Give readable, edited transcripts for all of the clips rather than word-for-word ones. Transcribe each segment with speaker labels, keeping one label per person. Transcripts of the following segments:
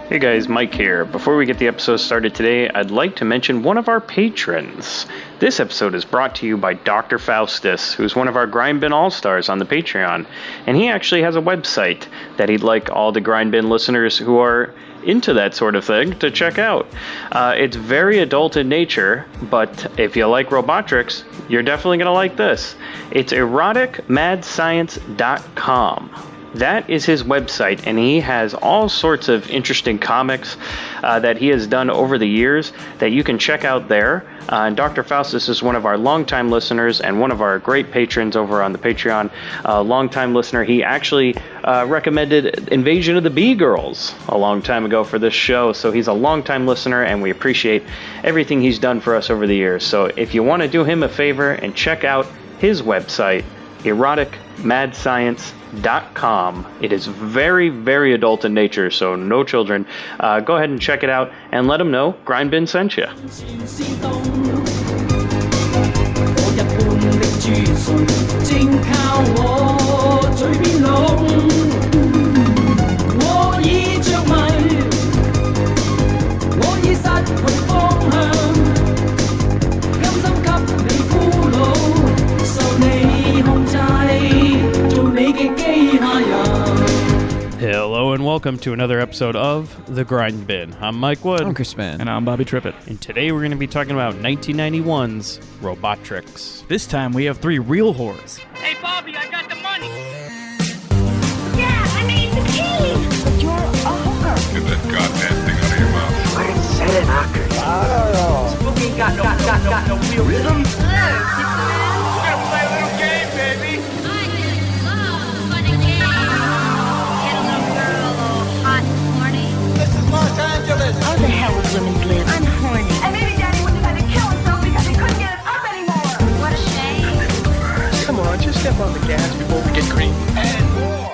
Speaker 1: Hey guys, Mike here. Before we get the episode started today, I'd like to mention one of our patrons. This episode is brought to you by Dr. Faustus, who's one of our Grindbin All-Stars on the Patreon. And he actually has a website that he'd like all the Grindbin listeners who are into that sort of thing to check out. It's very adult in nature, but if you like Robotrix, you're definitely going to like this. It's eroticmadscience.com. That is his website, and he has all sorts of interesting comics that he has done over the years that you can check out there. And Dr. Faustus is one of our longtime listeners and one of our great patrons over on the Patreon. Longtime listener. He actually recommended Invasion of the Bee Girls a long time ago for this show, so he's a longtime listener, and we appreciate everything he's done for us over the years. So if you want to do him a favor and check out his website, eroticmadscience.com. It is very, very adult in nature, so no children. Go ahead and check it out and let them know Grindbin sent you. Hello and welcome to another episode of The Grindbin. I'm Mike Wood.
Speaker 2: I'm Chris Mann.
Speaker 3: And I'm Bobby Trippett.
Speaker 1: And today we're going to be talking about 1991's Robotrix.
Speaker 3: This time we have three real whores.
Speaker 4: Hey, Bobby, I got the money.
Speaker 5: Yeah, I made the tea. But you're a hooker.
Speaker 6: Get that goddamn thing out of your mouth.
Speaker 5: What is Selena?
Speaker 4: Spooky got no real rhythm. We're gonna play a little game, baby.
Speaker 7: I just love funny games. Get a little girl all hot and horny.
Speaker 4: This is Los Angeles.
Speaker 5: How the hell would women live? I'm horny. And maybe Daddy would have had to kill himself because he couldn't get it up anymore.
Speaker 7: What a shame.
Speaker 4: Come on, just step on the gas before we get green. And more.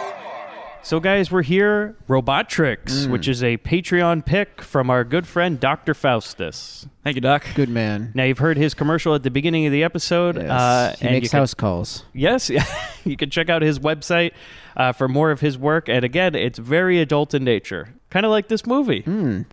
Speaker 1: So guys, we're here, Robotrix, which is a Patreon pick from our good friend Dr. Faustus.
Speaker 3: Thank you, Doc.
Speaker 2: Good man.
Speaker 1: Now, you've heard his commercial at the beginning of the episode.
Speaker 2: Yes. He
Speaker 1: and
Speaker 2: makes house calls.
Speaker 1: Yes, you can check out his website for more of his work. And again, it's very adult in nature, kind of like this movie.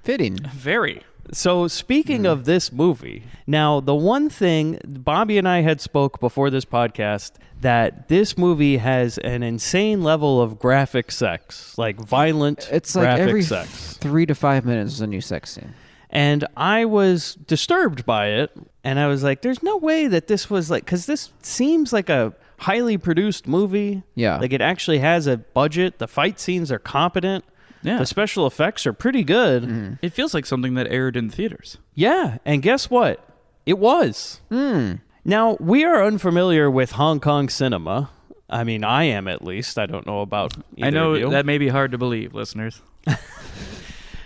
Speaker 2: Fitting.
Speaker 3: Very.
Speaker 1: So speaking of this movie, now the one thing Bobby and I had spoke before this podcast that this movie has an insane level of graphic sex, like violent
Speaker 2: It's like
Speaker 1: graphic
Speaker 2: every
Speaker 1: sex.
Speaker 2: 3 to 5 minutes is a new sex scene.
Speaker 1: And I was disturbed by it, and I was like, there's no way that this was like, because this seems like a highly produced movie.
Speaker 2: Yeah.
Speaker 1: Like it actually has a budget. The fight scenes are competent.
Speaker 3: Yeah.
Speaker 1: The special effects are pretty good.
Speaker 3: It feels like something that aired in theaters.
Speaker 1: Yeah, and guess what? It was. Now, we are unfamiliar with Hong Kong cinema. I mean, I am at least. I don't know about either
Speaker 3: I know
Speaker 1: of you.
Speaker 3: that may be hard to believe, listeners.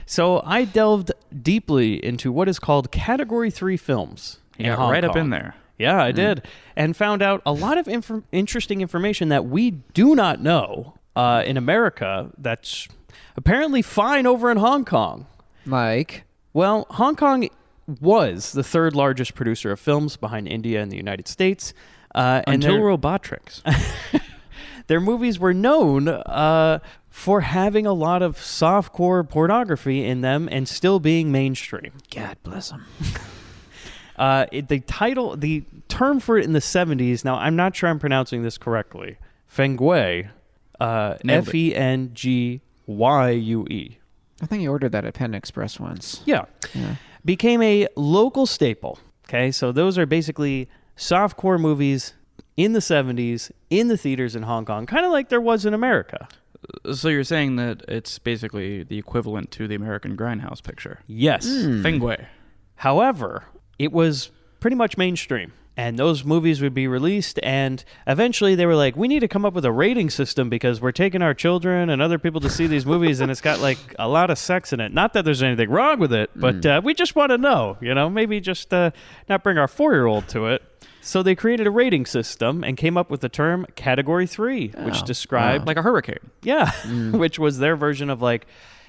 Speaker 1: So I delved deeply into what is called Category 3 films.
Speaker 3: You got
Speaker 1: Hong
Speaker 3: right up
Speaker 1: Kong.
Speaker 3: in there.
Speaker 1: Yeah, I did. And found out a lot of interesting information that we do not know in America that's apparently fine over in Hong Kong.
Speaker 2: Like,
Speaker 1: Well, Hong Kong was the third largest producer of films behind India and the United States.
Speaker 3: Until Robotrix.
Speaker 1: Their movies were known for having a lot of softcore pornography in them and still being mainstream.
Speaker 2: God bless him.
Speaker 1: The term for it in the 70s, now I'm not sure I'm pronouncing this correctly, Fengui,
Speaker 3: Nailed it.
Speaker 1: Fengyue.
Speaker 2: I think you ordered that at Panda Express once.
Speaker 1: Yeah. Became a local staple. Okay, so those are basically softcore movies in the 70s in the theaters in Hong Kong, kind of like there was in America.
Speaker 3: So you're saying that it's basically the equivalent to the American Grindhouse picture.
Speaker 1: Yes.
Speaker 3: Fengui.
Speaker 1: However, it was pretty much mainstream. And those movies would be released, and eventually they were like, we need to come up with a rating system because we're taking our children and other people to see these movies, and it's got like a lot of sex in it. Not that there's anything wrong with it, but we just want to know, maybe just not bring our 4-year-old to it. So they created a rating system and came up with the term Category 3, which described...
Speaker 3: Like a hurricane.
Speaker 1: Yeah, which was their version of like,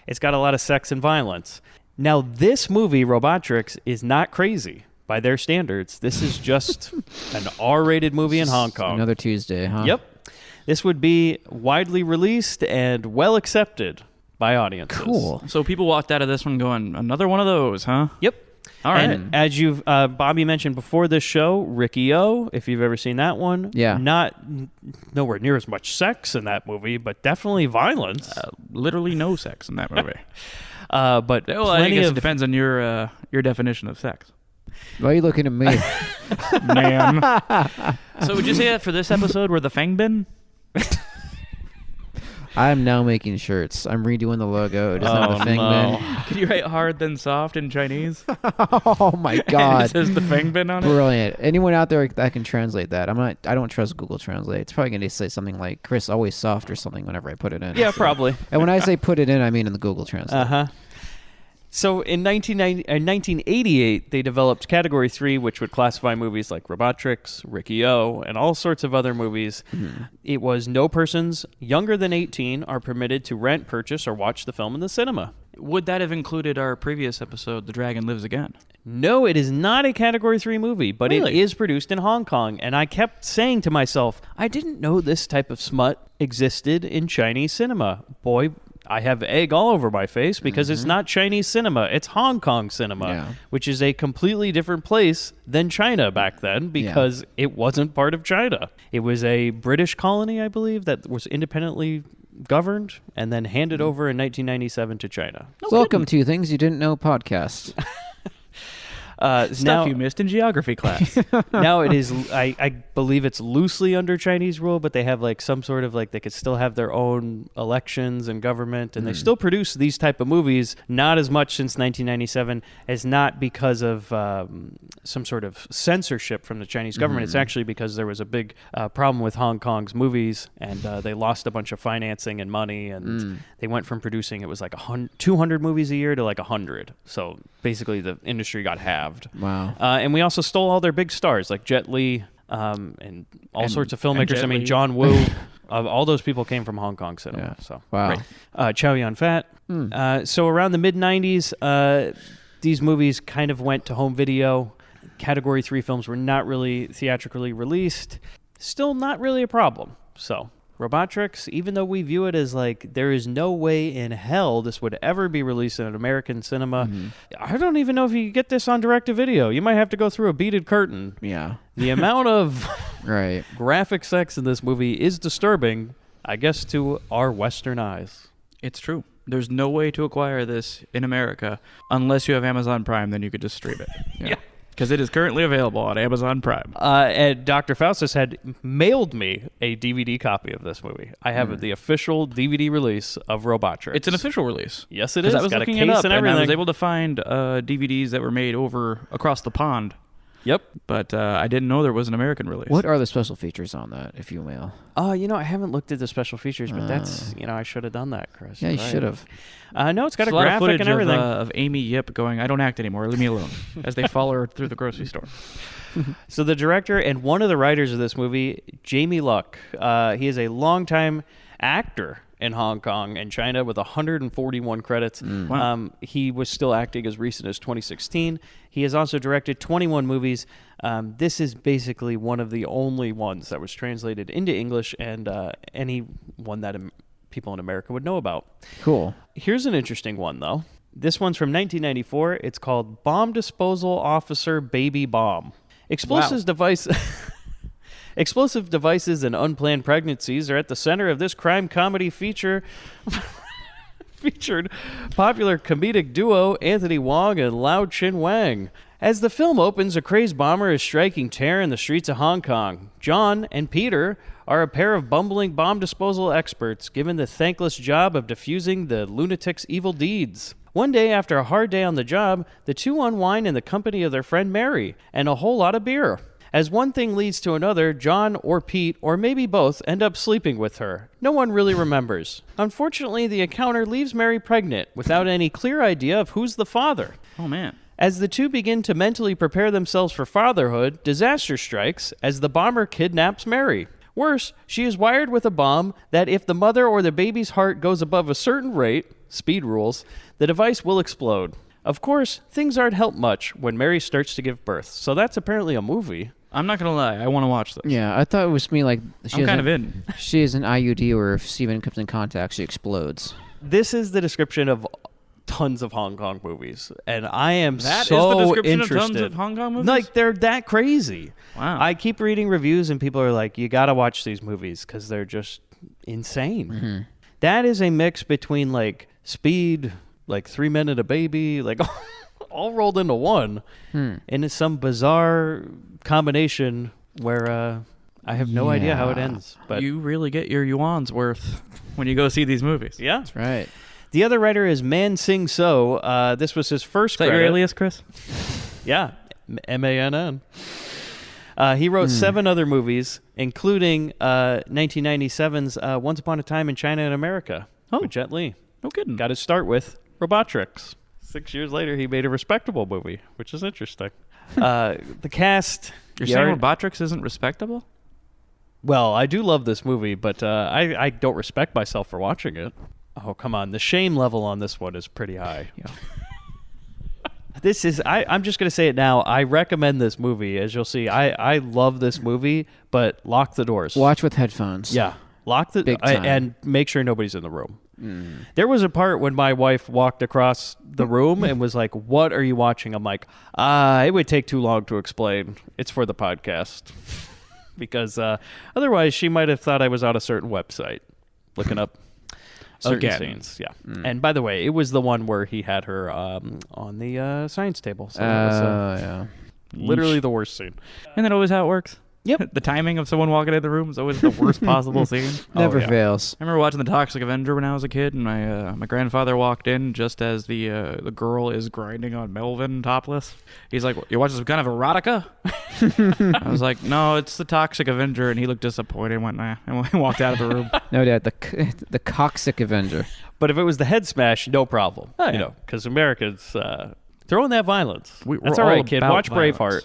Speaker 1: it's got a lot of sex and violence. Now, this movie, Robotrix, is not crazy. By their standards, this is just an R-rated movie in Hong Kong.
Speaker 2: Another Tuesday, huh?
Speaker 1: Yep. This would be widely released and well accepted
Speaker 8: by audiences.
Speaker 2: Cool.
Speaker 3: So people walked out of this one going, another one of those, huh?
Speaker 8: Yep.
Speaker 3: All right.
Speaker 8: And as you've Bobby mentioned before this show, Ricky O, if you've ever seen that one, nowhere near as much sex in that movie, but definitely violence.
Speaker 3: Literally no sex in that movie.
Speaker 8: But
Speaker 3: Well, I
Speaker 8: plenty
Speaker 3: guess it
Speaker 8: of
Speaker 3: depends on your definition of sex.
Speaker 2: Why are you looking at me?
Speaker 3: Man. So would you say that for this episode we're the Fang Bin?
Speaker 2: I'm now making shirts. I'm redoing the logo. It is not the Fang Bin.
Speaker 3: Can you write hard then soft in Chinese?
Speaker 2: Oh my
Speaker 3: And
Speaker 2: god.
Speaker 3: it says the Fang Bin on it?
Speaker 2: Brilliant. Anyone out there that can translate that? I don't trust Google Translate. It's probably going to say something like Chris always soft or something whenever I put it in.
Speaker 8: Yeah, probably.
Speaker 2: And when I say put it in, I mean in the Google Translate.
Speaker 8: Uh-huh. So in 1988, they developed Category 3, which would classify movies like Robotrix, Ricky O, and all sorts of other movies. Mm-hmm. It was no persons younger than 18 are permitted to rent, purchase, or watch the film in the cinema.
Speaker 3: Would that have included our previous episode, The Dragon Lives Again?
Speaker 8: No, it is not a Category 3 movie, but It is produced in Hong Kong. And I kept saying to myself, I didn't know this type of smut existed in Chinese cinema. Boy, I have egg all over my face because it's not Chinese cinema. It's Hong Kong cinema, which is a completely different place than China back then because it wasn't part of China. It was a British colony, I believe, that was independently governed and then handed over in 1997 to China.
Speaker 2: Welcome to Things You Didn't Know podcast.
Speaker 3: Stuff you missed in geography class.
Speaker 8: Now it is, I believe it's loosely under Chinese rule, but they have like some sort of like, they could still have their own elections and government, and they still produce these type of movies, not as much since 1997 as not because of some sort of censorship from the Chinese government. It's actually because there was a big problem with Hong Kong's movies, and they lost a bunch of financing and money, and they went from producing, it was like 200 movies a year to like 100. So basically the industry got halved.
Speaker 2: Wow.
Speaker 8: And we also stole all their big stars like Jet Li and all sorts of filmmakers. I mean, John Woo. All those people came from Hong Kong cinema.
Speaker 2: Yeah.
Speaker 8: So
Speaker 2: wow.
Speaker 8: Chow Yun-fat. So around the mid-90s, these movies kind of went to home video. Category 3 films were not really theatrically released. Still not really a problem. So Robotrix, even though we view it as like there is no way in hell this would ever be released in an American cinema, I don't even know if you could get this on direct-to-video. You might have to go through a beaded curtain.
Speaker 2: Yeah.
Speaker 8: The amount of
Speaker 2: right.
Speaker 8: graphic sex in this movie is disturbing, I guess, to our Western eyes.
Speaker 3: It's true. There's no way to acquire this in America unless you have Amazon Prime, then you could just stream it.
Speaker 8: Yeah.
Speaker 3: Because it is currently available on Amazon Prime.
Speaker 8: And Dr. Faustus had mailed me a DVD copy of this movie. I have the official DVD release of Robotrix.
Speaker 3: It's an official release.
Speaker 8: Yes, it is.
Speaker 3: I was
Speaker 8: Got
Speaker 3: looking
Speaker 8: a case
Speaker 3: it up,
Speaker 8: and
Speaker 3: and
Speaker 8: everything.
Speaker 3: I was able to find DVDs that were made across the pond.
Speaker 8: Yep.
Speaker 3: But I didn't know there was an American release.
Speaker 2: What are the special features on that, if you will?
Speaker 8: I haven't looked at the special features, but that's, I should have done that, Chris.
Speaker 2: Yeah, you
Speaker 8: Right.
Speaker 2: should have.
Speaker 8: No, it's got
Speaker 3: There's
Speaker 8: a
Speaker 3: lot of
Speaker 8: graphic
Speaker 3: footage
Speaker 8: and everything.
Speaker 3: of Amy Yip going, I don't act anymore, leave me alone, as they follow her through the grocery store.
Speaker 8: So the director and one of the writers of this movie, Jamie Luck, he is a longtime actor in Hong Kong and China with 141 credits.
Speaker 3: Wow.
Speaker 8: He was still acting as recent as 2016. He has also directed 21 movies. This is basically one of the only ones that was translated into English and any one that people in America would know about.
Speaker 2: Cool.
Speaker 8: Here's an interesting one, though. This one's from 1994. It's called Bomb Disposal Officer Baby Bomb. Explosive devices and unplanned pregnancies are at the center of this crime comedy featured popular comedic duo Anthony Wong and Lau Chin Wang. As the film opens, a crazed bomber is striking terror in the streets of Hong Kong. John and Peter are a pair of bumbling bomb disposal experts given the thankless job of defusing the lunatic's evil deeds. One day, after a hard day on the job, the two unwind in the company of their friend Mary and a whole lot of beer. As one thing leads to another, John or Pete, or maybe both, end up sleeping with her. No one really remembers. Unfortunately, the encounter leaves Mary pregnant without any clear idea of who's the father.
Speaker 3: Oh, man.
Speaker 8: As the two begin to mentally prepare themselves for fatherhood, disaster strikes as the bomber kidnaps Mary. Worse, she is wired with a bomb that if the mother or the baby's heart goes above a certain rate, speed rules, the device will explode. Of course, things aren't helped much when Mary starts to give birth, so that's apparently a movie.
Speaker 3: I'm not gonna lie. I want to watch this.
Speaker 2: Yeah, I thought it was me like
Speaker 3: I'm kind of in.
Speaker 2: She is an IUD where if Steven comes in contact, she explodes.
Speaker 8: This is the description of tons of Hong Kong movies, and I am
Speaker 3: That is
Speaker 8: so
Speaker 3: the description
Speaker 8: interested.
Speaker 3: of tons of Hong Kong movies?
Speaker 8: Like, they're that crazy.
Speaker 3: Wow.
Speaker 8: I keep reading reviews, and people are like, you gotta watch these movies because they're just insane.
Speaker 2: Mm-hmm.
Speaker 8: That is a mix between, like, Speed, like 3 Men and a Baby, like, all rolled into one. And it's some bizarre combination where I have no idea how it ends. But
Speaker 3: you really get your yuan's worth when you go see these movies.
Speaker 8: yeah.
Speaker 2: That's right.
Speaker 8: The other writer is Man Sing So. This was his first
Speaker 3: Is that your
Speaker 8: credit.
Speaker 3: alias, Chris?
Speaker 8: Yeah, MANN. He wrote 7 other movies, including 1997's Once Upon a Time in China and America with Jet Li.
Speaker 3: No kidding.
Speaker 8: Got his start with Robotrix. 6 years later, he made a respectable movie, which is interesting. The cast...
Speaker 3: You're saying Robotrix isn't respectable?
Speaker 8: Well, I do love this movie, but I don't respect myself for watching it. Oh, come on. The shame level on this one is pretty high.
Speaker 2: Yeah.
Speaker 8: This is, I'm just going to say it now. I recommend this movie. As you'll see, I love this movie, but lock the doors.
Speaker 2: Watch with headphones.
Speaker 8: Yeah. Lock the
Speaker 2: Big time.
Speaker 8: and make sure nobody's in the room. There was a part when my wife walked across the room and was like, "What are you watching?" I'm like, it would take too long to explain. It's for the podcast." Because otherwise she might have thought I was on a certain website looking up certain scenes. Yeah. And by the way, it was the one where he had her on the science table. So that was
Speaker 2: yeah.
Speaker 8: literally the worst scene.
Speaker 3: Isn't that always how it works?
Speaker 8: Yep.
Speaker 3: The timing of someone walking in the room is always the worst possible scene.
Speaker 2: Never
Speaker 8: yeah.
Speaker 2: fails.
Speaker 3: I remember watching The Toxic Avenger when I was a kid, and my grandfather walked in just as the girl is grinding on Melvin topless. He's like, "You watching some kind of erotica?" I was like, "No, it's The Toxic Avenger," and he looked disappointed and went, "Nah," and walked out of the room.
Speaker 2: No doubt. The Coxic Avenger.
Speaker 8: But if it was the head smash, no problem.
Speaker 3: Oh, yeah.
Speaker 8: You know, because Americans throwing that violence.
Speaker 3: We're
Speaker 8: That's all right,
Speaker 3: all
Speaker 8: kid.
Speaker 3: about
Speaker 8: Watch
Speaker 3: violence.
Speaker 8: Braveheart.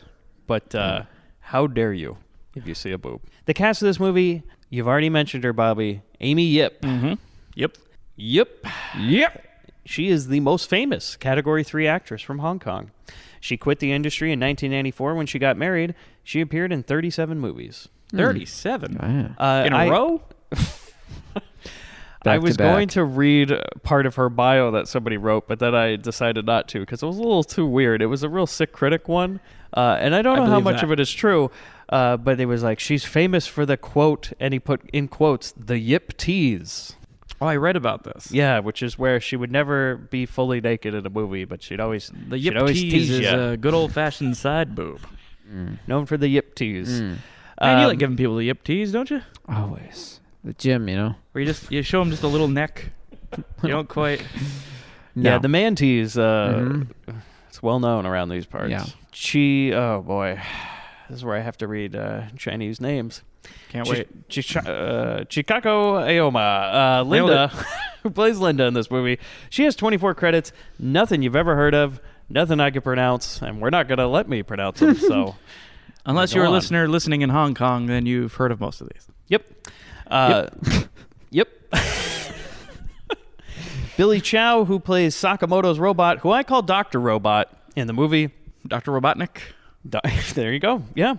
Speaker 8: But how dare you if you see a boob? The cast of this movie, you've already mentioned her, Bobby. Amy Yip.
Speaker 3: Mm-hmm. Yep.
Speaker 8: Yep. She is the most famous Category 3 actress from Hong Kong. She quit the industry in 1994 when she got married. She appeared in 37 movies.
Speaker 3: 37
Speaker 2: Wow.
Speaker 3: in a row.
Speaker 8: I was
Speaker 2: to back.
Speaker 8: going to read part of her bio that somebody wrote, but then I decided not to because it was a little too weird. It was a real sick critic one, and I don't know how
Speaker 3: believe
Speaker 8: much
Speaker 3: that.
Speaker 8: of it is true, but it was like, she's famous for the quote, and he put in quotes, the yip tease.
Speaker 3: Oh, I read about this.
Speaker 8: Yeah, which is where she would never be fully naked in a movie, but she'd always
Speaker 3: The
Speaker 8: she'd
Speaker 3: yip
Speaker 8: always
Speaker 3: tease is
Speaker 8: ya.
Speaker 3: a good old-fashioned side boob.
Speaker 8: Known for the yip tease.
Speaker 3: Man, you like giving people the yip tease, don't you?
Speaker 2: Always. The gym, you know.
Speaker 3: Where you show them just a little neck. You don't quite.
Speaker 8: Yeah,
Speaker 2: No.
Speaker 8: the man tease, it's well known around these parts.
Speaker 2: Yeah.
Speaker 8: Oh boy, this is where I have to read Chinese names.
Speaker 3: Can't wait.
Speaker 8: Chikako Aoma, Linda, who plays Linda in this movie. She has 24 credits, nothing you've ever heard of, nothing I could pronounce, and we're not going to let me pronounce them, so...
Speaker 3: Unless
Speaker 8: Go
Speaker 3: you're a
Speaker 8: on.
Speaker 3: listener listening in Hong Kong, then you've heard of most of these.
Speaker 8: Yep. Yep. Billy Chow, who plays Sakamoto's robot, who I call Dr. Robot in the movie.
Speaker 3: Dr. Robotnik.
Speaker 8: There you go. Yeah.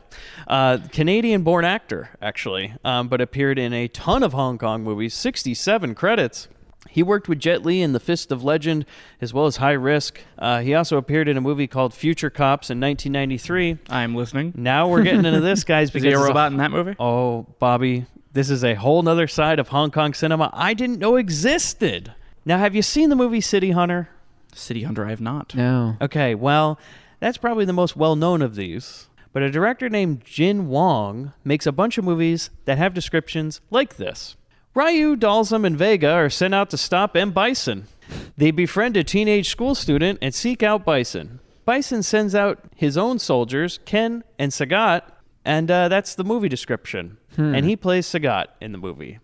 Speaker 8: Canadian-born actor, actually, but appeared in a ton of Hong Kong movies, 67 credits. He worked with Jet Li in The Fist of Legend, as well as High Risk. He also appeared in a movie called Future Cops in 1993.
Speaker 3: I'm listening.
Speaker 8: Now we're getting into this, guys.
Speaker 3: Is he a
Speaker 8: it's
Speaker 3: robot in that movie?
Speaker 8: Oh, Bobby, this is a whole nother side of Hong Kong cinema I didn't know existed. Now, have you seen the movie City Hunter?
Speaker 3: City Hunter, I have not.
Speaker 2: No.
Speaker 8: Okay, well, that's probably the most well-known of these. But a director named Jin Wong makes a bunch of movies that have descriptions like this. Ryu, Dalsum, and Vega are sent out to stop M. Bison. They befriend a teenage school student and seek out Bison. Bison sends out his own soldiers, Ken and Sagat, and that's the movie description. And he plays Sagat in the movie.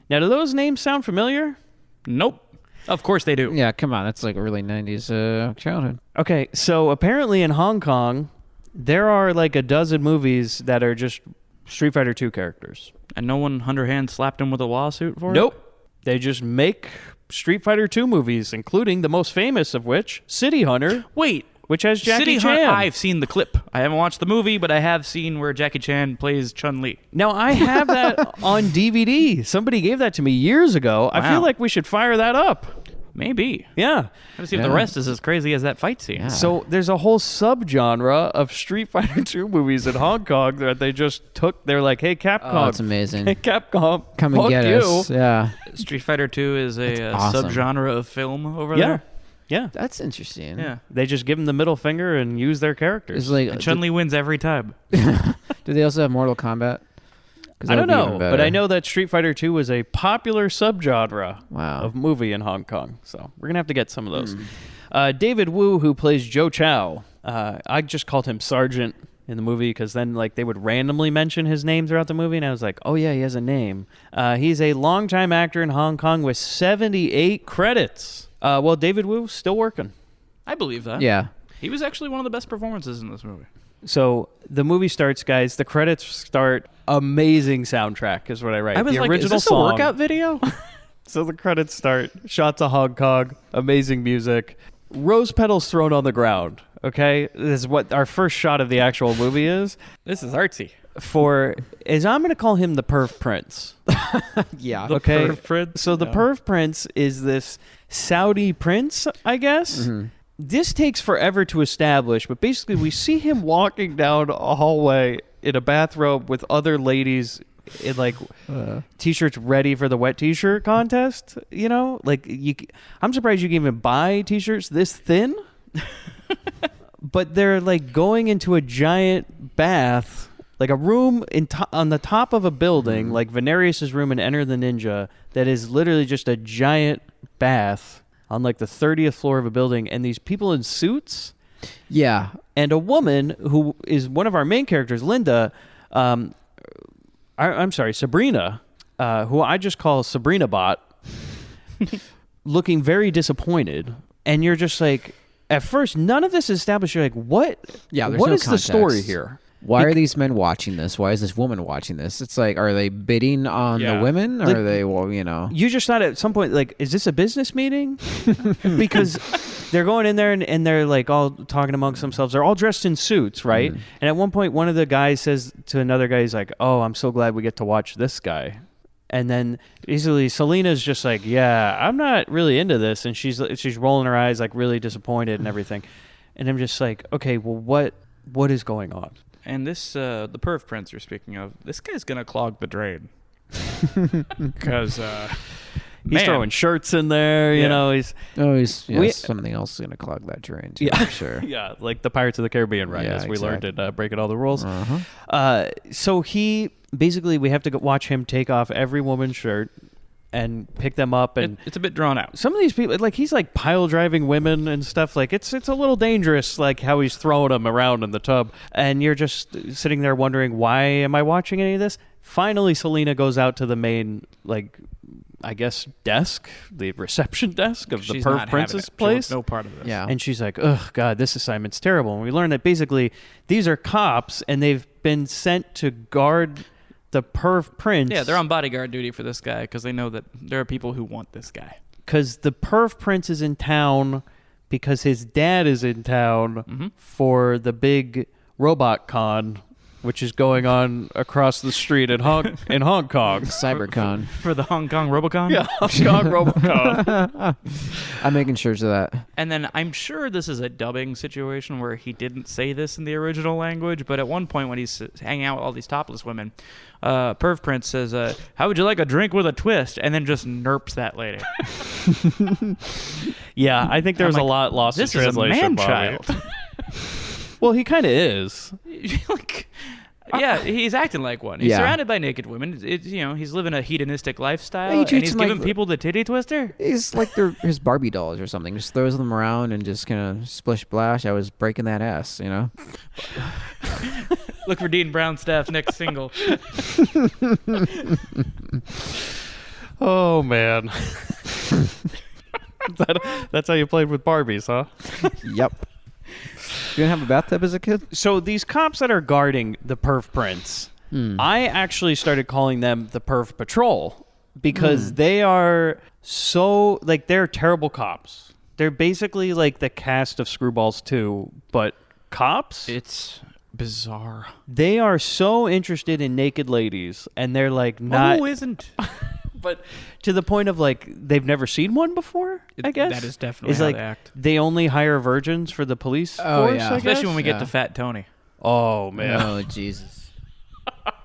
Speaker 8: Now, do those names sound familiar?
Speaker 3: Nope. Of course they do.
Speaker 2: Yeah, come on. That's like early 90s childhood.
Speaker 8: Okay, so apparently in Hong Kong, there are like a dozen movies that are just Street Fighter 2 characters.
Speaker 3: And no one underhand slapped him with a lawsuit for it?
Speaker 8: Nope. They just make Street Fighter 2 movies, including the most famous of which, City Hunter.
Speaker 3: Wait,
Speaker 8: which has Jackie
Speaker 3: City
Speaker 8: Chan.
Speaker 3: Hunt, I've seen the clip. I haven't watched the movie, but I have seen where Jackie Chan plays Chun-Li.
Speaker 8: Now, I have that on DVD. Somebody gave that to me years ago. I feel
Speaker 3: Wow.
Speaker 8: like we should fire that up.
Speaker 3: Maybe.
Speaker 8: Yeah.
Speaker 3: Let's see if the rest is as crazy as that fight scene.
Speaker 2: Yeah.
Speaker 8: So there's a whole subgenre of Street Fighter 2 movies in Hong Kong that they just took. They're like, hey, Capcom.
Speaker 2: Oh, that's amazing.
Speaker 8: Hey, Capcom.
Speaker 2: Come and
Speaker 8: fuck
Speaker 2: get
Speaker 8: you.
Speaker 2: us. Yeah.
Speaker 3: Street Fighter 2 is a
Speaker 2: awesome.
Speaker 3: subgenre of film over
Speaker 8: Yeah.
Speaker 3: there.
Speaker 8: Yeah.
Speaker 2: That's interesting.
Speaker 3: Yeah.
Speaker 8: They just give them the middle finger and use their characters.
Speaker 2: It's like,
Speaker 3: And Chun-Li wins every time.
Speaker 2: do they also have Mortal Kombat? 'Cause
Speaker 8: I
Speaker 2: that
Speaker 8: don't
Speaker 2: would be
Speaker 8: know,
Speaker 2: even
Speaker 8: but
Speaker 2: better.
Speaker 8: I know that Street Fighter 2 was a popular subgenre
Speaker 2: Wow.
Speaker 8: of movie in Hong Kong. So we're going to have to get some of those. David Wu, who plays Joe Chow, I just called him Sergeant in the movie because then like they would randomly mention his name throughout the movie, and I was like, oh yeah, he has a name. He's a longtime actor in Hong Kong with 78 credits. Well, David Wu, still working.
Speaker 3: I believe that.
Speaker 2: Yeah.
Speaker 3: He was actually one of the best performances in this movie.
Speaker 8: So the movie starts, guys. The credits start. Amazing soundtrack is what I write.
Speaker 3: I was
Speaker 8: the
Speaker 3: like,
Speaker 8: original
Speaker 3: is this
Speaker 8: song.
Speaker 3: a workout video?
Speaker 8: So the credits start. Shots of Hong Kong. Amazing music. Rose petals thrown on the ground. Okay, this is what our first shot of the actual movie is.
Speaker 3: This is artsy.
Speaker 8: I'm going to call him the Perv Prince.
Speaker 2: Yeah.
Speaker 8: Okay.
Speaker 3: Perv Prince?
Speaker 8: So the
Speaker 3: Yeah.
Speaker 8: Perv Prince is this Saudi prince, I guess.
Speaker 2: Mm-hmm.
Speaker 8: This takes forever to establish, but basically we see him walking down a hallway in a bathrobe with other ladies in like t-shirts ready for the wet t-shirt contest. You know, like I'm surprised you can even buy t-shirts this thin. But they're like going into a giant bath, like a room on the top of a building, like Venarius' room in Enter the Ninja, that is literally just a giant bath on like the 30th floor of a building, and these people in suits,
Speaker 2: Yeah.
Speaker 8: and a woman who is one of our main characters, Linda. I'm sorry, Sabrina, who I just call Sabrina Bot, looking very disappointed, and you're just like, at first, none of this is established. You're like, what?
Speaker 2: Yeah, there's
Speaker 8: what
Speaker 2: no
Speaker 8: is the story
Speaker 2: context.
Speaker 8: here?
Speaker 2: Why are these men watching this? Why is this woman watching this? It's like, are they bidding on the women? Or
Speaker 8: Like,
Speaker 2: are they, well, you know?
Speaker 8: You just thought at some point, like, is this a business meeting? Because they're going in there and they're like all talking amongst themselves. They're all dressed in suits, right? And at one point, one of the guys says to another guy, he's like, oh, I'm so glad we get to watch this guy. And then easily Selena's just like, yeah, I'm not really into this. And she's rolling her eyes, like really disappointed and everything. And I'm just like, okay, well, what is going on?
Speaker 3: And this, the Perv Prince you're speaking of, this guy's going to clog the drain. Because,
Speaker 8: He's throwing shirts in there, you know. He's
Speaker 2: Something else is going to clog that drain, too, I'm sure.
Speaker 8: yeah, like the Pirates of the Caribbean ride,
Speaker 2: Yeah,
Speaker 8: as we learned
Speaker 2: exactly.
Speaker 8: in Breaking All the Rules. So he basically, we have to watch him take off every woman's shirt and pick them up, and
Speaker 3: it's a bit drawn out.
Speaker 8: some of these people, like he's like pile driving women and stuff. Like it's a little dangerous, like how he's throwing them around in the tub, and you're just sitting there wondering, why am I watching any of this? Finally, Selena goes out to the main, like, I guess, desk, the reception desk of the
Speaker 3: She's
Speaker 8: Perv
Speaker 3: not having
Speaker 8: Prince's
Speaker 3: it. She
Speaker 8: place.
Speaker 3: wants no part of this.
Speaker 2: Yeah.
Speaker 8: And she's like, ugh, God, this assignment's terrible. And we learn that basically these are cops, and they've been sent to guard the Perv Prince.
Speaker 3: Yeah, they're on bodyguard duty for this guy because they know that there are people who want this guy.
Speaker 8: Because the Perv Prince is in town because his dad is in town for the big robot con, which is going on across the street in Hong Kong.
Speaker 2: CyberCon.
Speaker 3: For the Hong Kong Robocon?
Speaker 8: Yeah, Hong Kong Robocon.
Speaker 2: I'm making sure of that.
Speaker 3: And then I'm sure this is a dubbing situation where he didn't say this in the original language, but at one point when he's hanging out with all these topless women, Perv Prince says, how would you like a drink with a twist? And then just nerps that lady.
Speaker 8: Yeah, I think there's
Speaker 3: I'm
Speaker 8: a
Speaker 3: like,
Speaker 8: lot lost in
Speaker 3: this is a
Speaker 8: translation.
Speaker 3: man-child.
Speaker 8: Well, he kind of is.
Speaker 3: Like, yeah, he's acting like one. He's
Speaker 2: Yeah.
Speaker 3: surrounded by naked women. He's living a hedonistic lifestyle,
Speaker 2: He
Speaker 3: and
Speaker 2: treats
Speaker 3: he's
Speaker 2: them like
Speaker 3: giving people the titty twister.
Speaker 2: He's like his Barbie dolls or something. Just throws them around and just kind of splish splash. I was breaking that ass, you know?
Speaker 3: Look for Dean Brownstaff's next single.
Speaker 8: Oh, man. That's how you played with Barbies, huh?
Speaker 2: Yep. You didn't have a bathtub as a kid?
Speaker 8: So these cops that are guarding the Perv Prince, I actually started calling them the Perv Patrol because they are so, like, they're terrible cops. They're basically like the cast of Screwballs 2, but cops.
Speaker 3: It's bizarre.
Speaker 8: They are so interested in naked ladies, and they're like not.
Speaker 3: Who isn't?
Speaker 8: But to the point of like they've never seen one before. I guess
Speaker 3: that is definitely
Speaker 8: it's
Speaker 3: how
Speaker 8: like
Speaker 3: they act.
Speaker 8: they only hire virgins for the police force.
Speaker 2: yeah.
Speaker 8: I
Speaker 3: Especially
Speaker 8: guess?
Speaker 3: when we get
Speaker 2: Yeah.
Speaker 3: to Fat Tony.
Speaker 8: Oh man.
Speaker 2: Oh Jesus.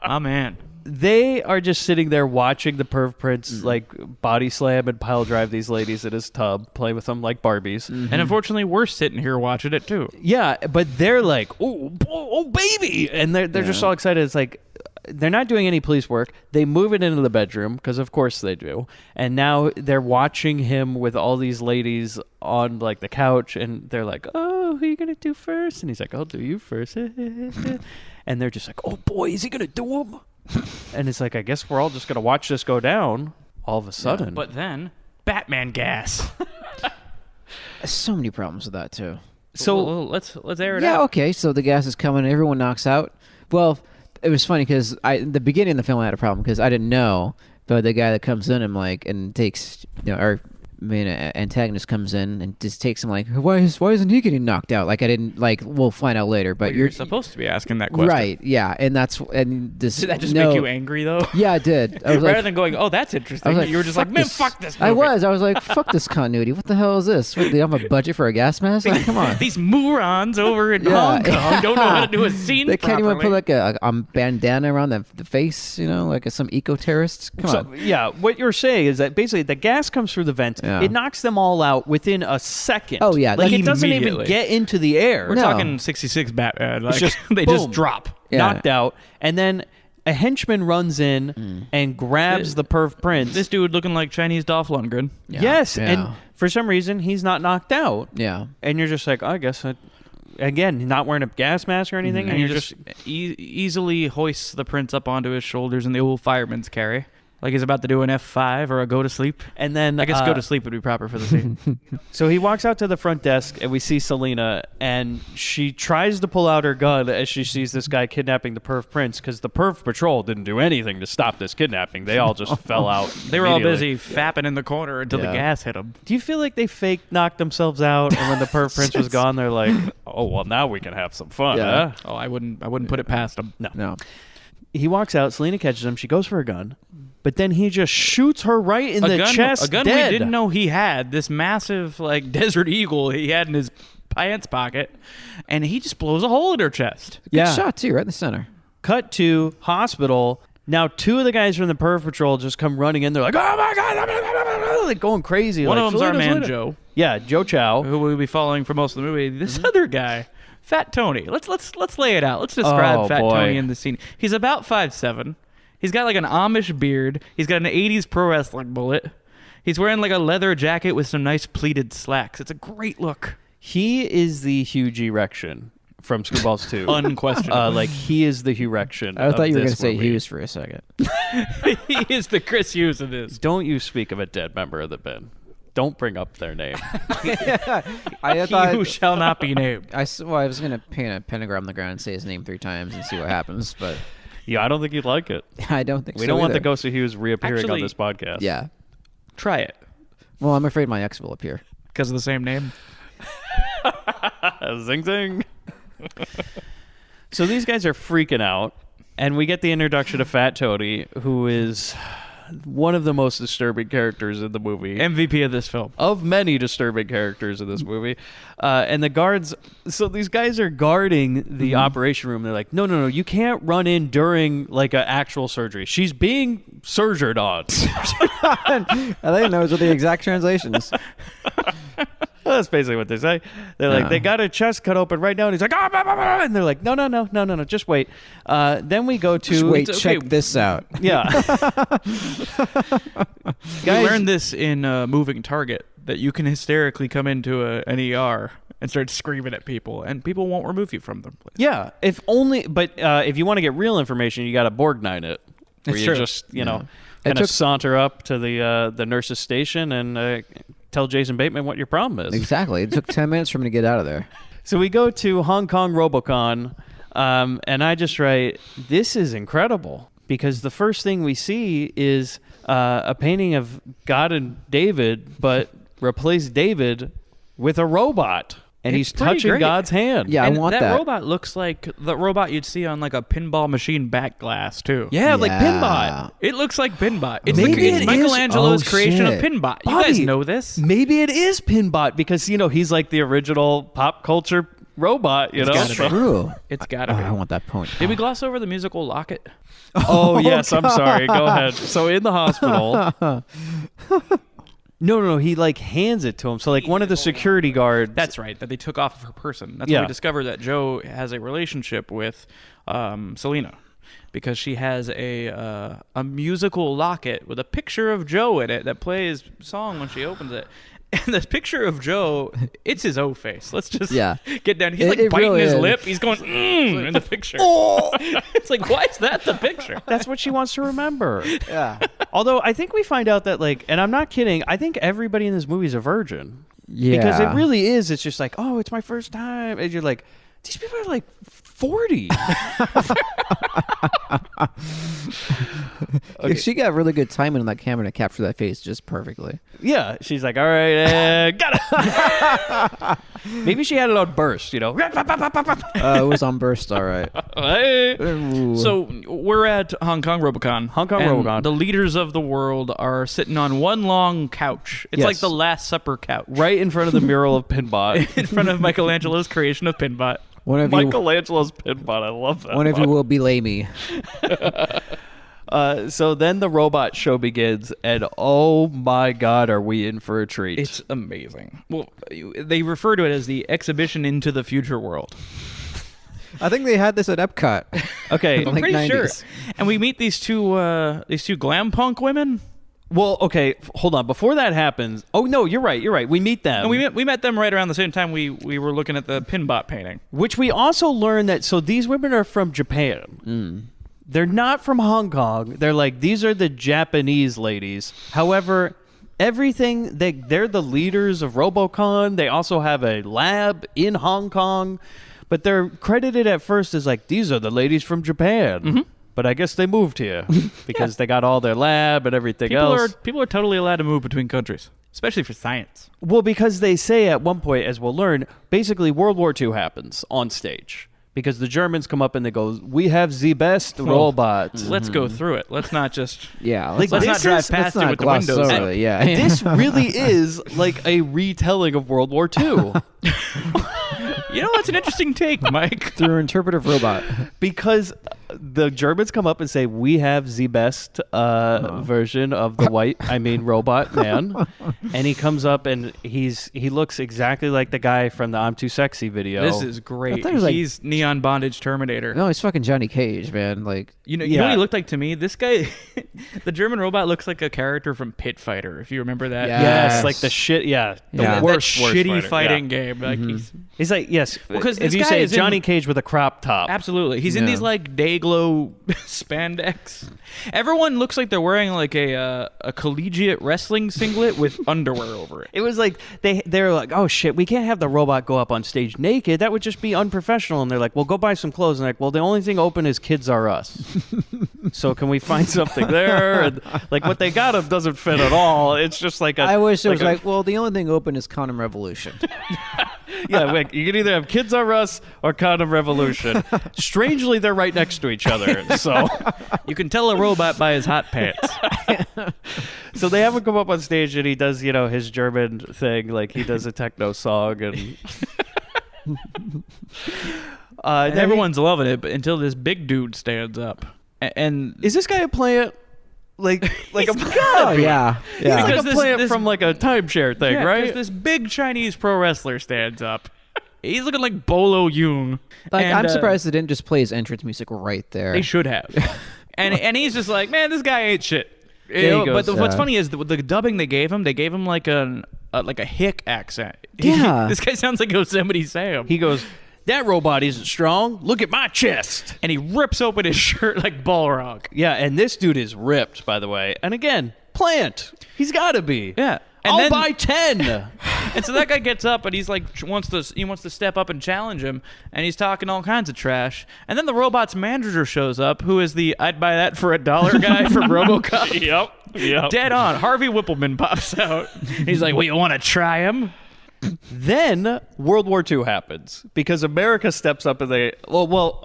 Speaker 3: Oh man.
Speaker 8: They are just sitting there watching the perv prince like body slam and pile drive these ladies in his tub, play with them like Barbies.
Speaker 3: And unfortunately, we're sitting here watching it too.
Speaker 8: Yeah, but they're like, oh baby, and they're just all excited. It's like they're not doing any police work. They move it into the bedroom because of course they do. And now they're watching him with all these ladies on like the couch, and they're like, oh, who are you gonna do first? And he's like, I'll do you first. And they're just like, oh boy, is he gonna do him? And it's like, I guess we're all just gonna watch this go down. All of a sudden,
Speaker 3: But then, Batman gas.
Speaker 2: So many problems with that too.
Speaker 8: so
Speaker 3: Well, let's air it
Speaker 2: Yeah,
Speaker 3: out.
Speaker 2: okay. So the gas is coming. Everyone knocks out. Well, it was funny because the beginning of the film I had a problem because I didn't know, but the guy that comes in and takes our main antagonist comes in and just takes him like, why isn't he getting knocked out? Like I didn't we'll find out later. But
Speaker 3: You're supposed to be asking that question.
Speaker 2: right. Yeah, and this
Speaker 3: Did that just make you angry though?
Speaker 2: Yeah, it did. I was
Speaker 3: Rather
Speaker 2: like,
Speaker 3: than going, oh, that's interesting,
Speaker 2: like,
Speaker 3: you were just like, man, fuck this movie.
Speaker 2: I was like, fuck this continuity. What the hell is this? What, they have a budget for a gas mask? Like, come on.
Speaker 3: These morons over in
Speaker 2: Yeah.
Speaker 3: Hong Kong don't know how to do a scene
Speaker 2: They can't even put
Speaker 3: properly.
Speaker 2: like a bandana around the face, like some eco-terrorists. Come on.
Speaker 8: yeah, what you're saying is that basically the gas comes through the vents.
Speaker 2: Yeah.
Speaker 8: It knocks them all out within a second.
Speaker 2: Oh, yeah.
Speaker 8: Like it doesn't even
Speaker 3: Immediately.
Speaker 8: get into the air.
Speaker 3: We're
Speaker 2: No.
Speaker 3: talking 66 Batman. Like,
Speaker 8: just
Speaker 3: they
Speaker 8: boom.
Speaker 3: just drop.
Speaker 2: Yeah.
Speaker 8: Knocked out, and then a henchman runs in and grabs the perv prince.
Speaker 3: This dude looking like Chinese Dolph Lundgren.
Speaker 8: Yes,
Speaker 2: Yeah.
Speaker 8: and for some reason he's not knocked out.
Speaker 2: Yeah.
Speaker 8: And you're just like, I guess, again, not wearing a gas mask or anything,
Speaker 3: And
Speaker 8: and
Speaker 3: he
Speaker 8: you're
Speaker 3: just easily hoists the prince up onto his shoulders in the old fireman's carry. Like he's about to do an F5 or a go to sleep.
Speaker 8: and then
Speaker 3: I guess go to sleep would be proper for the scene.
Speaker 8: So he walks out to the front desk, and we see Selena, and she tries to pull out her gun as she sees this guy kidnapping the perv prince, because the perv patrol didn't do anything to stop this kidnapping. They all just fell out.
Speaker 3: They were all
Speaker 8: immediately.
Speaker 3: busy fapping in the corner until the
Speaker 2: Yeah.
Speaker 3: gas hit them.
Speaker 8: Do you feel like they fake knocked themselves out, and when the perv prince was gone, they're like, "Oh well, now we can have some fun."
Speaker 2: Yeah.
Speaker 8: Huh?
Speaker 3: Oh, I wouldn't put it past them.
Speaker 2: No.
Speaker 8: He walks out. Selena catches him. She goes for a gun, but then he just shoots her right in the chest.
Speaker 3: A gun
Speaker 8: dead.
Speaker 3: we didn't know he had. This massive like Desert Eagle he had in his pants pocket, and he just blows a hole in her chest.
Speaker 2: Good
Speaker 8: Yeah.
Speaker 2: shot too, right in the center.
Speaker 8: Cut to hospital. Now, two of the guys from the perv patrol just come running in. They're like, "Oh my god!" Like going crazy.
Speaker 3: One
Speaker 8: like,
Speaker 3: of them's our
Speaker 8: "Selena,
Speaker 3: man
Speaker 8: Selena."
Speaker 3: Joe,
Speaker 8: Yeah, Joe Chow.
Speaker 3: who we'll be following for most of the movie. This other guy, Fat Tony. Let's lay it out. Let's describe
Speaker 8: Oh,
Speaker 3: Fat
Speaker 8: boy.
Speaker 3: Tony in the scene. He's about 5'7". He's got like an Amish beard. He's got an 80s pro wrestling bullet. He's wearing like a leather jacket with some nice pleated slacks. It's a great look.
Speaker 8: He is the huge erection from Screwballs 2.
Speaker 3: Unquestionable.
Speaker 8: Like he is the erection.
Speaker 2: I thought you were
Speaker 8: going
Speaker 2: gonna say Hughes for a second.
Speaker 3: He is the Chris Hughes of this.
Speaker 8: Don't you speak of a dead member of the band. Don't bring up their name.
Speaker 2: I
Speaker 3: He who shall not be named.
Speaker 2: I was gonna paint a pentagram on the ground and say his name 3 times and see what happens, but
Speaker 8: Yeah, I don't think you'd like it.
Speaker 2: I don't think
Speaker 8: We
Speaker 2: so
Speaker 8: don't want the
Speaker 2: either.
Speaker 8: Ghost of Hughes reappearing on
Speaker 3: Actually,
Speaker 8: this podcast.
Speaker 2: Yeah.
Speaker 3: Try it.
Speaker 2: Well, I'm afraid my ex will appear.
Speaker 3: Because of the same name.
Speaker 8: Zing zing. So these guys are freaking out, and we get the introduction of Fat Tony, who is one of the most disturbing characters in the movie.
Speaker 3: MVP of this film.
Speaker 8: Of many disturbing characters in this movie. And the guards, so these guys are guarding the operation room. They're like, no, you can't run in during like an actual surgery. She's being surgered on.
Speaker 2: I think those are the exact translations.
Speaker 8: That's basically what they say. They're like,
Speaker 2: Yeah.
Speaker 8: they got her chest cut open right now. And he's like, ah, blah, blah, blah. And they're like, no, just wait. Then we go to,
Speaker 2: Just wait,
Speaker 3: It's okay.
Speaker 2: check this out.
Speaker 8: yeah.
Speaker 3: We learned this in Moving Target, that you can hysterically come into an ER and start screaming at people, and people won't remove you from them.
Speaker 8: Yeah, if only. But if you want to get real information, you got to Borgnine it. Where
Speaker 3: It's
Speaker 8: you
Speaker 3: true.
Speaker 8: just, you know,
Speaker 2: It
Speaker 8: kind of
Speaker 2: took-
Speaker 8: saunter up to the nurse's station and tell Jason Bateman what your problem is.
Speaker 2: Exactly. It took 10 minutes for me to get out of there.
Speaker 8: So we go to Hong Kong Robocon, and I just write, this is incredible. Because the first thing we see is a painting of God and David, but replace David with a robot, and
Speaker 3: It's
Speaker 8: he's
Speaker 3: pretty
Speaker 8: touching
Speaker 3: great.
Speaker 8: God's hand.
Speaker 2: Yeah,
Speaker 3: And
Speaker 2: I want
Speaker 3: that
Speaker 2: that.
Speaker 3: robot looks like the robot you'd see on like a pinball machine back glass too.
Speaker 8: Yeah, like
Speaker 2: Yeah.
Speaker 8: Pinbot.
Speaker 3: It looks like Pinbot. It's
Speaker 8: Maybe
Speaker 3: like it's
Speaker 8: it
Speaker 3: Michelangelo's
Speaker 2: is. Oh,
Speaker 3: creation of
Speaker 2: shit.
Speaker 3: Pinbot. You guys
Speaker 8: Buddy,
Speaker 3: know this.
Speaker 8: Maybe it is Pinbot because he's like the original pop culture robot. You know.
Speaker 3: gotta be.
Speaker 2: True.
Speaker 3: It's gotta
Speaker 2: Oh,
Speaker 3: be.
Speaker 2: I want that point.
Speaker 3: Did we gloss over the musical Locket?
Speaker 8: Oh yes, I'm sorry. Go ahead. So in the hospital. No. He like hands it to him. So like one of the security guards.
Speaker 3: That's right. That they took off of her person. That's
Speaker 8: Yeah.
Speaker 3: when we discovered that Joe has a relationship with Selena, because she has a musical locket with a picture of Joe in it that plays song when she opens it. And the picture of Joe, it's his O face. Let's just get down. He's like
Speaker 2: It
Speaker 3: biting
Speaker 2: really
Speaker 3: his
Speaker 2: is.
Speaker 3: lip. He's going in the picture. It's like, why is that the picture?
Speaker 8: That's what she wants to remember.
Speaker 2: Yeah.
Speaker 8: Although I think we find out that like, and I'm not kidding, I think everybody in this movie is a virgin.
Speaker 2: Yeah.
Speaker 8: Because it really is. It's just like, oh, it's my first time. And you're like, these people are like 40.
Speaker 2: Yeah, she got really good timing on that camera to capture that face just perfectly.
Speaker 8: Yeah. She's like, all right, got it. Maybe she had it on burst,
Speaker 2: It was on burst, all right.
Speaker 8: Hey.
Speaker 2: Ooh.
Speaker 3: So we're at Hong Kong Robocon.
Speaker 8: Hong Kong
Speaker 3: and
Speaker 8: Robocon.
Speaker 3: The leaders of the world are sitting on one long couch. It's
Speaker 8: Yes.
Speaker 3: like the Last Supper couch.
Speaker 8: Right in front of the mural of Pinbot.
Speaker 3: In front of Michelangelo's creation of Pinbot.
Speaker 2: one of you,
Speaker 8: Michelangelo's Pinbot. I love that.
Speaker 2: one of you will belay me.
Speaker 8: So then the robot show begins, and oh my God, are we in for a treat?
Speaker 3: It's amazing. Well, they refer to it as the exhibition into the future world.
Speaker 2: I think they had this at Epcot.
Speaker 8: okay.
Speaker 2: I'm
Speaker 3: I'm
Speaker 2: like
Speaker 3: pretty
Speaker 2: 90s.
Speaker 3: sure. And we meet these two glam punk women.
Speaker 8: Well, okay, hold on. Before that happens, oh no, you're right. We meet them,
Speaker 3: And we met them right around the same time we were looking at the Pinbot painting.
Speaker 8: which we also learn that. So these women are from Japan. They're not from Hong Kong. They're like, these are the Japanese ladies. However, everything they're the leaders of Robocon. They also have a lab in Hong Kong, but they're credited at first as like, these are the ladies from Japan. But I guess they moved here because they got all their lab and everything else.
Speaker 3: People are totally allowed to move between countries, especially for science.
Speaker 8: Well, because they say at one point, as we'll learn, basically World War II happens on stage. Because the Germans come up and they go, we have the best robots.
Speaker 3: Let's go through it. Let's not just
Speaker 2: Yeah,
Speaker 8: Like,
Speaker 3: let's not
Speaker 8: this
Speaker 3: drive
Speaker 8: is-
Speaker 3: past
Speaker 2: let's
Speaker 3: it
Speaker 2: not
Speaker 3: with the
Speaker 2: gloss
Speaker 3: windows.
Speaker 2: over it, yeah.
Speaker 8: This really is like a retelling of World War II.
Speaker 3: You know, that's an interesting take, Mike.
Speaker 2: Through interpretive robot.
Speaker 8: Because the Germans come up and say, we have the best version of the robot man. And he comes up and he looks exactly like the guy from the I'm Too Sexy video.
Speaker 3: This is great.
Speaker 2: I thought it was like-
Speaker 3: He's Neon Bondage Terminator.
Speaker 2: No, he's fucking Johnny Cage, man. Like,
Speaker 3: You know
Speaker 8: Yeah.
Speaker 3: what he looked like to me? This guy, the German robot, looks like a character from Pit Fighter, if you remember that.
Speaker 2: Yeah.
Speaker 8: Yes,
Speaker 2: Yes.
Speaker 8: like the shit, the
Speaker 3: That
Speaker 8: worst
Speaker 3: shitty
Speaker 8: fighter,
Speaker 3: fighting
Speaker 8: yeah.
Speaker 3: game. Like
Speaker 8: He's like, yes,
Speaker 3: Because
Speaker 8: if
Speaker 3: this
Speaker 8: you
Speaker 3: guy
Speaker 8: say
Speaker 3: is in-
Speaker 8: Johnny Cage with a crop top.
Speaker 3: Absolutely. He's in
Speaker 2: Yeah.
Speaker 3: these like Dayglow spandex. Everyone looks like they're wearing like a collegiate wrestling singlet with underwear over it.
Speaker 8: It was like they're like, oh shit, we can't have the robot go up on stage naked. That would just be unprofessional. And they're like, well, go buy some clothes. And like, well, the only thing open is Kids R Us. So can we find something there? And like what they got him doesn't fit at all. It's just like a.
Speaker 2: I wish it was
Speaker 8: a-
Speaker 2: like, well, the only thing open is Condom Revolution.
Speaker 8: yeah, like, you can either have Kids R Us or Condom Revolution. Strangely, they're right next to each other. So.
Speaker 3: You can tell a robot by his hot pants.
Speaker 8: So they have him come up on stage and he does, his German thing, like he does a techno song and
Speaker 3: And everyone's loving it, but until this big dude stands up. And
Speaker 8: is this guy a plant? Like a
Speaker 2: Oh, yeah. Yeah.
Speaker 8: like
Speaker 3: Because
Speaker 8: a
Speaker 3: this-
Speaker 8: plant
Speaker 3: this-
Speaker 8: from like a timeshare thing,
Speaker 3: yeah, 'cause
Speaker 8: right?
Speaker 3: this big Chinese pro wrestler stands up. He's looking like Bolo Yoon.
Speaker 2: Like,
Speaker 3: And,
Speaker 2: I'm surprised they didn't just play his entrance music right there.
Speaker 3: They should have. and he's just like, man, this guy ain't shit. You
Speaker 8: There he
Speaker 3: know,
Speaker 8: goes.
Speaker 3: but what's funny is the dubbing they gave him like a hick accent.
Speaker 2: Yeah.
Speaker 3: This guy sounds like Yosemite Sam.
Speaker 8: He goes, that robot isn't strong. Look at my chest.
Speaker 3: And he rips open his shirt like Balrog.
Speaker 8: Yeah, and this dude is ripped, by the way. And again, plant. He's got to be.
Speaker 3: Yeah. And
Speaker 8: I'll
Speaker 3: then-
Speaker 8: buy 10.
Speaker 3: And so that guy gets up and he's like he wants to step up and challenge him, and he's talking all kinds of trash. And then the robot's manager shows up, who is the I'd buy that for $1 guy from RoboCop.
Speaker 8: Yep.
Speaker 3: Dead on. Harvey Whippleman pops out. He's like, well, you want to try him?
Speaker 8: Then World War II happens because America steps up and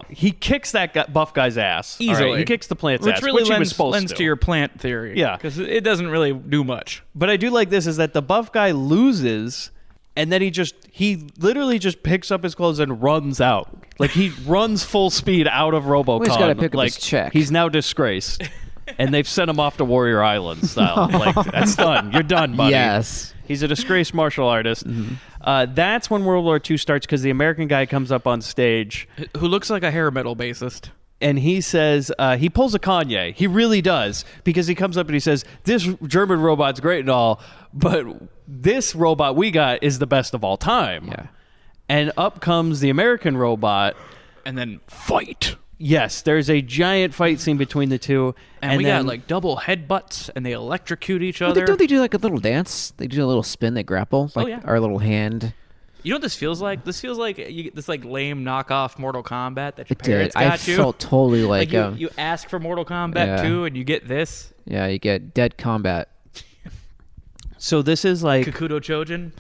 Speaker 8: he kicks that buff guy's ass. All right?
Speaker 3: Easily.
Speaker 8: He kicks the plant's
Speaker 3: Which
Speaker 8: ass,
Speaker 3: really
Speaker 8: which he was supposed
Speaker 3: lends to your plant theory.
Speaker 8: Yeah.
Speaker 3: Because it doesn't really do much.
Speaker 8: But I do like this is that the buff guy loses, and then he literally just picks up his clothes and runs out. Like he runs full speed out of RoboCon.
Speaker 2: Well, he's gotta pick up
Speaker 8: like
Speaker 2: his check.
Speaker 8: He's now disgraced. And they've sent him off to Warrior Island style. Like, that's done. You're done, buddy.
Speaker 2: Yes.
Speaker 8: He's a disgraced martial artist. That's when World War II starts because the American guy comes up on stage.
Speaker 3: Who looks like a hair metal bassist.
Speaker 8: And he says, he pulls a Kanye. He really does. Because he comes up and he says, this German robot's great and all, but this robot we got is the best of all time.
Speaker 2: Yeah.
Speaker 8: And up comes the American robot.
Speaker 3: And then fight.
Speaker 8: Yes, there's a giant fight scene between the two.
Speaker 3: And we
Speaker 8: then,
Speaker 3: got like double headbutts and they electrocute each
Speaker 2: Well,
Speaker 3: other.
Speaker 2: don't they do like a little dance? They do a little spin, they grapple. Like
Speaker 3: yeah.
Speaker 2: our little hand.
Speaker 3: You know what this feels like? This feels like you get this like lame knockoff Mortal Kombat that your
Speaker 2: It did.
Speaker 3: parents
Speaker 2: I
Speaker 3: got you.
Speaker 2: felt totally like,
Speaker 3: you ask for Mortal Kombat 2 and you get this.
Speaker 2: Yeah, you get Dead Combat.
Speaker 8: So this is like
Speaker 3: Kakuto Chojin.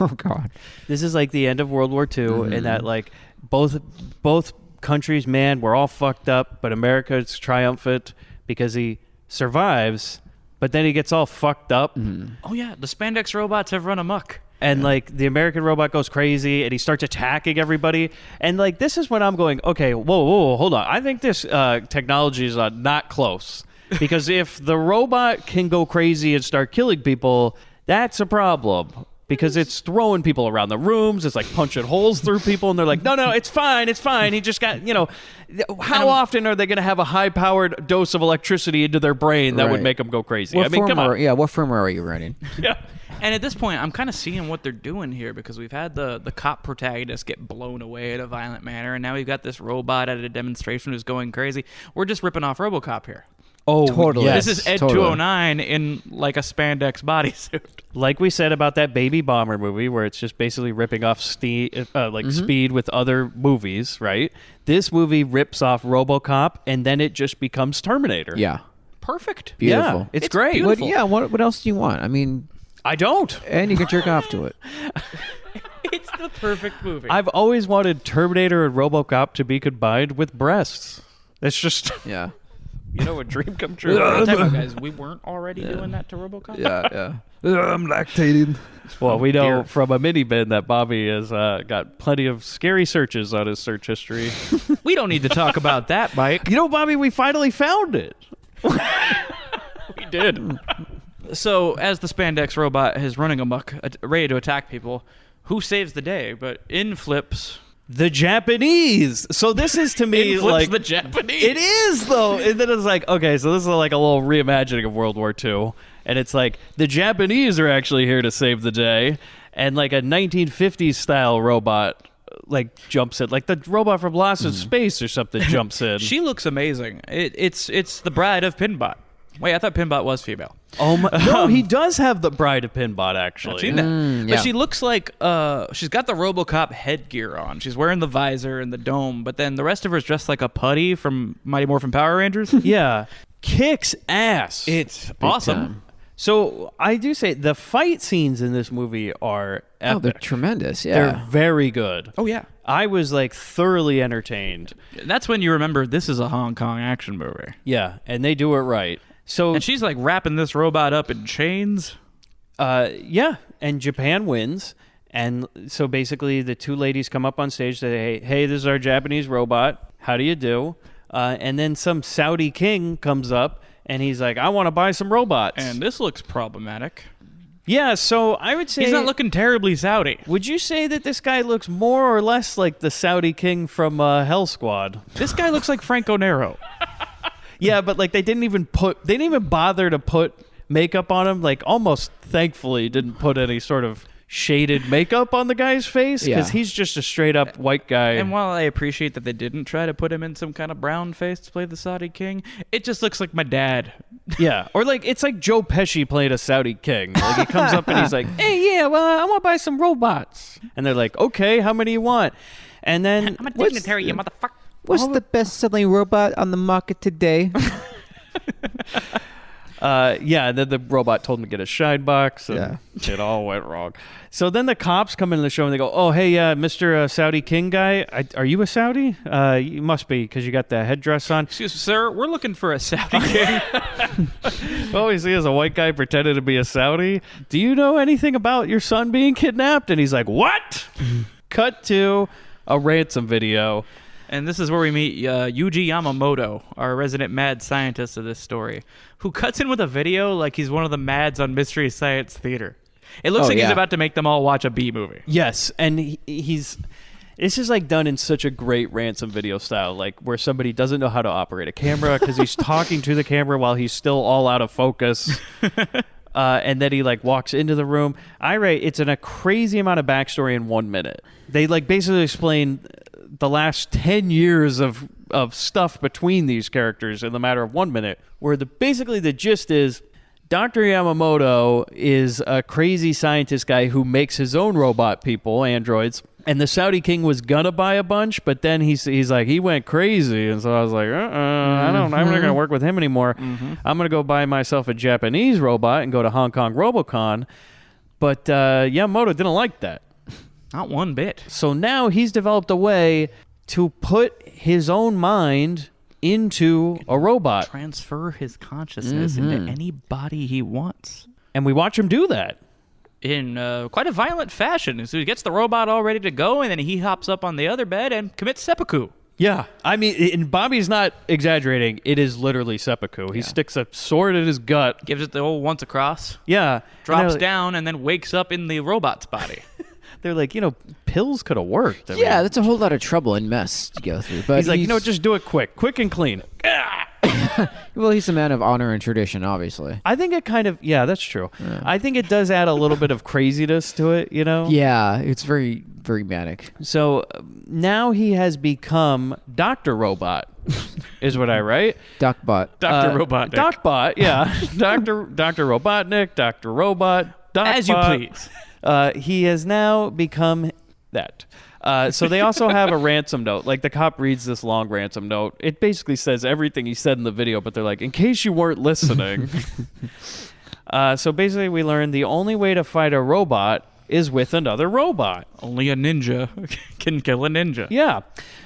Speaker 2: Oh, God.
Speaker 8: this is like the end of World War II, and that like both countries, man, we're all fucked up, but America's triumphant because he survives, but then he gets all fucked up.
Speaker 3: Oh yeah, the spandex robots have run amok.
Speaker 8: And like the American robot goes crazy and he starts attacking everybody. And like this is when I'm going, okay, whoa, hold on. I think this technology is not close. Because if the robot can go crazy and start killing people, that's a problem. Because it's throwing people around the rooms. It's like punching holes through people. And they're like, no, it's fine. It's fine. He just got, how often are they going to have a high-powered dose of electricity into their brain that would
Speaker 2: Right.
Speaker 8: make them go crazy?
Speaker 2: What
Speaker 8: I mean, come on.
Speaker 2: what firmware are you running?
Speaker 8: Yeah.
Speaker 3: And at this point, I'm kind of seeing what they're doing here because we've had the cop protagonist get blown away in a violent manner, and now we've got this robot at a demonstration who's going crazy. We're just ripping off RoboCop here.
Speaker 8: Oh,
Speaker 2: Totally.
Speaker 8: yes.
Speaker 3: This is Ed
Speaker 2: totally.
Speaker 3: 209 in like a spandex bodysuit.
Speaker 8: Like we said about that Baby Bomber movie, where it's just basically ripping off Speed with other movies, right? This movie rips off RoboCop, and then it just becomes Terminator.
Speaker 2: Yeah.
Speaker 3: Perfect.
Speaker 2: Beautiful.
Speaker 8: Yeah, it's great.
Speaker 3: beautiful.
Speaker 2: What else do you want? I mean,
Speaker 8: I don't.
Speaker 2: and you can jerk off to it.
Speaker 3: It's the perfect movie.
Speaker 8: I've always wanted Terminator and RoboCop to be combined with breasts. It's just,
Speaker 2: Yeah.
Speaker 8: a dream come true.
Speaker 3: Time out, guys. We weren't already doing that to RoboCop?
Speaker 2: Yeah.
Speaker 9: I'm lactating.
Speaker 8: Well, we know
Speaker 3: dear.
Speaker 8: from a mini bin that Bobby has got plenty of scary searches on his search history.
Speaker 3: We don't need to talk about that, Mike.
Speaker 8: Bobby, we finally found it.
Speaker 3: We did. So, as the spandex robot is running amok, ready to attack people, who saves the day? But in flips...
Speaker 8: The Japanese. So this is to me
Speaker 3: In flips
Speaker 8: like
Speaker 3: the Japanese.
Speaker 8: It is though, and then it's like, okay, so this is like a little reimagining of World War II, and it's like the Japanese are actually here to save the day, and like a 1950s style robot like jumps in, like the robot from Lost in Space or something jumps in.
Speaker 3: She looks amazing. It's the bride of Pinbot. Wait, I thought Pinbot was female.
Speaker 8: Oh my! No, he does have the Bride of Pinbot actually.
Speaker 3: I've seen that.
Speaker 2: yeah.
Speaker 3: But she looks like she's got the RoboCop headgear on. She's wearing the visor and the dome, but then the rest of her is dressed like a putty from Mighty Morphin Power Rangers.
Speaker 8: Yeah, kicks ass.
Speaker 3: It's awesome.
Speaker 2: time.
Speaker 8: So I do say the fight scenes in this movie are
Speaker 2: Oh, they're
Speaker 8: epic.
Speaker 2: tremendous.
Speaker 8: They're
Speaker 2: Yeah.
Speaker 8: very good.
Speaker 3: Oh yeah.
Speaker 8: I was like thoroughly entertained.
Speaker 3: That's when you remember this is a Hong Kong action movie.
Speaker 8: Yeah, and they do it right. So
Speaker 3: And she's like wrapping this robot up in chains.
Speaker 8: yeah, and Japan wins. And so basically the two ladies come up on stage, say, hey, this is our Japanese robot. How do you do? And then some Saudi king comes up and he's like, I want to buy some robots.
Speaker 3: And this looks problematic.
Speaker 8: yeah, so I would say
Speaker 3: He's not looking terribly Saudi.
Speaker 8: would you say that this guy looks more or less like the Saudi king from Hell Squad?
Speaker 3: This guy looks like Franco Nero.
Speaker 8: Yeah, but like they didn't even bother to put makeup on him. Like almost thankfully didn't put any sort of shaded makeup on the guy's face because
Speaker 2: Yeah.
Speaker 8: he's just a straight up white guy.
Speaker 3: And while I appreciate that they didn't try to put him in some kind of brown face to play the Saudi king, it just looks like my dad.
Speaker 8: Yeah, or like it's like Joe Pesci playing a Saudi king. Like he comes up and he's like, "Hey, yeah, well, I want to buy some robots," and they're like, "Okay, how many you want?" And then
Speaker 3: I'm a dignitary, you motherfucker.
Speaker 2: What's the best-selling robot on the market today?
Speaker 8: Then the robot told him to get a shine box, and it all went wrong. So then the cops come into the show and they go, "Oh, hey, Mr. Saudi King guy, are you a Saudi? You must be because you got the headdress on."
Speaker 3: Excuse me, sir. We're looking for a Saudi king.
Speaker 8: All we see is a white guy pretending to be a Saudi. Do you know anything about your son being kidnapped? And he's like, "What?" Cut to a ransom video.
Speaker 3: And this is where we meet Yuji Yamamoto, our resident mad scientist of this story, who cuts in with a video like he's one of the mads on Mystery Science Theater. It looks like he's about to make them all watch a B movie.
Speaker 8: Yes, and he's... This is like done in such a great ransom video style, like where somebody doesn't know how to operate a camera because he's talking to the camera while he's still all out of focus. And then he like walks into the room. I rate it's in a crazy amount of backstory in 1 minute. They like basically explain the last 10 years of stuff between these characters in the matter of 1 minute, where basically the gist is Dr. Yamamoto is a crazy scientist guy who makes his own robot people, androids, and the Saudi king was gonna buy a bunch, but then he's like, he went crazy, and so I was like, I'm not gonna work with him anymore. I'm gonna go buy myself a Japanese robot and go to Hong Kong Robocon. But Yamamoto didn't like that.
Speaker 3: Not one bit.
Speaker 8: So now he's developed a way to put his own mind into a robot.
Speaker 3: Transfer his consciousness into any body he wants.
Speaker 8: And we watch him do that.
Speaker 3: In quite a violent fashion. So he gets the robot all ready to go, and then he hops up on the other bed and commits seppuku.
Speaker 8: Yeah. I mean, and Bobby's not exaggerating. It is literally seppuku. He sticks a sword in his gut.
Speaker 3: Gives it the old once across.
Speaker 8: Yeah.
Speaker 3: Drops down, and then wakes up in the robot's body.
Speaker 8: They're like, pills could have worked.
Speaker 2: That's a whole lot of trouble and mess to go through. But
Speaker 8: he's like, just do it quick and clean.
Speaker 2: Well, he's a man of honor and tradition, obviously.
Speaker 8: I think it kind of, that's true. Yeah. I think it does add a little bit of craziness to it,
Speaker 2: Yeah, it's very, very manic.
Speaker 8: So now he has become Dr. Robot, is what I write.
Speaker 2: Docbot.
Speaker 3: Dr. Robotnik.
Speaker 8: Docbot, yeah. Dr. Robotnik, Dr. Robot, Docbot.
Speaker 3: As you please.
Speaker 8: He has now become that. So they also have a ransom note. Like the cop reads this long ransom note. It basically says everything he said in the video, but they're like, in case you weren't listening. So basically we learned the only way to fight a robot is with another robot.
Speaker 3: Only a ninja can kill a ninja.
Speaker 8: Yeah.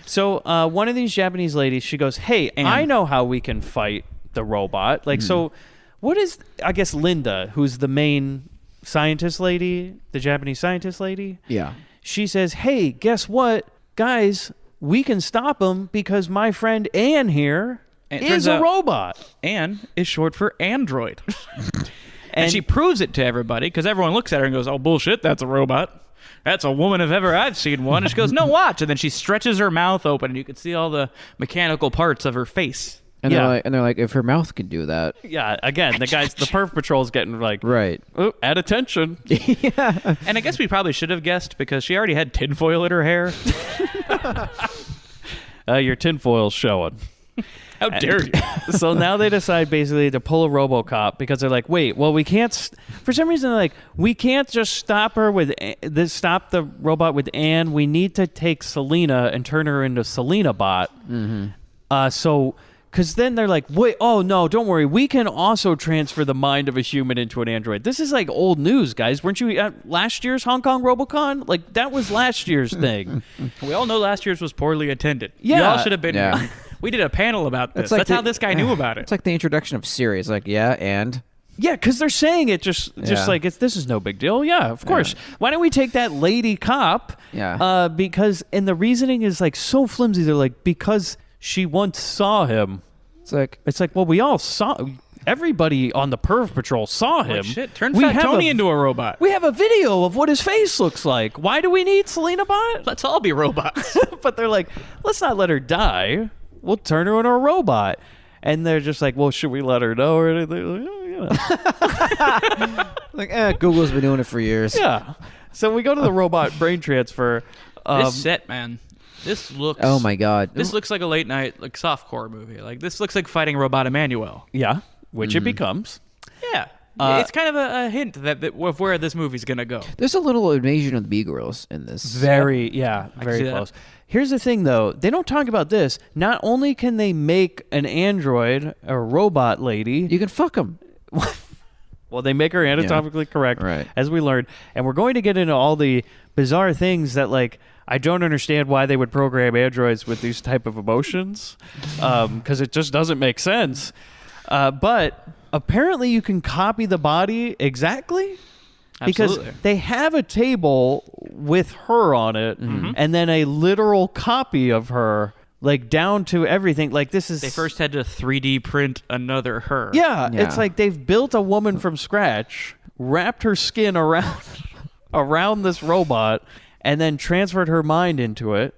Speaker 8: So one of these Japanese ladies, she goes, hey, I know how we can fight the robot. Like, so what is, I guess, Linda, who's the main scientist lady, the Japanese scientist lady?
Speaker 2: Yeah.
Speaker 8: She says, hey, guess what? Guys, we can stop him because my friend Ann here is a robot.
Speaker 3: Ann is short for android. and she proves it to everybody because everyone looks at her and goes, oh, bullshit, that's a robot. That's a woman if ever I've seen one. And she goes, no, watch. And then she stretches her mouth open and you can see all the mechanical parts of her face.
Speaker 2: And they're like, if her mouth can do that.
Speaker 8: Yeah, again, the Perf Patrol's getting like,
Speaker 2: right.
Speaker 8: Oh, add attention.
Speaker 2: Yeah.
Speaker 3: And I guess we probably should have guessed because she already had tinfoil in her hair.
Speaker 8: Your tinfoil's showing.
Speaker 3: How dare you?
Speaker 8: So now they decide basically to pull a RoboCop because they're like, wait, well, we can't. For some reason, they're like, we can't just stop her with stop the robot with Ann. We need to take Selena and turn her into Selena Bot. Because then they're like, wait, oh, no, don't worry. We can also transfer the mind of a human into an android. This is like old news, guys. Weren't you at last year's Hong Kong Robocon? Like, that was last year's thing.
Speaker 3: We all know last year's was poorly attended.
Speaker 8: Yeah.
Speaker 3: Y'all should have been... Yeah. We did a panel about this. That's how this guy knew about it.
Speaker 2: It's like the introduction of Siri. It's like, and...
Speaker 8: Yeah, because they're saying it just like, this is no big deal. Yeah, of course. Yeah. Why don't we take that lady cop?
Speaker 2: Yeah.
Speaker 8: Because, and the reasoning is like so flimsy. They're like, because... she once saw him.
Speaker 2: It's like,
Speaker 8: well, we all saw. Everybody on the Perv Patrol saw him.
Speaker 3: Well, shit, turn Fat Tony into a robot.
Speaker 8: We have a video of what his face looks like. Why do we need Selena Bot?
Speaker 3: Let's all be robots.
Speaker 8: But they're like, let's not let her die. We'll turn her into a robot. And they're just like, well, should we let her know or anything?
Speaker 2: Like, Google's been doing it for years.
Speaker 8: Yeah. So we go to the robot brain transfer.
Speaker 3: This set, man. This looks...
Speaker 2: Oh, my God.
Speaker 3: This looks like a late-night, like, softcore movie. Like, this looks like fighting Robot Emmanuel.
Speaker 8: Yeah, which it becomes.
Speaker 3: Yeah. It's kind of a hint of where this movie's going to go.
Speaker 2: There's a little invasion of the B-girls in this.
Speaker 8: Very close. Here's the thing, though. They don't talk about this. Not only can they make an android, a robot lady...
Speaker 2: You can fuck them.
Speaker 8: Well, they make her anatomically correct,
Speaker 2: Right.
Speaker 8: as we learned. And we're going to get into all the bizarre things that, like, I don't understand why they would program androids with these type of emotions, because it just doesn't make sense. But apparently you can copy the body exactly. Because
Speaker 3: Absolutely.
Speaker 8: they have a table with her on it, and then a literal copy of her, like, down to everything. Like, this is...
Speaker 3: They first had to 3D print another her.
Speaker 8: Yeah,
Speaker 2: Yeah.
Speaker 8: it's like they've built a woman from scratch, wrapped her skin around this robot, and then transferred her mind into it.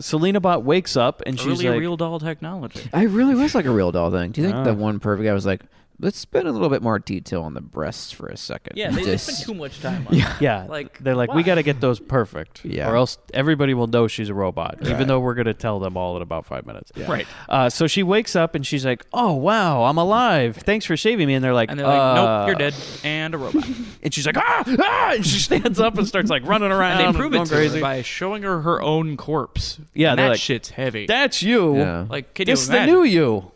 Speaker 8: Selena Bot wakes up, and she's
Speaker 3: Early
Speaker 8: like...
Speaker 3: real doll technology.
Speaker 2: I really was like a real doll thing. Do you think
Speaker 8: Ah.
Speaker 2: the one perfect guy was like, let's spend a little bit more detail on the breasts for a second?
Speaker 3: Yeah, they
Speaker 2: Just-
Speaker 3: spent too much time on it.
Speaker 8: Yeah,
Speaker 3: Like,
Speaker 8: they're like,
Speaker 3: why?
Speaker 8: we got to get those perfect,
Speaker 2: Yeah.
Speaker 8: or else everybody will know she's a robot, even
Speaker 2: Right.
Speaker 8: though we're going to tell them all in about 5 minutes.
Speaker 3: Right.
Speaker 8: So she wakes up and she's like, "Oh wow, I'm alive! Thanks for saving me." And they're like,
Speaker 3: And they're like, nope, you're dead. And a robot.
Speaker 8: And she's like, "Ah!" And she stands up and starts like running around.
Speaker 3: And they prove it
Speaker 8: going
Speaker 3: to
Speaker 8: crazy.
Speaker 3: her by showing her own corpse.
Speaker 8: Yeah,
Speaker 3: and
Speaker 8: they're
Speaker 3: that
Speaker 8: like,
Speaker 3: shit's heavy.
Speaker 8: That's you.
Speaker 2: Yeah.
Speaker 3: Like, can you
Speaker 8: This is the
Speaker 3: imagine?
Speaker 8: new you.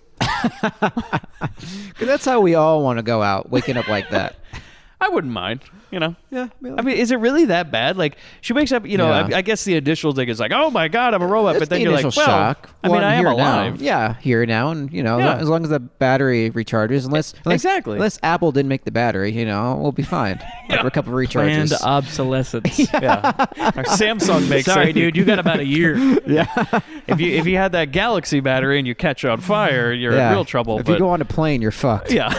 Speaker 2: 'Cause that's how we all want to go out, waking up like that.
Speaker 8: I wouldn't mind, you know.
Speaker 2: Yeah.
Speaker 8: I mean, is it really that bad? Like, she wakes up, you know,
Speaker 2: Yeah.
Speaker 8: I guess the initial thing is like, "Oh my God, I'm a robot."
Speaker 2: That's
Speaker 8: but then
Speaker 2: the
Speaker 8: you're like,
Speaker 2: initial
Speaker 8: well,
Speaker 2: shock.
Speaker 8: I mean,
Speaker 2: Well,
Speaker 8: I am
Speaker 2: here
Speaker 8: alive.
Speaker 2: Now. Yeah, here now, and
Speaker 8: Yeah.
Speaker 2: as long as the battery recharges, unless
Speaker 8: Exactly.
Speaker 2: unless Apple didn't make the battery, we'll be fine. Like for a couple of
Speaker 3: Planned
Speaker 2: recharges.
Speaker 3: obsolescence.
Speaker 8: Yeah. Or Samsung makes
Speaker 3: Sorry,
Speaker 8: it.
Speaker 3: dude, you got about a year.
Speaker 8: If you had that Galaxy battery and you catch on fire, you're in real trouble.
Speaker 2: If
Speaker 8: but
Speaker 2: you go on a plane, you're fucked.
Speaker 8: yeah.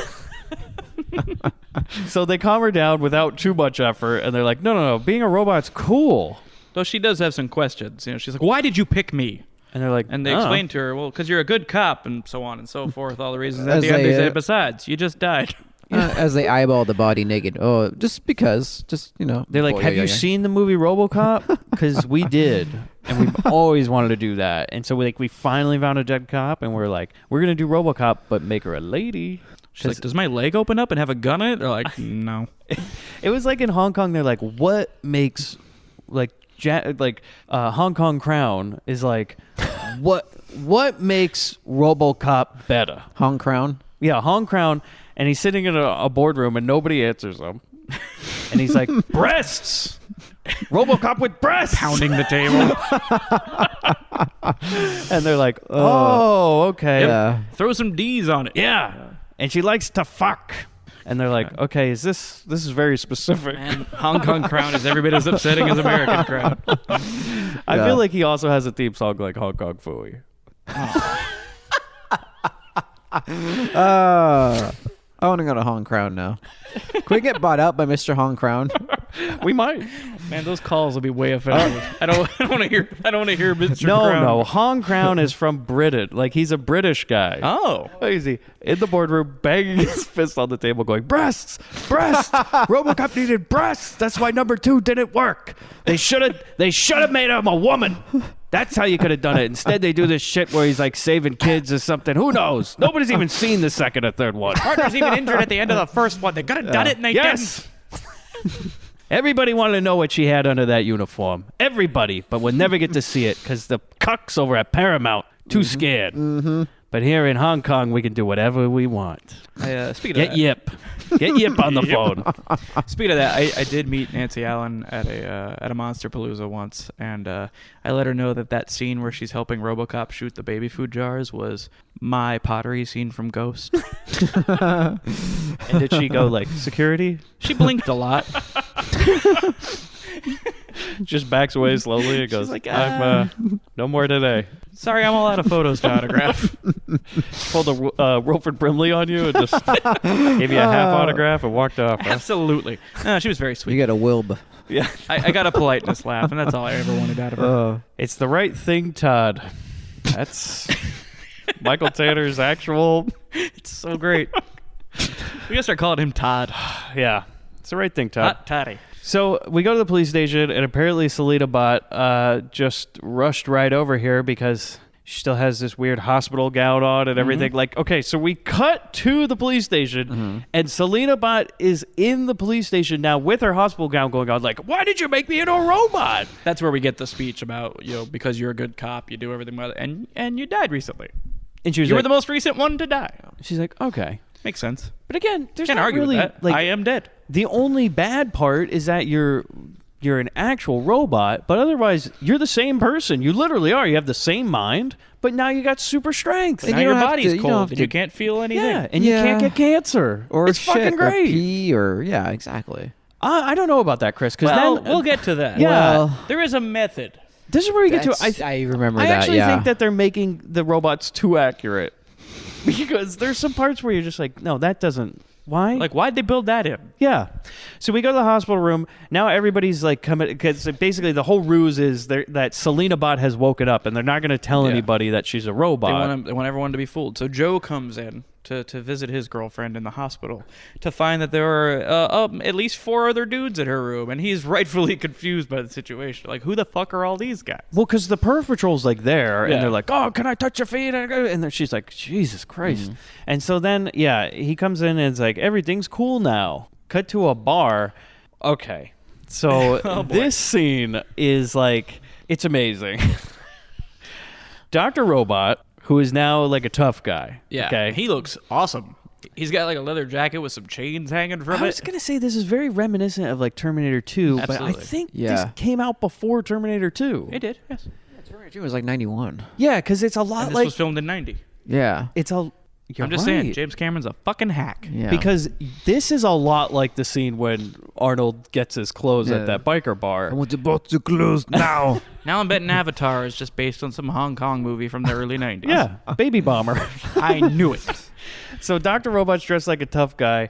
Speaker 8: So they calm her down without too much effort, and they're like, no, being a robot's cool.
Speaker 3: Though she does have some questions. You know, she's like, "Why did you pick me?"
Speaker 8: And they're like,
Speaker 3: And they
Speaker 8: "Oh."
Speaker 3: explain to her, "Well, because you're a good cop," and so on and so forth. All the reasons. At
Speaker 2: As
Speaker 3: the end,
Speaker 2: they,
Speaker 3: they say, "Besides, you just died."
Speaker 2: As they eyeball the body naked. Oh, just because.
Speaker 8: They're like, have you seen the movie RoboCop? Because we did, and we've always wanted to do that. And so we finally found a dead cop, and we're like, we're gonna do RoboCop, but make her a lady.
Speaker 3: She's like, "Does my leg open up and have a gun in it?" They're like, "No."
Speaker 8: It was like in Hong Kong. They're like, what makes Hong Kong Crown is like, what makes RoboCop better?
Speaker 2: Hong Crown?
Speaker 8: Yeah, Hong Crown, and he's sitting in a boardroom and nobody answers him, and he's like, breasts. RoboCop with breasts,
Speaker 3: Pounding the table.
Speaker 8: and they're like, oh, okay,
Speaker 2: Yeah.
Speaker 3: Throw some D's on it.
Speaker 8: yeah, and she likes to fuck, and they're like, okay, this is very specific.
Speaker 3: And Hong Kong Crown is every bit as upsetting as American Crown.
Speaker 8: I
Speaker 2: Yeah.
Speaker 8: feel like he also has a theme song like Hong Kong Phooey.
Speaker 2: I want to go to Hong Crown now. Can we get bought out by Mr. Hong Crown?
Speaker 8: We might.
Speaker 3: Man, those calls will be way offensive. I don't want to hear. I don't want to hear Mr. Crown.
Speaker 8: No, Hong Crown is from Britain. Like, he's a British guy.
Speaker 3: Oh.
Speaker 8: Crazy. In the boardroom, banging his fist on the table, going, breasts! RoboCop needed breasts! That's why number 2 didn't work. They should have made him a woman. That's how you could have done it. Instead, they do this shit where he's like saving kids or something. Who knows? Nobody's even seen the second or third one.
Speaker 3: Partner's even injured at the end of the first one. They could have done it and they
Speaker 8: Yes! Everybody wanted to know what she had under that uniform. Everybody, but we'll never get to see it because the cucks over at Paramount too scared. Mm-hmm. But here in Hong Kong, we can do whatever we want.
Speaker 3: Speaking of
Speaker 8: Get
Speaker 3: that,
Speaker 8: Yip. Get Yip on the phone.
Speaker 3: Speaking of that, I did meet Nancy Allen at a Monster Palooza once, and I let her know that scene where she's helping RoboCop shoot the baby food jars was my pottery scene from Ghost.
Speaker 8: And did she go like, security?
Speaker 3: She blinked a lot.
Speaker 8: Just backs away slowly and goes,
Speaker 3: like,
Speaker 8: I'm, no more today.
Speaker 3: Sorry, I'm all out of photos to autograph.
Speaker 8: Pulled a Wilford Brimley on you and just gave you a half autograph and walked off. Huh?
Speaker 3: Absolutely. No, she was very sweet.
Speaker 2: You got a Wilb.
Speaker 8: Yeah.
Speaker 3: I got a politeness laugh, and that's all I ever wanted out of her.
Speaker 8: It's the right thing, Todd. That's Michael Tanner's actual.
Speaker 3: It's so great. We gotta start calling him Todd.
Speaker 8: Yeah. It's the right thing, Todd.
Speaker 3: Hot Toddy.
Speaker 8: So we go to the police station, and apparently Selena Bot just rushed right over here because she still has this weird hospital gown on and everything. Like, okay, so we cut to the police station, and Selena Bot is in the police station now with her hospital gown going on. Like, why did you make me into a robot?
Speaker 3: That's where we get the speech about, because you're a good cop, you do everything well, and you died recently.
Speaker 8: And she was
Speaker 3: You were
Speaker 8: like,
Speaker 3: the most recent one to die.
Speaker 8: she's like, okay.
Speaker 3: Makes sense.
Speaker 8: But again, there's
Speaker 3: Can't
Speaker 8: not
Speaker 3: argue
Speaker 8: really
Speaker 3: with that.
Speaker 8: like
Speaker 3: I am dead.
Speaker 8: the only bad part is that you're an actual robot, but otherwise you're the same person. You literally are. You have the same mind, but now you got super strength.
Speaker 3: And now your body's cold and you can't feel anything.
Speaker 8: Yeah, and you can't get cancer.
Speaker 2: or
Speaker 8: it's
Speaker 2: shit,
Speaker 8: fucking great.
Speaker 2: or pee, or yeah, exactly.
Speaker 8: I don't know about that, Chris. Because
Speaker 3: Well,
Speaker 8: then
Speaker 3: we'll get to that.
Speaker 8: Yeah.
Speaker 2: Well,
Speaker 3: There is a method.
Speaker 8: this is where you get to.
Speaker 2: I remember
Speaker 8: I
Speaker 2: that.
Speaker 8: actually
Speaker 2: yeah.
Speaker 8: think that they're making the robots too accurate because there's some parts where you're just like, no, that doesn't. Why?
Speaker 3: Like, why'd they build that in?
Speaker 8: Yeah. So we go to the hospital room. Now everybody's like coming because basically the whole ruse is that Selena bot has woken up and they're not going to tell anybody that she's a robot.
Speaker 3: They want everyone to be fooled. So Joe comes in to visit his girlfriend in the hospital to find that there are at least 4 other dudes in her room, and he's rightfully confused by the situation. Like, who the fuck are all these guys?
Speaker 8: Well, because the perf patrol's like there,
Speaker 3: Yeah.
Speaker 8: and they're like, "Oh, can I touch your feet?" And then she's like, "Jesus Christ!" And so then, he comes in and it's like, "Everything's cool now." Cut to a bar. Okay, so this scene is like, it's amazing. Dr. Robot, who is now like a tough guy.
Speaker 3: Yeah.
Speaker 8: Okay.
Speaker 3: He looks awesome. He's got like a leather jacket with some chains hanging from
Speaker 8: I
Speaker 3: it.
Speaker 8: was gonna say this is very reminiscent of like Terminator 2, but I
Speaker 3: Absolutely.
Speaker 8: think this
Speaker 2: Yeah.
Speaker 8: came out before Terminator 2.
Speaker 3: It did, yes.
Speaker 2: Terminator 2 was like 91.
Speaker 8: Yeah, because it's a lot
Speaker 3: And this
Speaker 8: like
Speaker 3: was filmed in 90.
Speaker 2: Yeah.
Speaker 8: it's a. You're
Speaker 3: I'm just
Speaker 8: right.
Speaker 3: saying, James Cameron's a fucking hack.
Speaker 2: Yeah.
Speaker 8: Because this is a lot like the scene when Arnold gets his clothes
Speaker 2: Yeah.
Speaker 8: at that biker bar.
Speaker 9: I want the boat to close now.
Speaker 3: Now I'm betting Avatar is just based on some Hong Kong movie from the early 90s.
Speaker 8: Yeah, baby bomber.
Speaker 3: I knew it.
Speaker 8: So Dr. Robot's dressed like a tough guy.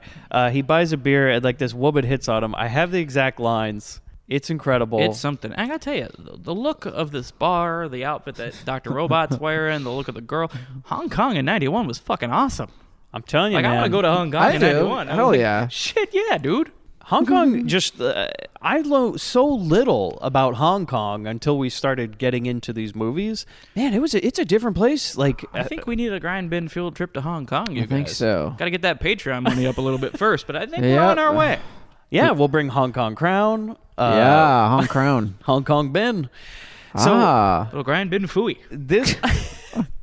Speaker 8: He buys a beer and like this woman hits on him. I have the exact lines. It's incredible.
Speaker 3: It's something. I gotta tell you, the look of this bar, the outfit that Dr. Robot's wearing, the look of the girl, Hong Kong in 91 was fucking awesome.
Speaker 8: I'm telling you,
Speaker 3: Like,
Speaker 8: man.
Speaker 3: I want to go to Hong Kong
Speaker 2: I
Speaker 3: in
Speaker 2: do.
Speaker 3: 91. I was
Speaker 2: Hell
Speaker 3: like,
Speaker 2: yeah.
Speaker 3: Shit, yeah, dude.
Speaker 8: Hong Kong just I know so little about Hong Kong until we started getting into these movies. Man, it's a different place. Like
Speaker 3: I think we need a Grindbin field trip to Hong Kong, you
Speaker 2: I think
Speaker 3: guys.
Speaker 2: so.
Speaker 3: Got to get that Patreon money up a little bit first, but I think we're
Speaker 2: Yep.
Speaker 3: on our way.
Speaker 8: yeah, we'll bring Hong Kong Crown.
Speaker 2: Yeah, Hong Crown.
Speaker 8: Hong Kong Ben. So
Speaker 3: Little Grindbin Fooey.
Speaker 8: this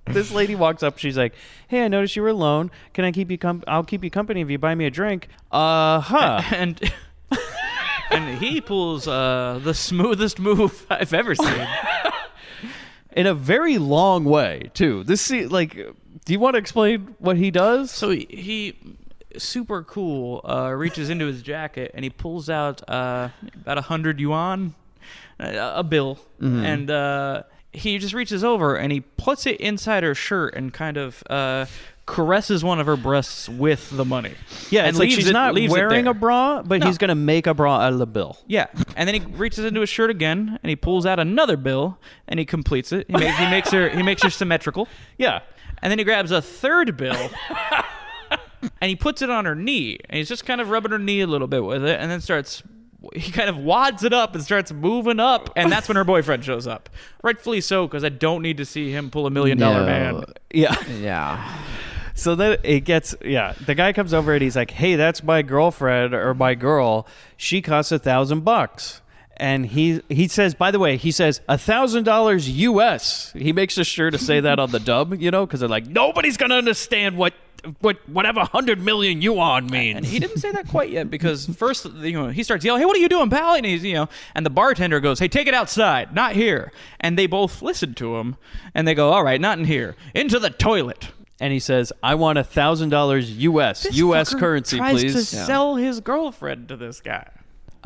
Speaker 8: this lady walks up. She's like, "Hey, I noticed you were alone. Can I keep you? I'll keep you company if you buy me a drink."
Speaker 3: And and he pulls the smoothest move I've ever seen.
Speaker 8: In a very long way, too. This scene, like, do you want to explain what he does?
Speaker 3: So he super cool, reaches into his jacket and he pulls out about 100 yuan, a bill, and he just reaches over and he puts it inside her shirt and kind of caresses one of her breasts with the money.
Speaker 8: Yeah,
Speaker 3: and
Speaker 8: it's like she's not wearing a bra, but
Speaker 3: No.
Speaker 8: he's going to make a bra out of the bill.
Speaker 3: Yeah, and then he reaches into his shirt again and he pulls out another bill and he completes it. He makes her symmetrical.
Speaker 8: Yeah.
Speaker 3: And then he grabs a third bill and he puts it on her knee. And he's just kind of rubbing her knee a little bit with it and then he kind of wads it up and starts moving up. And that's when her boyfriend shows up. Rightfully so, because I don't need to see him pull $1 million man.
Speaker 8: Yeah.
Speaker 2: Yeah.
Speaker 8: So then it gets, the guy comes over and he's like, "Hey, that's my girlfriend or my girl. She costs $1,000. And he says, by the way, he says $1,000 US. He makes sure to say that on the dub, because they're like, nobody's going to understand what whatever 100 million yuan means.
Speaker 3: And he didn't say that quite yet because first, he starts yelling, "Hey, what are you doing, pal?" And he's, and the bartender goes, "Hey, take it outside, not here." And they both listen to him and they go, "All right, not in here, into the toilet."
Speaker 8: And he says, "I want $1,000 US,
Speaker 3: This
Speaker 8: US
Speaker 3: fucker
Speaker 8: currency,
Speaker 3: tries
Speaker 8: please."
Speaker 3: to sell his girlfriend to this guy.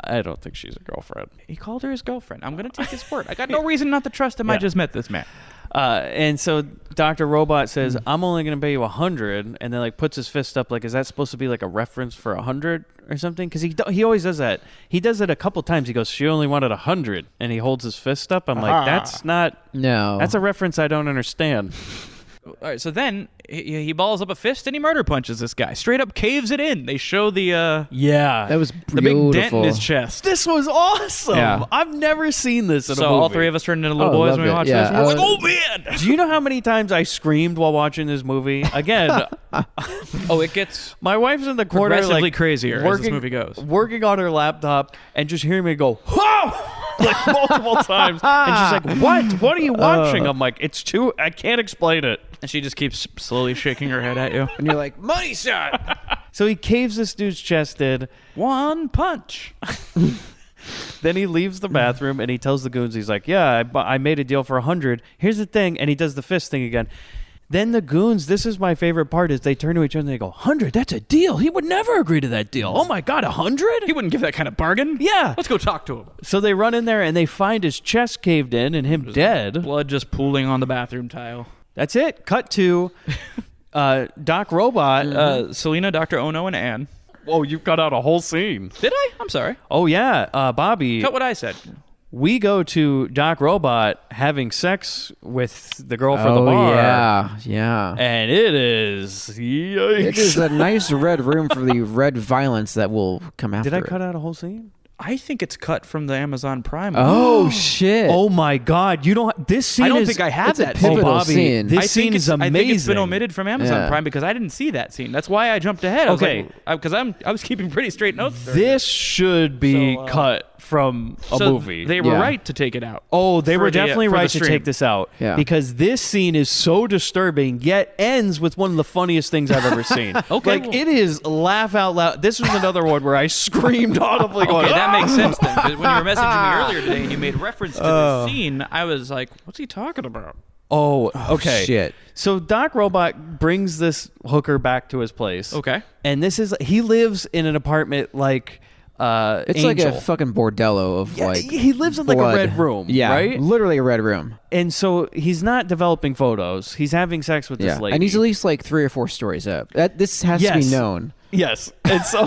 Speaker 8: I don't think she's a girlfriend.
Speaker 3: He called her his girlfriend. I'm going to take his word. I got no reason not to trust him. I just met this man.
Speaker 8: And so Dr. Robot says, "I'm only going to pay you 100," and then like puts his fist up. Like, is that supposed to be like a reference for 100 or something? Because he always does that. He does it a couple times. He goes, "She only wanted 100," and he holds his fist up. I'm like, that's not.
Speaker 2: No.
Speaker 8: That's a reference I don't understand.
Speaker 3: All right, so then he balls up a fist and he murder punches this guy. Straight up caves it in. They show the
Speaker 8: Yeah,
Speaker 2: That was
Speaker 3: the big
Speaker 2: beautiful.
Speaker 3: dent in his chest.
Speaker 8: This was awesome.
Speaker 2: Yeah.
Speaker 8: I've never seen this in a
Speaker 3: So
Speaker 8: movie.
Speaker 3: all three of us turned into little
Speaker 2: Oh,
Speaker 3: boys
Speaker 2: loved
Speaker 3: when we
Speaker 2: it.
Speaker 3: watched
Speaker 2: Yeah,
Speaker 3: this. We're
Speaker 2: I
Speaker 3: like,
Speaker 2: was-
Speaker 3: "Oh man!"
Speaker 8: Do you know how many times I screamed while watching this movie? Again,
Speaker 3: Oh, it gets
Speaker 8: my wife's in the corner,
Speaker 3: progressively
Speaker 8: like
Speaker 3: crazier as this movie goes.
Speaker 8: working on her laptop, and just hearing me go, "Whoa!" like multiple times. And she's like, what are you watching? I'm like, I can't explain it.
Speaker 3: And she just keeps slowly shaking her head at you.
Speaker 2: And you're like, money shot.
Speaker 8: So he caves this dude's chest in.
Speaker 3: One punch.
Speaker 8: Then he leaves the bathroom and he tells the goons, he's like, yeah, I made a deal for 100. Here's the thing. And he does the fist thing again. Then the goons, this is my favorite part, is they turn to each other and they go, 100, that's a deal. He would never agree to that deal. Oh my God, 100?
Speaker 3: He wouldn't give that kind of bargain.
Speaker 8: Yeah.
Speaker 3: Let's go talk to him.
Speaker 8: So they run in there and they find his chest caved in and him dead.
Speaker 3: Blood just pooling on the bathroom tile.
Speaker 8: That's it. Cut to Doc Robot.
Speaker 3: Selena, Dr. Ono, and Anne.
Speaker 8: Whoa, you cut out a whole scene.
Speaker 3: Did I? I'm sorry.
Speaker 8: Oh, yeah. Bobby.
Speaker 3: Cut what I said.
Speaker 8: We go to Doc Robot having sex with the girl from the bar.
Speaker 2: Yeah.
Speaker 8: And it is... Yikes.
Speaker 2: It is a nice red room for the red violence that will come after
Speaker 8: Did I
Speaker 2: it.
Speaker 8: cut out a whole scene?
Speaker 3: I think it's cut from the Amazon Prime.
Speaker 2: Oh, shit.
Speaker 8: Oh, my God. You don't... This scene
Speaker 3: I don't
Speaker 8: is...
Speaker 3: think I have
Speaker 2: It's a
Speaker 3: that
Speaker 2: pivotal
Speaker 3: scene.
Speaker 8: Bobby,
Speaker 2: scene.
Speaker 8: this scene is amazing.
Speaker 3: I think it's been omitted from Amazon
Speaker 2: Yeah.
Speaker 3: Prime because I didn't see that scene. That's why I jumped ahead.
Speaker 8: Okay.
Speaker 3: Because I was keeping pretty straight notes.
Speaker 8: This should be cut from a movie.
Speaker 3: They were
Speaker 2: Yeah.
Speaker 3: right to take it out.
Speaker 8: Oh, they were definitely
Speaker 3: for the
Speaker 8: right to
Speaker 3: stream.
Speaker 8: take this out.
Speaker 2: Yeah.
Speaker 8: Because this scene is so disturbing, yet ends with one of the funniest things I've ever seen.
Speaker 3: Okay,
Speaker 8: Like,
Speaker 3: well-
Speaker 8: it is laugh out loud. This was another one where I screamed audibly going,
Speaker 3: Okay, that makes
Speaker 8: "Ah!"
Speaker 3: sense then. 'Cause when you were messaging me earlier today and you made reference to this scene, I was like, what's he talking about?
Speaker 8: Oh, okay.
Speaker 2: shit.
Speaker 8: So Doc Robot brings this hooker back to his place.
Speaker 3: Okay.
Speaker 8: And this is, he lives in an apartment like
Speaker 2: It's
Speaker 8: Angel.
Speaker 2: like a fucking bordello of
Speaker 8: Yeah,
Speaker 2: like
Speaker 8: he lives in like a
Speaker 2: blood.
Speaker 8: red room,
Speaker 2: Yeah,
Speaker 8: right?
Speaker 2: literally a red room.
Speaker 8: And so he's not developing photos. He's having sex with this
Speaker 2: Yeah,
Speaker 8: lady.
Speaker 2: and he's at least like 3 or 4 stories up. This has to be
Speaker 8: Yes.
Speaker 2: known.
Speaker 8: Yes. And so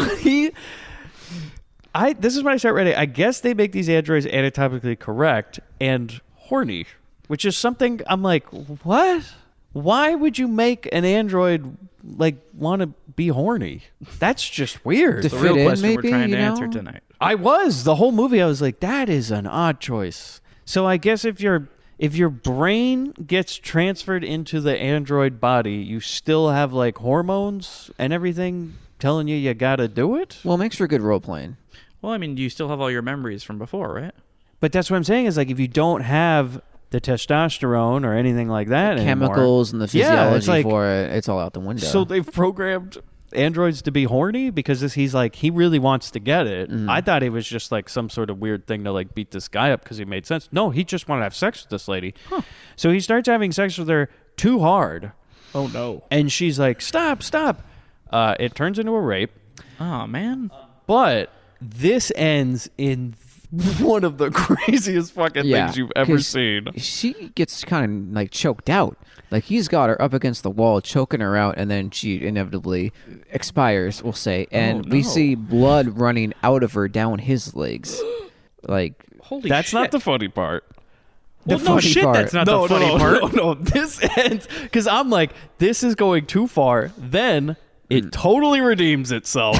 Speaker 8: this is when I start reading. I guess they make these androids anatomically correct and horny, which is something I'm like, what? Why would you make an android like want to be horny? That's just weird.
Speaker 2: To
Speaker 3: The real
Speaker 2: fit in,
Speaker 3: question
Speaker 2: maybe,
Speaker 3: we're trying to
Speaker 2: you know?
Speaker 3: answer tonight.
Speaker 8: I was the whole movie. I was like, that is an odd choice. So I guess if your brain gets transferred into the android body, you still have like hormones and everything telling you gotta do it.
Speaker 2: Well, it makes for good role playing.
Speaker 3: Well, I mean, you still have all your memories from before, right?
Speaker 8: But that's what I'm saying is like if you don't have the testosterone or anything like that anymore,
Speaker 2: Chemicals and the
Speaker 8: Yeah,
Speaker 2: physiology
Speaker 8: it's like-
Speaker 2: for it, it's all out the window.
Speaker 8: So they've programmed androids to be horny because he's like he really wants to get it. I thought it was just like some sort of weird thing to like beat this guy up because he made sense. No, he just wanted to have sex with this lady. So he starts having sex with her too hard.
Speaker 3: Oh, no.
Speaker 8: And she's like, stop. It turns into a rape.
Speaker 3: Oh, man.
Speaker 8: But this ends in one of the craziest fucking things you've ever
Speaker 2: 'cause
Speaker 8: seen.
Speaker 2: She gets kind of like choked out. Like he's got her up against the wall, choking her out, and then she inevitably expires, we'll say. And we see blood running out of her down his legs. Like,
Speaker 3: Holy
Speaker 8: That's
Speaker 3: shit.
Speaker 8: not the funny part.
Speaker 3: Well,
Speaker 2: the
Speaker 3: no
Speaker 2: funny
Speaker 3: shit,
Speaker 2: part.
Speaker 3: that's not the funny part.
Speaker 8: No. This ends because I'm like, this is going too far. Then it totally redeems itself.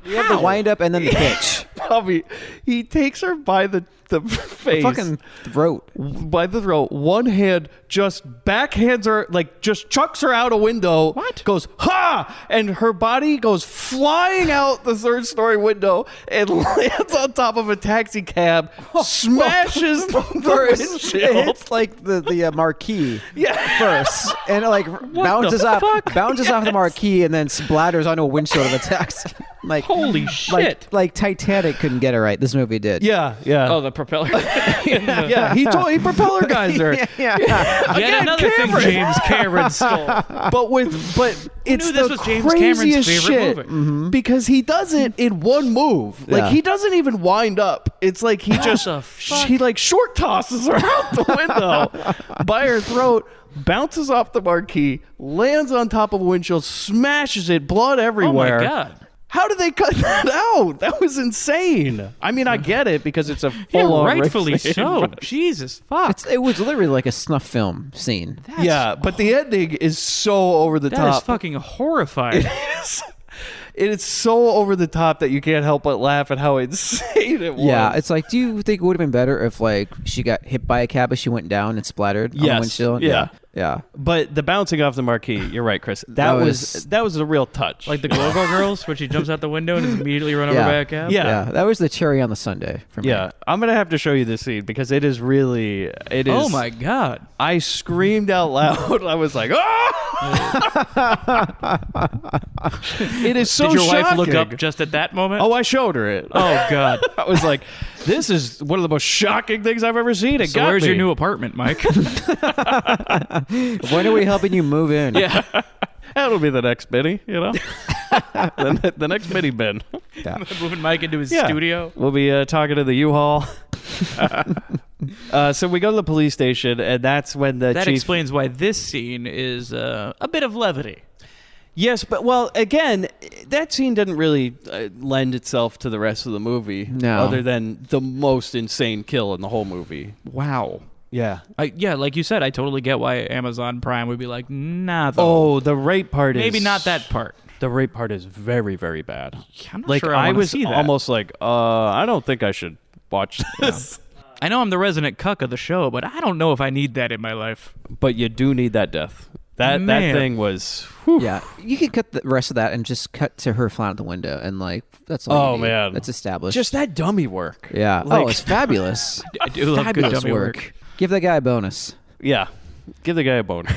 Speaker 2: we have the wind up and then the pitch.
Speaker 8: Bobby, he takes her by the face,
Speaker 2: Fucking throat.
Speaker 8: by the throat. One hand just backhands her, like just chucks her out a window.
Speaker 3: What?
Speaker 8: Goes, ha! And her body goes flying out the 3rd-story window and lands on top of a taxi cab, smashes the windshield.
Speaker 2: It's like the marquee
Speaker 8: Yeah.
Speaker 2: first, and it like bounces
Speaker 3: the
Speaker 2: off,
Speaker 3: fuck?
Speaker 2: bounces off the marquee, and then splatters onto a windshield of a taxi. Like
Speaker 3: Holy shit.
Speaker 2: Like Titanic couldn't get it right. This movie did.
Speaker 8: Yeah.
Speaker 3: Oh, the propeller.
Speaker 8: Yeah, he propeller guys her.
Speaker 2: yeah.
Speaker 3: Yet another thing James Cameron stole.
Speaker 8: But it's
Speaker 3: knew this
Speaker 8: the
Speaker 3: was James Cameron's
Speaker 8: craziest
Speaker 3: favorite
Speaker 8: shit
Speaker 3: movie?
Speaker 8: because he does it in one move. Like
Speaker 2: Yeah.
Speaker 8: he doesn't even wind up. It's like he just
Speaker 3: the fuck?
Speaker 8: he like short tosses her out the window by her throat, bounces off the marquee, lands on top of a windshield, smashes it, blood
Speaker 3: Oh,
Speaker 8: everywhere.
Speaker 3: my God.
Speaker 8: How did they cut that out? That was insane. I mean, I get it because it's a full-on rape
Speaker 3: rightfully
Speaker 8: scene,
Speaker 3: so.
Speaker 8: but-
Speaker 3: Jesus fuck.
Speaker 2: It was literally like a snuff film scene.
Speaker 8: Yeah, but the ending is so over the
Speaker 3: That
Speaker 8: top.
Speaker 3: is fucking horrifying.
Speaker 8: It's so over the top that you can't help but laugh at how insane it was.
Speaker 2: Yeah, it's like, do you think it would have been better if like she got hit by a cab as she went down and splattered on the
Speaker 8: Yes,
Speaker 2: windshield?
Speaker 8: yeah.
Speaker 2: Yeah.
Speaker 8: But the bouncing off the marquee, you're right, Chris. That was a real touch.
Speaker 3: Like the Go-Go Girls, where she jumps out the window and is immediately run over by a cab.
Speaker 8: Yeah.
Speaker 2: That was the cherry on the sundae for me.
Speaker 8: Yeah, I'm gonna have to show you this scene because it is really. It is.
Speaker 3: Oh my God!
Speaker 8: I screamed out loud. I was like, "Oh!" It is so
Speaker 3: Did your wife
Speaker 8: shocking.
Speaker 3: look up just at that moment?
Speaker 8: Oh, I showed her it.
Speaker 3: Oh God!
Speaker 8: I was like, "This is one of the most shocking things I've ever seen." It
Speaker 3: So
Speaker 8: got
Speaker 3: where's
Speaker 8: me.
Speaker 3: your new apartment, Mike?
Speaker 2: When are we helping you move in?
Speaker 8: Yeah, that'll be the next mini. You know, the next mini bin.
Speaker 2: Yeah.
Speaker 3: Moving Mike into his studio.
Speaker 8: We'll be talking to the U-Haul. So we go to the police station, and that's when the
Speaker 3: That
Speaker 8: chief...
Speaker 3: explains why this scene is a bit of levity.
Speaker 8: Yes, but, well, again, that scene didn't really lend itself to the rest of the movie.
Speaker 2: No.
Speaker 8: Other than the most insane kill in the whole movie.
Speaker 3: Wow.
Speaker 8: Yeah.
Speaker 3: Yeah, like you said, I totally get why Amazon Prime would be like, nah,
Speaker 8: Oh, the rape part is...
Speaker 3: maybe not that part.
Speaker 8: The rape part is very, very bad.
Speaker 3: I'm not
Speaker 8: Like,
Speaker 3: sure
Speaker 8: I
Speaker 3: wanna
Speaker 8: was
Speaker 3: see that.
Speaker 8: almost like, I don't think I should watch this.
Speaker 3: I know I'm the resident cuck of the show, but I don't know if I need that in my life.
Speaker 8: But you do need that death. That
Speaker 3: Man.
Speaker 8: thing was... whew.
Speaker 2: Yeah, you could cut the rest of that and just cut to her flying out the window, and like that's all.
Speaker 8: Oh,
Speaker 2: you need.
Speaker 8: man.
Speaker 2: That's established.
Speaker 8: Just that dummy work.
Speaker 2: yeah.
Speaker 8: like-
Speaker 2: it's fabulous.
Speaker 3: I do love good
Speaker 2: Fabulous
Speaker 3: dummy work.
Speaker 2: Give that guy a bonus.
Speaker 8: Yeah. Give the guy a boner.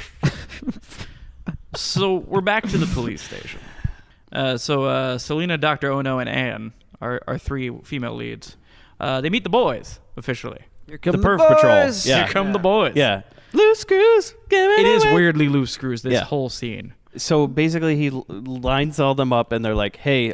Speaker 3: So we're back to the police station. So Selena, Dr. Ono, and Anne are three female leads. They meet the boys officially.
Speaker 2: Here
Speaker 8: The Perf Patrol. Yeah.
Speaker 3: Here come the boys.
Speaker 8: Yeah. Loose screws.
Speaker 3: It is weirdly loose screws, this
Speaker 8: Yeah.
Speaker 3: whole scene.
Speaker 8: So basically, he lines all them up, and they're like, "Hey,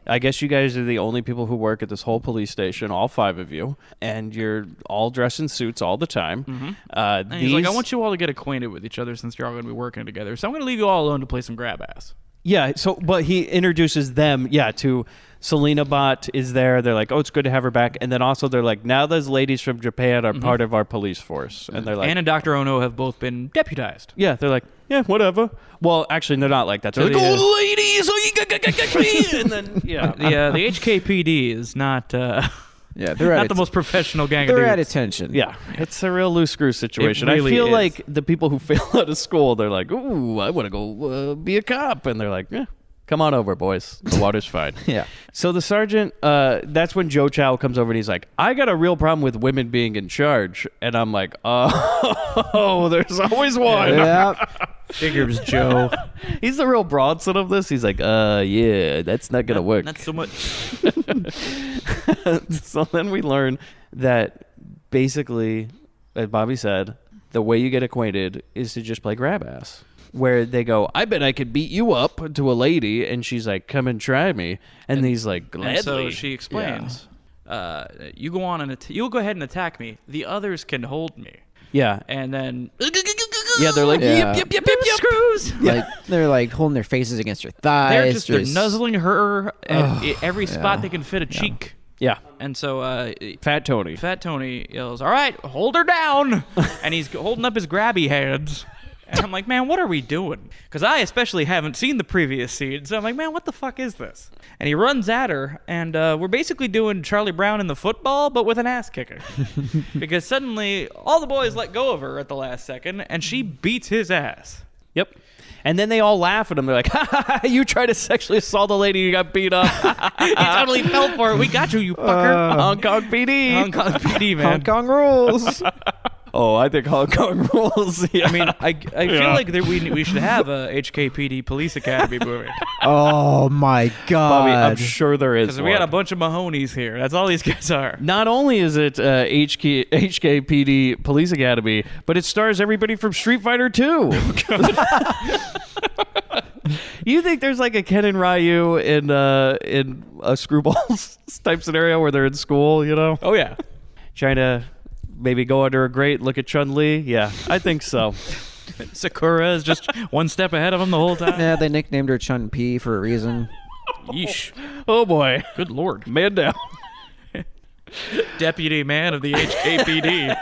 Speaker 8: I guess you guys are the only people who work at this whole police station, all 5 of you, and you're all dressed in suits all the time."
Speaker 3: Mm-hmm. And he's like, I want you all to get acquainted with each other since you're all going to be working together. So I'm going to leave you all alone to play some grab ass.
Speaker 8: Yeah. So, but he introduces them. Yeah. To Selena Bot is there. They're like, "Oh, it's good to have her back." And then also they're like, "Now those ladies from Japan are part of our police force." And they're like,
Speaker 3: Anne and Dr. Ono have both been deputized.
Speaker 8: "Yeah." They're like, "Yeah, whatever." Well, actually, they're not like that. They're like,
Speaker 3: the,
Speaker 8: "Oh, ladies!" And then yeah.
Speaker 3: The HKPD is not
Speaker 2: Yeah, they're
Speaker 3: not the most professional gang
Speaker 2: They're
Speaker 3: of
Speaker 2: at
Speaker 3: dudes.
Speaker 2: attention.
Speaker 8: Yeah, it's a real loose screw situation.
Speaker 3: really
Speaker 8: I feel
Speaker 3: is.
Speaker 8: like the people who fail out of school, they're like, "Ooh, I want to go be a cop," and they're like, "Yeah, come on over, boys. The water's fine."
Speaker 2: Yeah.
Speaker 8: So the sergeant, that's when Joe Chow comes over and he's like, "I got a real problem with women being in charge," and I'm like, "Oh, there's always one."
Speaker 2: Yeah.
Speaker 3: Figures, Joe.
Speaker 8: He's the real Bronson of this. He's like, yeah, that's not gonna work."
Speaker 3: Not so much.
Speaker 8: So then we learn that basically, as Bobby said, the way you get acquainted is to just play grab ass. Where they go, "I bet I could beat you up," to a lady, and she's like, "Come and try me," and he's like, "Gladly."
Speaker 3: And so she explains, you go on and you'll go ahead and attack me. The others can hold me.
Speaker 8: Yeah,
Speaker 3: And then
Speaker 8: yeah, they're like,
Speaker 2: Yeah.
Speaker 8: "Yep."
Speaker 3: screws.
Speaker 2: Like they're like holding their faces against her thighs.
Speaker 3: They're nuzzling her at every spot they can fit a cheek.
Speaker 8: Yeah,
Speaker 3: And so
Speaker 8: Fat Tony.
Speaker 3: Fat Tony yells, "All right, hold her down!" And he's holding up his grabby hands. And I'm like, man, what are we doing? Because I especially haven't seen the previous scene. So I'm like, man, what the fuck is this? And he runs at her, and we're basically doing Charlie Brown in the football, but with an ass kicker. Because suddenly, all the boys let go of her at the last second, and she beats his ass.
Speaker 8: Yep. And then they all laugh at him. They're like, "Ha ha ha! You tried to sexually assault a lady, you got beat up."
Speaker 3: He totally fell for it. We got you, you fucker.
Speaker 8: Hong Kong PD.
Speaker 3: Hong Kong PD, man.
Speaker 2: Hong Kong rules.
Speaker 8: Oh, I think Hong Kong rules. Yeah.
Speaker 3: I mean, I feel like we should have a HKPD Police Academy movie.
Speaker 2: Oh my
Speaker 8: Bobby, I'm
Speaker 2: god.
Speaker 8: sure there is.
Speaker 3: Because we got a bunch of Mahonies here. That's all these guys are.
Speaker 8: Not only is it HKPD Police Academy, but it stars everybody from Street Fighter 2. You think there's like a Ken and Ryu in a Screwballs type scenario where they're in school, you know?
Speaker 3: Oh, yeah.
Speaker 8: Trying to maybe go under a grate, look at Chun-Li? Yeah, I think so.
Speaker 3: Sakura is just one step ahead of him the whole time.
Speaker 2: Yeah, they nicknamed her Chun P for a reason.
Speaker 3: Yeesh.
Speaker 8: Oh boy.
Speaker 3: Good lord.
Speaker 8: Man down.
Speaker 3: Deputy man of the HKPD.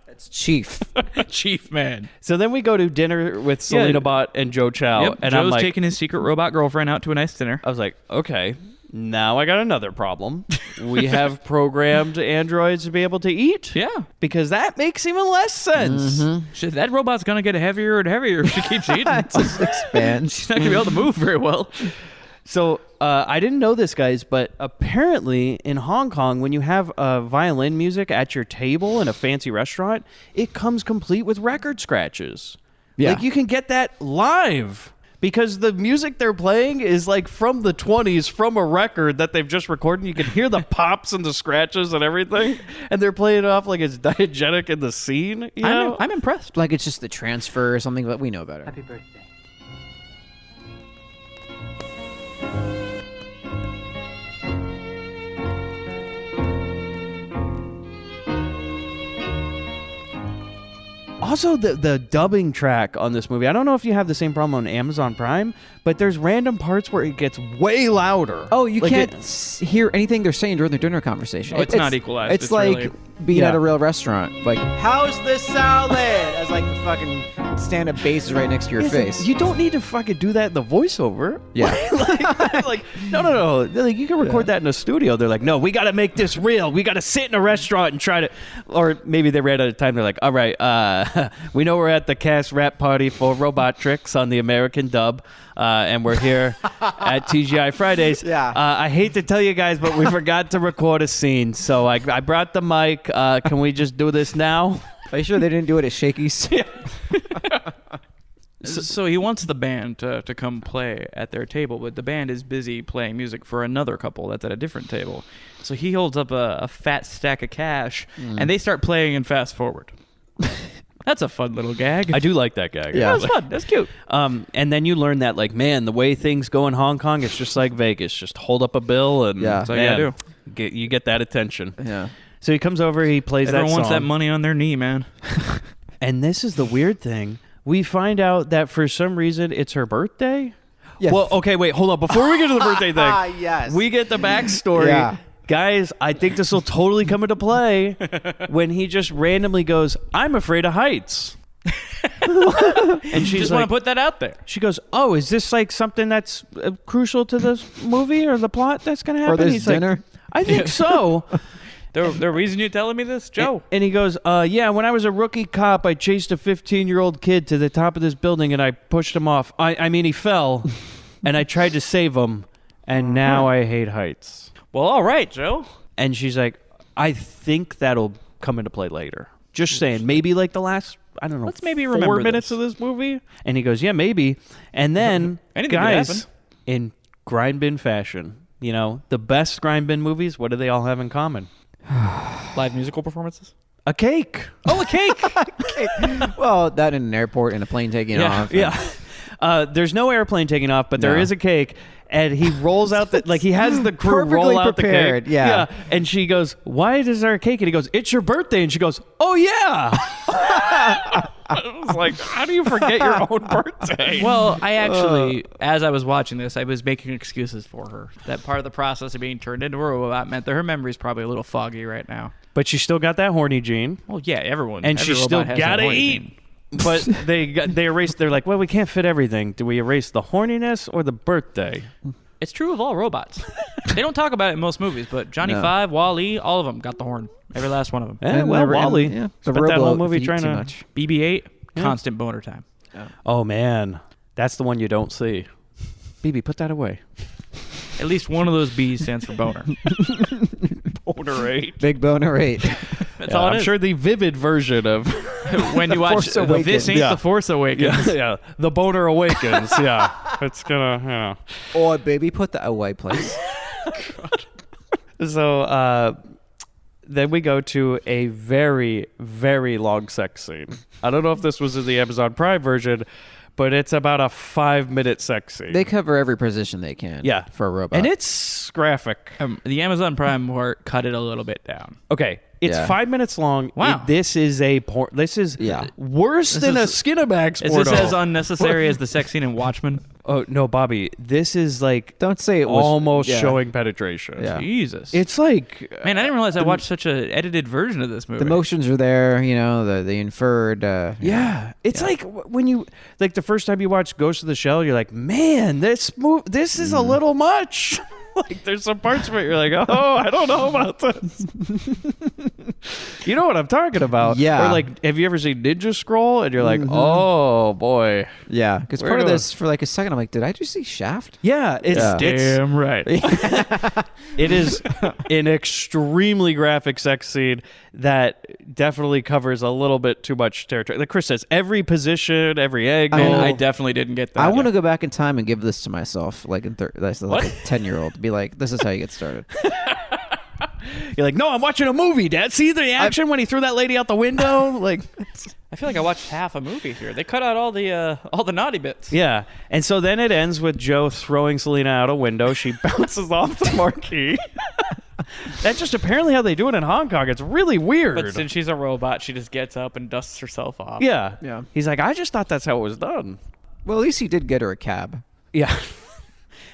Speaker 2: It's Chief.
Speaker 3: Chief man.
Speaker 8: So then we go to dinner with Selena Bot and Joe Chow.
Speaker 3: Yep,
Speaker 8: and
Speaker 3: Joe's
Speaker 8: I'm like,
Speaker 3: taking his secret robot girlfriend out to a nice dinner.
Speaker 8: I was like, okay, now I got another problem. we have programmed androids to be able to eat.
Speaker 3: Yeah.
Speaker 8: Because that makes even less sense.
Speaker 3: Shit, that robot's gonna get heavier and heavier if she keeps eating.
Speaker 2: It just expands.
Speaker 3: She's not gonna be able to move very well.
Speaker 8: So I didn't know this, guys, but apparently in Hong Kong, when you have violin music at your table in a fancy restaurant, it comes complete with record scratches.
Speaker 2: Yeah.
Speaker 8: Like you can get that live because the music they're playing is like from the 20s from a record that they've just recorded. You can hear the pops and the scratches and everything, and they're playing it off like it's diegetic in the scene. You know?
Speaker 3: I'm impressed.
Speaker 2: Like it's just the transfer or something, but we know better.
Speaker 1: Happy birthday.
Speaker 8: Also, the dubbing track on this movie, I don't know if you have the same problem on Amazon Prime, but there's random parts where it gets way louder.
Speaker 2: Oh, you
Speaker 8: Like
Speaker 2: can't hear anything they're saying during the dinner conversation.
Speaker 3: Oh, it's not equalized.
Speaker 2: It's
Speaker 3: It's
Speaker 2: like
Speaker 3: really-
Speaker 2: being at
Speaker 8: Yeah.
Speaker 2: a real restaurant. Like, how's the salad? As like the fucking stand-up bass is right next to your face.
Speaker 8: You don't need to fucking do that in the voiceover.
Speaker 2: Yeah.
Speaker 8: like, no. Like, you can record that in a studio. They're like, no, we got to make this real. We got to sit in a restaurant and try to, or maybe they ran out of time. They're like, all right, we know we're at the cast rap party for Robotrix on the American dub. And we're here at TGI Fridays.
Speaker 2: Yeah.
Speaker 8: I hate to tell you guys, but we forgot to record a scene. So I brought the mic. Can we just do this now?
Speaker 2: Are you sure they didn't do it at Shakey's?
Speaker 3: So he wants the band to come play at their table, but the band is busy playing music for another couple that's at a different table. So he holds up a fat stack of cash, and they start playing in fast forward. That's a fun little gag.
Speaker 8: I do like that gag.
Speaker 2: Yeah.
Speaker 3: That's fun. That's cute.
Speaker 8: And then you learn that, like, man, the way things go in Hong Kong, it's just like Vegas. Just hold up a bill and
Speaker 2: Yeah.
Speaker 3: That's all you gotta
Speaker 8: man, you get that attention.
Speaker 2: Yeah.
Speaker 8: So he comes over, he plays
Speaker 3: Everyone
Speaker 8: that
Speaker 3: wants
Speaker 8: song.
Speaker 3: that money on their knee, man.
Speaker 8: And this is the weird thing. We find out that for some reason it's her birthday.
Speaker 2: Yeah.
Speaker 8: Well, okay, wait, hold on. Before we get to the birthday thing,
Speaker 2: Yes.
Speaker 8: we get the backstory.
Speaker 2: Yeah.
Speaker 8: Guys, I think this will totally come into play when he just randomly goes, I'm afraid of heights. And she's
Speaker 3: Just
Speaker 8: like,
Speaker 3: want to put that out there.
Speaker 8: she goes, oh, is this like something that's crucial to this movie or the plot that's going to happen?
Speaker 2: Or this
Speaker 8: He's like,
Speaker 2: dinner?
Speaker 8: I think so.
Speaker 3: The reason you telling me this, Joe?
Speaker 8: And he goes, yeah, when I was a rookie cop, I chased a 15-year-old kid to the top of this building and I pushed him off. I mean, he fell, and I tried to save him, and now I hate heights.
Speaker 3: Well, all right, Joe.
Speaker 8: And she's like, I think that'll come into play later. Just saying, maybe like the last, I don't know,
Speaker 3: Let's maybe
Speaker 8: 4
Speaker 3: remember
Speaker 8: minutes
Speaker 3: this.
Speaker 8: of this movie. And he goes, yeah, maybe. And then,
Speaker 3: Anything could
Speaker 8: guys,
Speaker 3: happen.
Speaker 8: in Grindbin fashion, you know, the best Grindbin movies, what do they all have in common?
Speaker 3: Live musical performances?
Speaker 8: A cake.
Speaker 3: Oh, a cake!
Speaker 2: Well, that in an airport and a plane taking off.
Speaker 8: Yeah. There's no airplane taking off, but there
Speaker 2: No.
Speaker 8: is a cake. And he rolls out the, like, he has the crew
Speaker 2: Perfectly
Speaker 8: roll out
Speaker 2: prepared,
Speaker 8: the cake.
Speaker 2: yeah.
Speaker 8: And she goes, why is there a cake? And he goes, it's your birthday. And she goes, oh, yeah. I was like, how do you forget your own birthday?
Speaker 3: Well, I actually, as I was watching this, I was making excuses for her. That part of the process of being turned into a robot meant that her memery's probably a little foggy right now.
Speaker 8: But she still got that horny gene.
Speaker 3: Well, yeah, everyone.
Speaker 8: And
Speaker 3: every
Speaker 8: she still
Speaker 3: robot has that
Speaker 8: gotta
Speaker 3: horny
Speaker 8: eat.
Speaker 3: gene.
Speaker 8: But they erased, they're like, well, we can't fit everything. Do we erase the horniness or the birthday?
Speaker 3: It's true of all robots. They don't talk about it in most movies, but Johnny
Speaker 2: No.
Speaker 3: Five, Wall-E, all of them got the horn. Every last one of them.
Speaker 8: Eh, well, Wally.
Speaker 2: Yeah,
Speaker 8: Spent that whole movie
Speaker 2: feed
Speaker 8: trying
Speaker 2: too
Speaker 8: to.
Speaker 2: much.
Speaker 3: BB-8, constant boner time.
Speaker 8: Oh, man. That's the one you don't see. BB, put that away.
Speaker 3: At least one of those B's stands for boner.
Speaker 8: Boner 8.
Speaker 2: Big boner 8.
Speaker 3: That's all it
Speaker 8: I'm
Speaker 3: is.
Speaker 8: sure the vivid version of.
Speaker 3: When you watch
Speaker 2: Force Awakens.
Speaker 3: This Ain't
Speaker 8: Yeah.
Speaker 3: the Force Awakens.
Speaker 8: Yeah. The boner awakens. Yeah. It's gonna, yeah.
Speaker 2: Oh, baby, put that away, please.
Speaker 8: So, then we go to a very, very long sex scene. I don't know if this was in the Amazon Prime version, but it's about a 5-minute sex scene.
Speaker 2: They cover every position they can.
Speaker 8: Yeah.
Speaker 2: For a robot.
Speaker 8: And it's graphic.
Speaker 3: The Amazon Prime part cut it a little bit down.
Speaker 8: Okay. It's
Speaker 2: Yeah.
Speaker 8: 5 minutes long.
Speaker 3: Wow.
Speaker 8: This is a This is worse than a
Speaker 3: is-
Speaker 8: Skinamax
Speaker 3: Is
Speaker 8: porno.
Speaker 3: this as unnecessary as the sex scene in Watchmen?
Speaker 8: Oh, no, Bobby. This is like
Speaker 2: Don't say it was
Speaker 8: almost
Speaker 2: yeah.
Speaker 8: showing penetration.
Speaker 2: Yeah.
Speaker 3: Jesus.
Speaker 8: It's like...
Speaker 3: Man, I didn't realize I watched such an edited version of this movie.
Speaker 2: The motions are there, you know, the inferred.
Speaker 8: Yeah, it's like when you like the first time you watch Ghost of the Shell, you're like, man, this is a little much. Like, there's some parts of it you're like, oh, I don't know about this. You know what I'm talking about?
Speaker 2: Yeah.
Speaker 8: Or like, have you ever seen Ninja Scroll? And you're like, oh boy.
Speaker 2: Yeah, because part of this, for like a second, I'm like, did I just see Shaft?
Speaker 8: Yeah, it's
Speaker 3: Damn right.
Speaker 8: it is an extremely graphic sex scene that definitely covers a little bit too much territory. Like Chris says, every position, every angle.
Speaker 3: I definitely didn't get that.
Speaker 2: I want to go back in time and give this to myself, like that's like a 10-year-old. Be like, this is how you get started.
Speaker 8: You're like, no, I'm watching a movie, Dad. See the action when he threw that lady out the window? Like,
Speaker 3: I feel like I watched half a movie here. They cut out all the naughty bits.
Speaker 8: yeah. And so then it ends with Joe throwing Selena out a window. She bounces off the marquee. That's just apparently how they do it in Hong Kong. It's really weird.
Speaker 3: But since she's a robot, she just gets up and dusts herself off.
Speaker 8: yeah.
Speaker 2: Yeah.
Speaker 8: He's like, I just thought that's how it was done.
Speaker 2: Well, at least he did get her a cab.
Speaker 8: Yeah.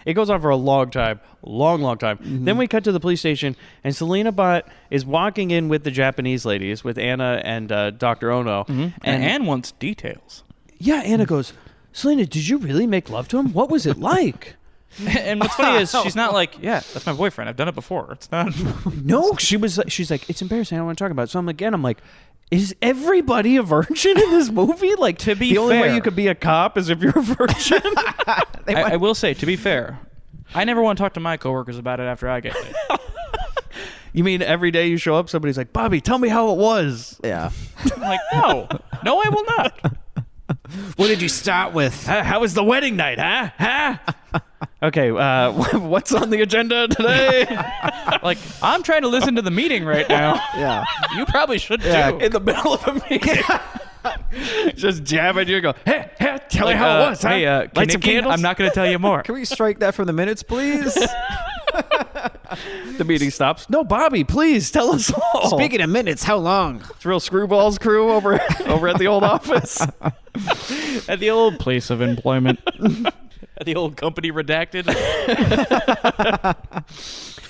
Speaker 8: It goes on for a long time. Long time. Then we cut to the police station, and Selena Bot is walking in with the Japanese ladies, with Anna and Dr. Ono.
Speaker 3: And Anne wants details.
Speaker 8: Yeah, Anna goes, Selena, did you really make love to him? What was it like?
Speaker 3: And what's funny is she's not like, yeah, that's my boyfriend. I've done it before. It's not.
Speaker 8: No, she's like, it's embarrassing. I don't want to talk about it. So I'm like, is everybody a virgin in this movie? Like,
Speaker 3: To be
Speaker 8: the only way
Speaker 3: fair-
Speaker 8: you could be a cop is if you're a virgin.
Speaker 3: I will say, to be fair, I never want to talk to my coworkers about it after I get laid.
Speaker 8: You mean every day you show up, somebody's like, Bobby, tell me how it was.
Speaker 2: Yeah.
Speaker 3: I'm like, no, I will not.
Speaker 2: What did you start with?
Speaker 8: How was the wedding night, huh? Okay, what's on the agenda today?
Speaker 3: Like, I'm trying to listen to the meeting right now.
Speaker 2: Yeah.
Speaker 3: You probably should too.
Speaker 8: In the middle of a meeting. Just jabbing you and go, hey, tell me how it was, huh?
Speaker 3: Hey,
Speaker 8: Light some
Speaker 3: Kaneki,
Speaker 8: candles?
Speaker 3: I'm not going to tell you more.
Speaker 2: Can we strike that from the minutes, please?
Speaker 8: The meeting stops. No, Bobby, please tell us all.
Speaker 2: Speaking of minutes, how long?
Speaker 8: It's real Screwballs crew over at the old office.
Speaker 3: At the old place of employment. At the old company redacted.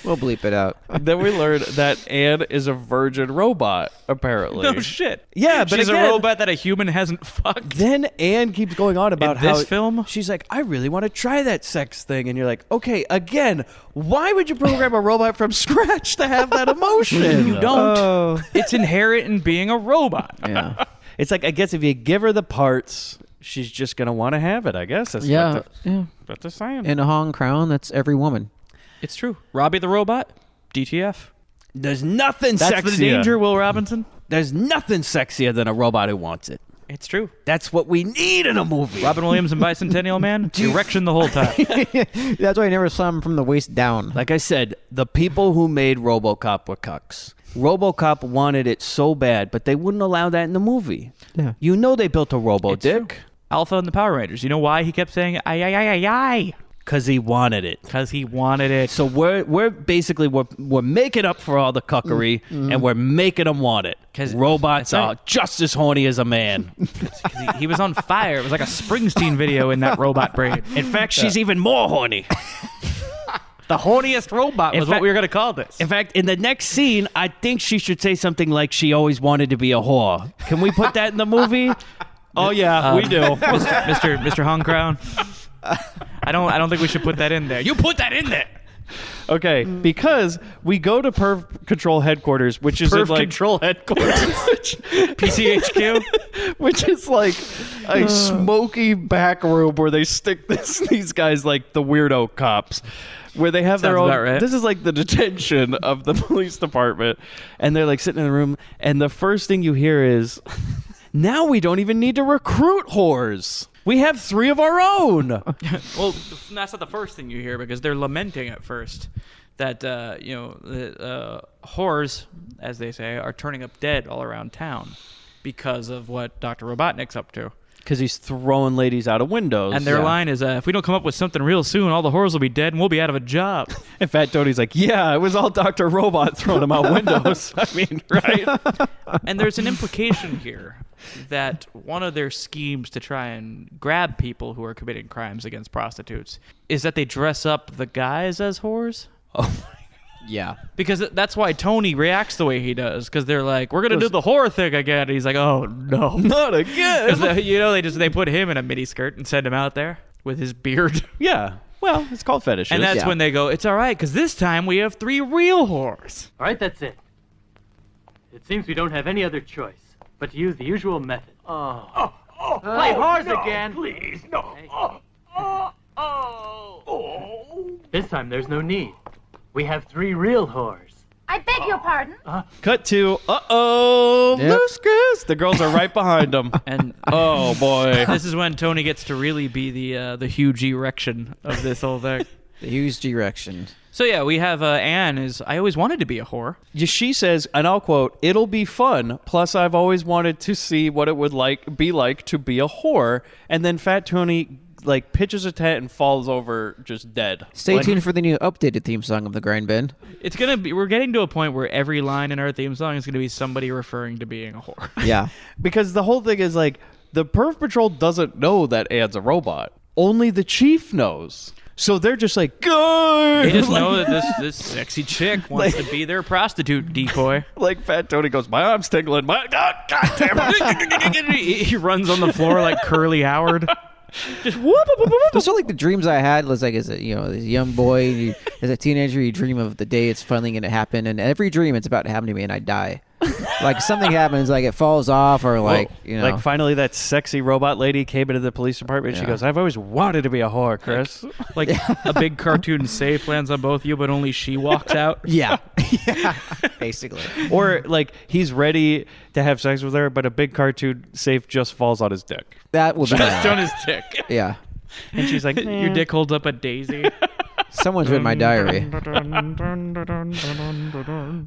Speaker 2: We'll bleep it out.
Speaker 8: Then we learned that Anne is a virgin robot, apparently.
Speaker 3: No shit.
Speaker 8: Yeah, but
Speaker 3: she's
Speaker 8: again,
Speaker 3: a robot that a human hasn't fucked.
Speaker 8: Then Anne keeps going on about
Speaker 3: In
Speaker 8: how
Speaker 3: this film?
Speaker 8: she's like, I really want to try that sex thing, and you're like, okay, again, why would you program a robot from scratch to have that emotion?
Speaker 3: You don't. It's inherent in being a robot.
Speaker 2: Yeah.
Speaker 8: It's like, I guess if you give her the parts, she's just gonna want to have it. I guess that's
Speaker 2: Yeah. Yeah.
Speaker 8: what they're saying.
Speaker 2: In a Hong Crown, that's every woman.
Speaker 3: It's true. Robbie the robot, DTF.
Speaker 8: There's nothing
Speaker 3: That's
Speaker 8: sexier.
Speaker 3: the danger, Will Robinson.
Speaker 8: There's nothing sexier than a robot who wants it.
Speaker 3: It's true.
Speaker 8: That's what we need in a movie.
Speaker 3: Robin Williams and Bicentennial Man, erection the whole time.
Speaker 2: That's why I never saw him from the waist down.
Speaker 8: Like I said, the people who made RoboCop were cucks. RoboCop wanted it so bad, but they wouldn't allow that in the movie.
Speaker 2: Yeah.
Speaker 8: You know they built a Robo
Speaker 3: It's
Speaker 8: Dick
Speaker 3: true. Alpha and the Power Rangers. You know why he kept saying ay ay ay ay ay?
Speaker 8: because he wanted it.
Speaker 3: Because he wanted it.
Speaker 8: So we're basically we're making up for all the cuckery, and we're making them want it.
Speaker 3: 'Cause
Speaker 8: robots
Speaker 3: that's
Speaker 8: are
Speaker 3: right.
Speaker 8: just as horny as a man.
Speaker 3: he was on fire. It was like a Springsteen video in that robot brain.
Speaker 8: In fact, she's even more horny.
Speaker 3: The horniest robot
Speaker 8: In
Speaker 3: was
Speaker 8: fact-
Speaker 3: what we were going to call this.
Speaker 8: In fact, in the next scene, I think she should say something like she always wanted to be a whore. Can we put that in the movie? Oh yeah, we do.
Speaker 3: Mr. Hong Crown. I don't think we should put that in there. You put that in there.
Speaker 8: Okay, because we go to Perv Control headquarters, which is in like
Speaker 3: Control headquarters. PCHQ.
Speaker 8: which is like a smoky back room where they stick these guys like the weirdo cops, where they have their
Speaker 3: Sounds
Speaker 8: own.
Speaker 3: about right.
Speaker 8: This is like the detention of the police department, and they're like sitting in the room, and the first thing you hear is, "Now we don't even need to recruit whores. We have 3 of our own."
Speaker 3: Well, that's not the first thing you hear because they're lamenting at first that the whores, as they say, are turning up dead all around town because of what Dr. Robotnik's up to.
Speaker 8: Because he's throwing ladies out of windows.
Speaker 3: And their line is, if we don't come up with something real soon, all the whores will be dead and we'll be out of a job.
Speaker 8: And Fat Tony's like, yeah, it was all Dr. Robot throwing them out windows. I mean, right?
Speaker 3: And there's an implication here that one of their schemes to try and grab people who are committing crimes against prostitutes is that they dress up the guys as whores.
Speaker 8: Oh,
Speaker 2: Yeah.
Speaker 3: Because that's why Tony reacts the way he does. Because they're like, we're going to do the horror thing again. And he's like, oh, no.
Speaker 8: not again.
Speaker 3: Because they put him in a mini skirt and send him out there with his beard.
Speaker 8: Yeah. Well, it's called fetishes.
Speaker 3: And that's
Speaker 2: Yeah.
Speaker 3: when they go, it's all right, because this time we have 3 real whores.
Speaker 10: All right, that's it. It seems we don't have any other choice but to use the usual method. Play whores again.
Speaker 4: Please, no.
Speaker 10: This time there's no need. We have 3 real whores.
Speaker 7: I beg your pardon?
Speaker 8: Cut to, uh-oh,
Speaker 2: Yep.
Speaker 8: loose goose. The girls are right behind them.
Speaker 3: And
Speaker 8: Oh, boy.
Speaker 3: this is when Tony gets to really be the huge erection of this whole thing.
Speaker 2: The huge direction.
Speaker 3: So yeah, we have Anne is, I always wanted to be a whore.
Speaker 8: She says, and I'll quote, "It'll be fun. Plus, I've always wanted to see what it would be like to be a whore." And then Fat Tony pitches a tent and falls over just dead.
Speaker 2: Stay tuned for the new updated theme song of the Grindbin.
Speaker 3: It's going to be, we're getting to a point where every line in our theme song is going to be somebody referring to being a whore.
Speaker 2: Yeah.
Speaker 8: Because the whole thing is the Perf Patrol doesn't know that Anne's a robot. Only the chief knows. So they're just like, go!
Speaker 3: They just know that this sexy chick wants to be their prostitute decoy.
Speaker 8: Like Fat Tony goes, my arm's tingling. God damn it.
Speaker 3: He runs on the floor like Curly Howard. Just whoop, whoop, whoop, whoop.
Speaker 2: Those are the dreams I had. Was as a as a young boy, as a teenager, you dream of the day it's finally going to happen, and every dream it's about to happen to me, and I die. Something happens, it falls off, or
Speaker 8: finally that sexy robot lady came into the police department. She goes, I've always wanted to be a whore, Chris.
Speaker 3: Like a big cartoon safe lands on both of you, but only she walks out.
Speaker 2: yeah, basically.
Speaker 8: Or he's ready to have sex with her, but a big cartoon safe just falls on his dick.
Speaker 2: That would be
Speaker 3: Just on his dick.
Speaker 2: yeah.
Speaker 8: And she's like,
Speaker 3: Your dick holds up a daisy.
Speaker 2: Someone's read my diary.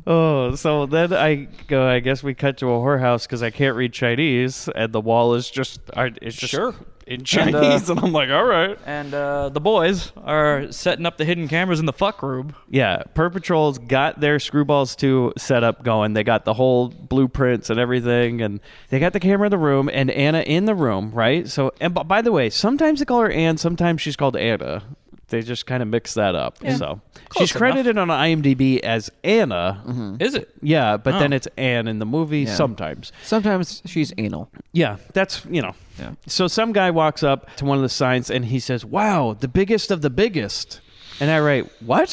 Speaker 8: Oh, so then I go, I guess we cut to a whorehouse because I can't read Chinese, and the wall is just
Speaker 3: Sure.
Speaker 8: in Chinese, and I'm like, all right.
Speaker 3: And the boys are setting up the hidden cameras in the fuck room.
Speaker 8: Yeah, Perp Patrol's got their Screwballs 2 setup going. They got the whole blueprints and everything, and they got the camera in the room, and Anna in the room, right? So, and by the way, sometimes they call her Anne, sometimes she's called Anna. They just kind of mix that up. Yeah. So she's credited on IMDb as Anna.
Speaker 2: Mm-hmm.
Speaker 3: Is it?
Speaker 8: Yeah, but then it's Anne in the movie sometimes.
Speaker 2: Sometimes she's anal.
Speaker 8: Yeah, that's,
Speaker 2: Yeah.
Speaker 8: So some guy walks up to one of the signs and he says, "Wow, the biggest of the biggest." And I write, "What?"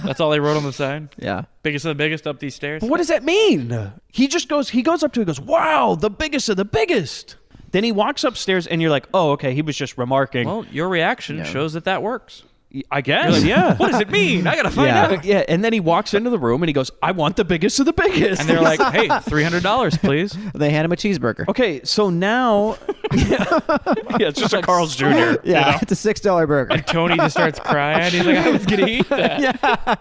Speaker 3: That's all they wrote on the sign?
Speaker 2: Yeah.
Speaker 3: Biggest of the biggest up these stairs?
Speaker 8: What does that mean? He goes up to it and goes, "Wow, the biggest of the biggest." Then he walks upstairs and you're like, "Oh, okay, he was just remarking."
Speaker 3: Well, your reaction shows that works.
Speaker 8: I guess, yeah.
Speaker 3: What does it mean? I gotta find out.
Speaker 8: Yeah, and then he walks into the room and he goes, "I want the biggest of the biggest."
Speaker 3: And they're like, "Hey, $300, please."
Speaker 2: They hand him a cheeseburger.
Speaker 8: Okay, so now, it's just a Carl's Jr.
Speaker 2: Yeah, it's a $6 burger.
Speaker 3: And Tony just starts crying. He's like, "I was gonna eat that."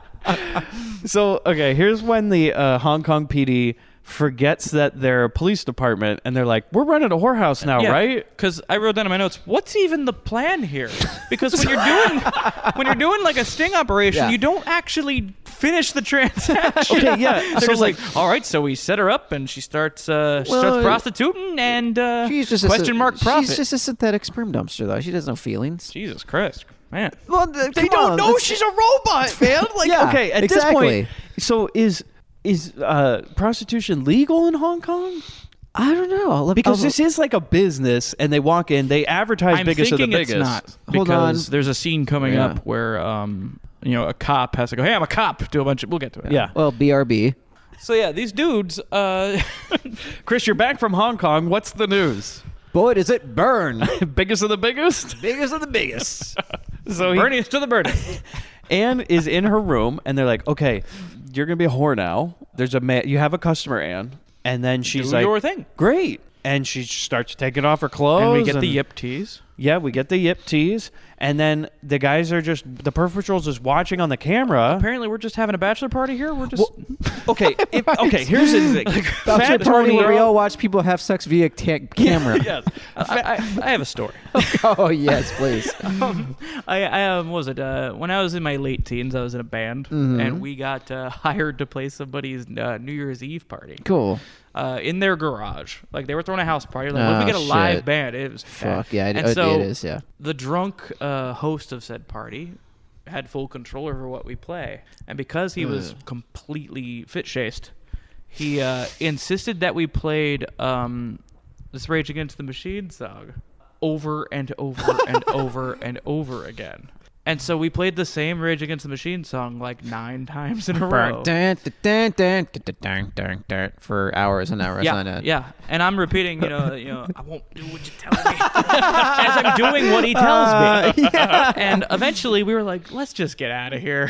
Speaker 8: So, okay, here's when the Hong Kong PD forgets that they're a police department, and they're like, "We're running a whorehouse now, right?"
Speaker 3: Because I wrote down in my notes, what's even the plan here? Because when you're doing like a sting operation, you don't actually finish the transaction.
Speaker 8: Okay, yeah.
Speaker 3: They're
Speaker 8: So
Speaker 3: just like, all right, so we set her up, and she starts prostituting, and
Speaker 2: She's just
Speaker 3: question mark profit.
Speaker 2: She's just a synthetic sperm dumpster, though. She has no feelings.
Speaker 3: Jesus Christ, man.
Speaker 2: Well,
Speaker 8: They don't know she's a robot, man. Okay, at this point, so is prostitution legal in Hong Kong?
Speaker 2: I don't know.
Speaker 8: Because this is like a business, and they walk in, they advertise
Speaker 3: I'm
Speaker 8: biggest of the
Speaker 3: thinking
Speaker 8: biggest.
Speaker 3: it's not.
Speaker 2: Hold on.
Speaker 3: Because there's a scene coming up where a cop has to go, "Hey, I'm a cop," to a bunch of, we'll get to it.
Speaker 8: Yeah.
Speaker 2: Well, BRB.
Speaker 3: So yeah, these dudes,
Speaker 8: Chris, you're back from Hong Kong. What's the news?
Speaker 2: Boy, does it burn.
Speaker 8: Biggest of the biggest?
Speaker 2: Biggest of the biggest.
Speaker 8: So
Speaker 3: burniest to the burniest.
Speaker 8: Anne is in her room, and they're like, "Okay, you're gonna be a whore now. There's a man. You have a customer, Anne." And then she's
Speaker 3: Do
Speaker 8: like,
Speaker 3: your thing.
Speaker 8: "Great." And she starts taking off her clothes.
Speaker 3: And we get the yip tease.
Speaker 8: Yeah, we get the yip tease. And then the guys are just, the Perf Patrol's just watching on the camera.
Speaker 3: Apparently, we're just having a bachelor party here. We're just
Speaker 8: Okay, here's the thing.
Speaker 2: Bachelor party where we all watch people have sex via camera.
Speaker 8: Yes.
Speaker 3: I have a story.
Speaker 2: Oh, yes, please.
Speaker 3: I what was it? When I was in my late teens, I was in a band, and we got hired to play somebody's New Year's Eve party.
Speaker 2: Cool.
Speaker 3: In their garage. Like, they were throwing a house party. Like, what if we get a live band? It was
Speaker 2: Fuck,
Speaker 3: bad.
Speaker 2: yeah,
Speaker 3: And so
Speaker 2: it is, yeah.
Speaker 3: the drunk host of said party had full control over what we play. And because he was completely fit-shaced, he insisted that we played this Rage Against the Machine song over and over and over and over again. And so we played the same Rage Against the Machine song like 9 times in a row.
Speaker 2: For hours and hours on end.
Speaker 3: Yeah. And I'm repeating, I won't do what you tell me. As I'm doing what he tells me. And eventually we were like, let's just get out of here.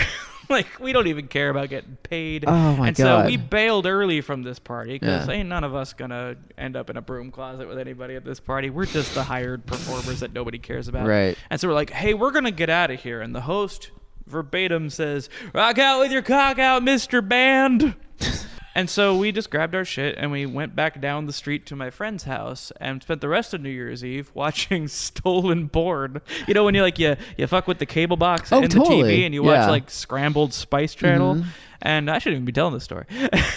Speaker 3: Like, we don't even care about getting paid.
Speaker 2: Oh, my
Speaker 3: God. So we bailed early from this party because ain't none of us going to end up in a broom closet with anybody at this party. We're just the hired performers that nobody cares about.
Speaker 2: Right.
Speaker 3: And so we're like, hey, we're going to get out of here. And the host verbatim says, rock out with your cock out, Mr. Band. And so we just grabbed our shit and we went back down the street to my friend's house and spent the rest of New Year's Eve watching stolen porn. You know when you fuck with the cable box and the TV and you watch like Scrambled Spice Channel. And I shouldn't even be telling this story.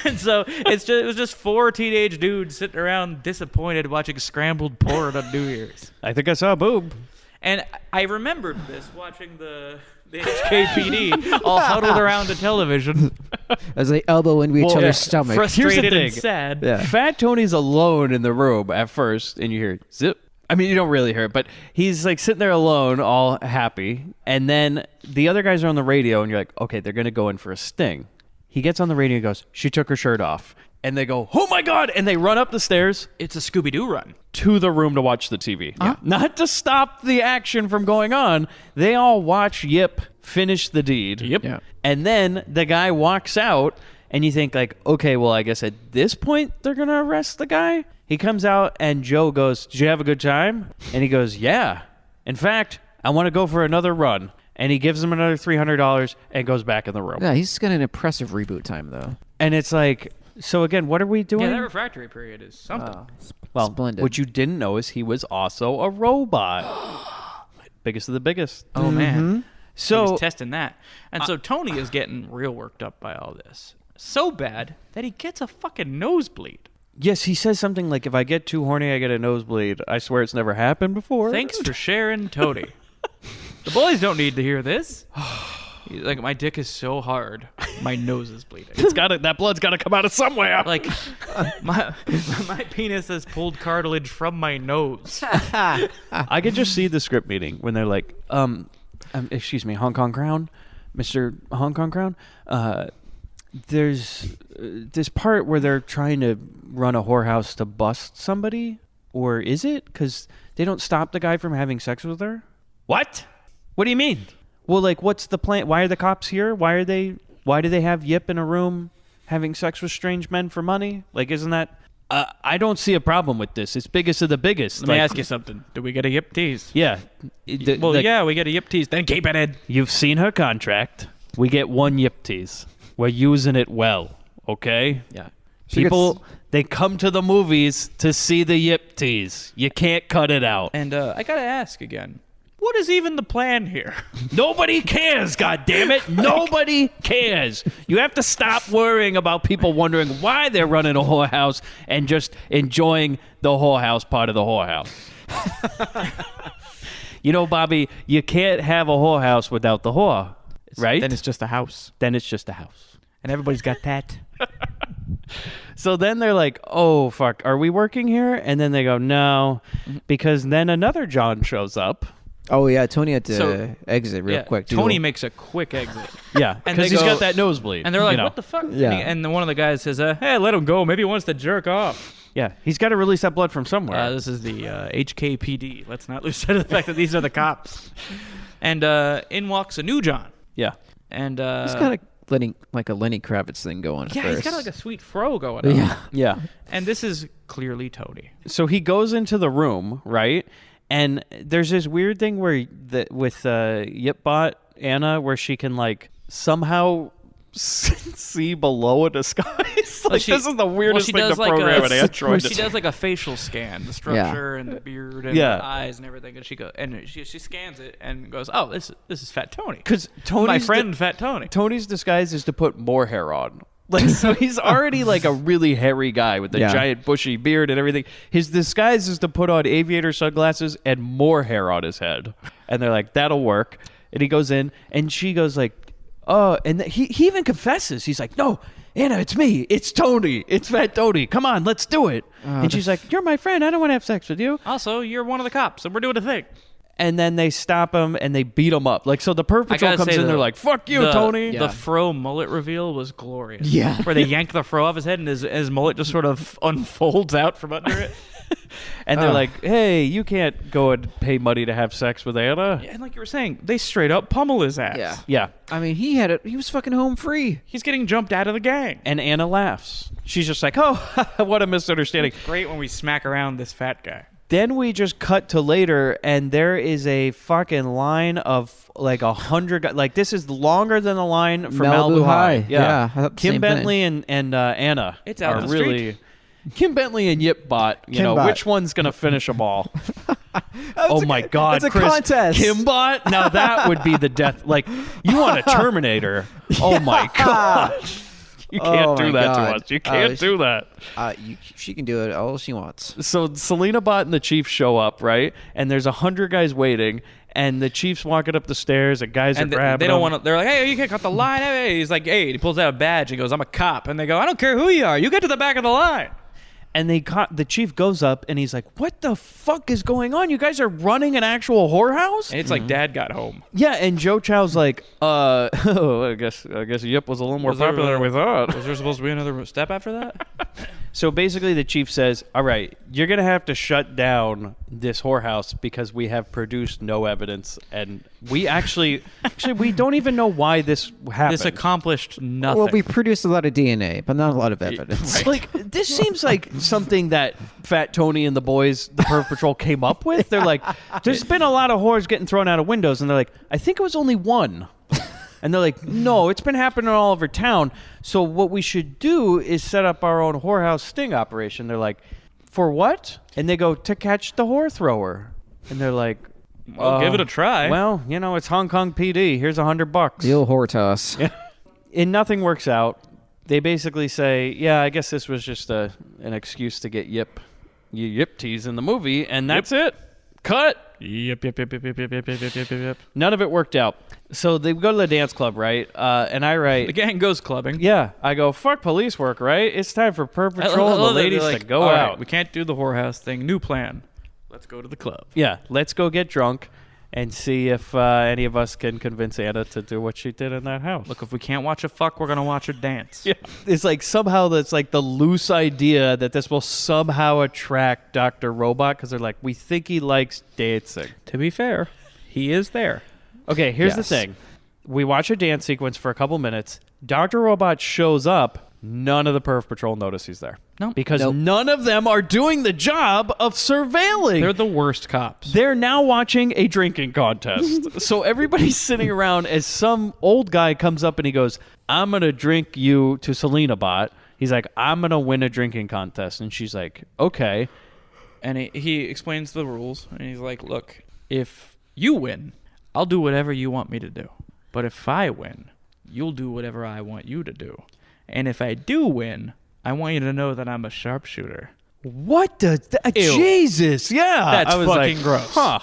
Speaker 3: And so it was just 4 teenage dudes sitting around disappointed watching scrambled porn on New Year's.
Speaker 8: I think I saw a boob.
Speaker 3: And I remembered this watching the HKPD all huddled around the television.
Speaker 2: As they elbow into each other's stomach.
Speaker 3: Frustrated and sad.
Speaker 8: Yeah. Fat Tony's alone in the room at first, and you hear zip. I mean, you don't really hear it, but he's like sitting there alone, all happy. And then the other guys are on the radio, and you're like, okay, they're going to go in for a sting. He gets on the radio and goes, she took her shirt off. And they go, oh my God. And they run up the stairs.
Speaker 3: It's a Scooby-Doo run.
Speaker 8: To the room to watch the TV. Yeah. Not to stop the action from going on. They all watch Yip finish the deed.
Speaker 3: Yep. Yeah.
Speaker 8: And then the guy walks out, and you think like, okay, well, I guess at this point they're going to arrest the guy. He comes out, and Joe goes, did you have a good time? And he goes, yeah. In fact, I want to go for another run. And he gives him another $300 and goes back in the room.
Speaker 2: Yeah, he's got an impressive reboot time, though.
Speaker 8: And it's like, so again, what are we doing?
Speaker 3: Yeah, that refractory period is something.
Speaker 8: Well,
Speaker 2: splendid.
Speaker 8: What you didn't know is he was also a robot. Biggest of the biggest.
Speaker 3: Oh, man.
Speaker 8: So
Speaker 3: he was testing that. And so Tony is getting real worked up by all this. So bad that he gets a fucking nosebleed.
Speaker 8: Yes, he says something like, if I get too horny, I get a nosebleed. I swear it's never happened before.
Speaker 3: Thanks for sharing, Tony. The boys don't need to hear this. He's like, my dick is so hard, my nose is bleeding.
Speaker 8: That blood's got to come out of somewhere.
Speaker 3: Like, my penis has pulled cartilage from my nose.
Speaker 8: I could just see the script meeting when they're like, excuse me, Hong Kong Crown, Mr. Hong Kong Crown. There's this part where they're trying to run a whorehouse to bust somebody, or is it? Because they don't stop the guy from having sex with her.
Speaker 3: What? What do you mean?
Speaker 8: Well, like, what's the plan? Why are the cops here? Why do they have Yip in a room having sex with strange men for money? Like, isn't that... I don't see a problem with this. It's biggest of the biggest.
Speaker 3: Let me ask you something. Do we get a Yip tease?
Speaker 8: Yeah.
Speaker 3: We get a Yip tease. Then keep it in.
Speaker 8: You've seen her contract. We get 1 Yip tease. We're using it well, okay?
Speaker 2: Yeah.
Speaker 8: People, they come to the movies to see the Yip tease. You can't cut it out.
Speaker 3: And I got to ask again. What is even the plan here?
Speaker 8: Nobody cares, goddammit. Nobody cares. You have to stop worrying about people wondering why they're running a whorehouse and just enjoying the whorehouse part of the whorehouse. You know, Bobby, you can't have a whorehouse without the whore, right?
Speaker 3: Then it's just a house.
Speaker 8: Then it's just a house.
Speaker 3: And everybody's got that.
Speaker 8: So then they're like, oh, fuck, are we working here? And then they go, no, because then another John shows up.
Speaker 2: Oh, yeah, Tony had to exit real quick.
Speaker 3: Tony makes a quick exit.
Speaker 8: Yeah, because he's got that nosebleed.
Speaker 3: And they're like, what the fuck?
Speaker 2: Yeah.
Speaker 3: And then one of the guys says, hey, let him go. Maybe he wants to jerk off.
Speaker 8: Yeah, he's got to release that blood from somewhere.
Speaker 3: This is the HKPD. Let's not lose sight of the fact that these are the cops. And in walks a new John.
Speaker 8: Yeah.
Speaker 3: And
Speaker 2: he's got a Lenny Kravitz thing going
Speaker 3: Yeah,
Speaker 2: first.
Speaker 3: he's got like a sweet fro going on.
Speaker 2: Yeah.
Speaker 8: Yeah.
Speaker 3: And this is clearly Tony.
Speaker 8: So he goes into the room, right? And there's this weird thing where with Yipbot Anna, where she can like somehow see below a disguise. Like, this is the weirdest thing to program an Android.
Speaker 3: She does like a facial scan, the structure and the beard and the eyes and everything, and she scans it and goes, "Oh, this is Fat Tony."
Speaker 8: Because
Speaker 3: my friend Fat Tony.
Speaker 8: Tony's disguise is to put more hair on. Like, so he's already like a really hairy guy with a giant bushy beard and everything. His disguise is to put on aviator sunglasses and more hair on his head. And they're like, that'll work. And he goes in, and she goes like, oh, and he even confesses. He's like, no, Anna, it's me. It's Tony. It's Fat Tony. Come on, let's do it. And she's like, you're my friend. I don't want to have sex with you.
Speaker 3: Also, you're one of the cops, and we're doing a thing.
Speaker 8: and then they stop him and they beat him up. Like, so the Perp Patrol comes in, they're like, fuck you, Tony.
Speaker 3: The fro mullet reveal was glorious.
Speaker 2: Yeah.
Speaker 3: Where they yank the fro off his head and his mullet just sort of unfolds out from under it.
Speaker 8: And they're like, hey, you can't go and pay money to have sex with Anna.
Speaker 3: And like you were saying, they straight up pummel his ass.
Speaker 2: Yeah.
Speaker 8: Yeah.
Speaker 2: I mean, he was fucking home free.
Speaker 3: He's getting jumped out of the gang.
Speaker 8: And Anna laughs. She's just like, oh, what a misunderstanding.
Speaker 3: Great when we smack around this fat guy.
Speaker 8: Then we just cut to later, and there is a fucking line of like 100 guys. Like, this is longer than the line from Malibu High.
Speaker 2: Yeah, I thought the
Speaker 8: Kim
Speaker 2: same
Speaker 8: Bentley and Anna
Speaker 3: It's out
Speaker 8: are
Speaker 3: the
Speaker 8: really... Kim Bentley and Yipbot,
Speaker 2: Kimbot.
Speaker 8: which one's going to finish them all? Oh my God,
Speaker 2: it's a
Speaker 8: Chris.
Speaker 2: contest.
Speaker 8: Kimbot? Now that would be the death. Like, you want a Terminator. Oh my God. You can't do that to us. You can't do that.
Speaker 2: She can do it all she wants.
Speaker 8: So Selena Bot and the Chief show up, right? And there's 100 guys waiting. And the Chief's walking up the stairs, and guys are grabbing
Speaker 3: they don't
Speaker 8: him.
Speaker 3: want to. They're like, "Hey, you can't cut the line." Hey, he's like, "Hey," he pulls out a badge. He goes, "I'm a cop," and they go, "I don't care who you are. You get to the back of the line."
Speaker 8: And the Chief goes up, and he's like, "What the fuck is going on? You guys are running an actual whorehouse?"
Speaker 3: And it's like Dad got home.
Speaker 8: Yeah, and Joe Chow's like, I guess Yip was a little more popular than we thought.
Speaker 3: Was there supposed to be another step after that?
Speaker 8: So basically the Chief says, all right, you're going to have to shut down this whorehouse because we have produced no evidence. And we actually we don't even know why this happened.
Speaker 3: This accomplished nothing.
Speaker 2: Well, we produced a lot of DNA, but not a lot of evidence.
Speaker 8: Like, this seems like something that Fat Tony and the boys, the Perf Patrol, came up with. They're like, there's been a lot of whores getting thrown out of windows. And they're like, I think it was only one. And they're like, no, it's been happening all over town. So what we should do is set up our own whorehouse sting operation. They're like, for what? And they go, to catch the whore thrower. And they're like,
Speaker 3: well, give it a try.
Speaker 8: Well, it's Hong Kong PD. Here's $100.
Speaker 2: The old whore toss.
Speaker 8: And nothing works out. They basically say, yeah, I guess this was just an excuse to get Yip tease in the movie. And that's it. Cut.
Speaker 3: Yep.
Speaker 8: None of it worked out. So they go to the dance club, right? And I write...
Speaker 3: The gang goes clubbing.
Speaker 8: Yeah. I go, fuck police work, right? It's time for Perp Patrol and the ladies to go
Speaker 3: all
Speaker 8: out.
Speaker 3: right, we can't do the whorehouse thing. New plan. Let's go to the club.
Speaker 8: Yeah. Let's go get drunk and see if any of us can convince Anna to do what she did in that house.
Speaker 3: Look, if we can't watch her fuck, we're going to watch her dance.
Speaker 8: Yeah. It's like somehow that's like the loose idea that this will somehow attract Dr. Robot because they're like, we think he likes dancing.
Speaker 3: To be fair, he is there.
Speaker 8: Okay, here's the thing. We watch a dance sequence for a couple minutes. Dr. Robot shows up. None of the Perf Patrol notice he's there.
Speaker 3: No.
Speaker 8: Because none of them are doing the job of surveilling.
Speaker 3: They're the worst cops.
Speaker 8: They're now watching a drinking contest. So everybody's sitting around as some old guy comes up and he goes, I'm going to drink you to Selena Bot. He's like, I'm going to win a drinking contest. And she's like, okay.
Speaker 3: And he explains the rules. And he's like, look, if you win, I'll do whatever you want me to do. But if I win, you'll do whatever I want you to do. And if I do win, I want you to know that I'm a sharpshooter.
Speaker 8: What the... Jesus, yeah.
Speaker 3: That's fucking gross.
Speaker 8: Huh.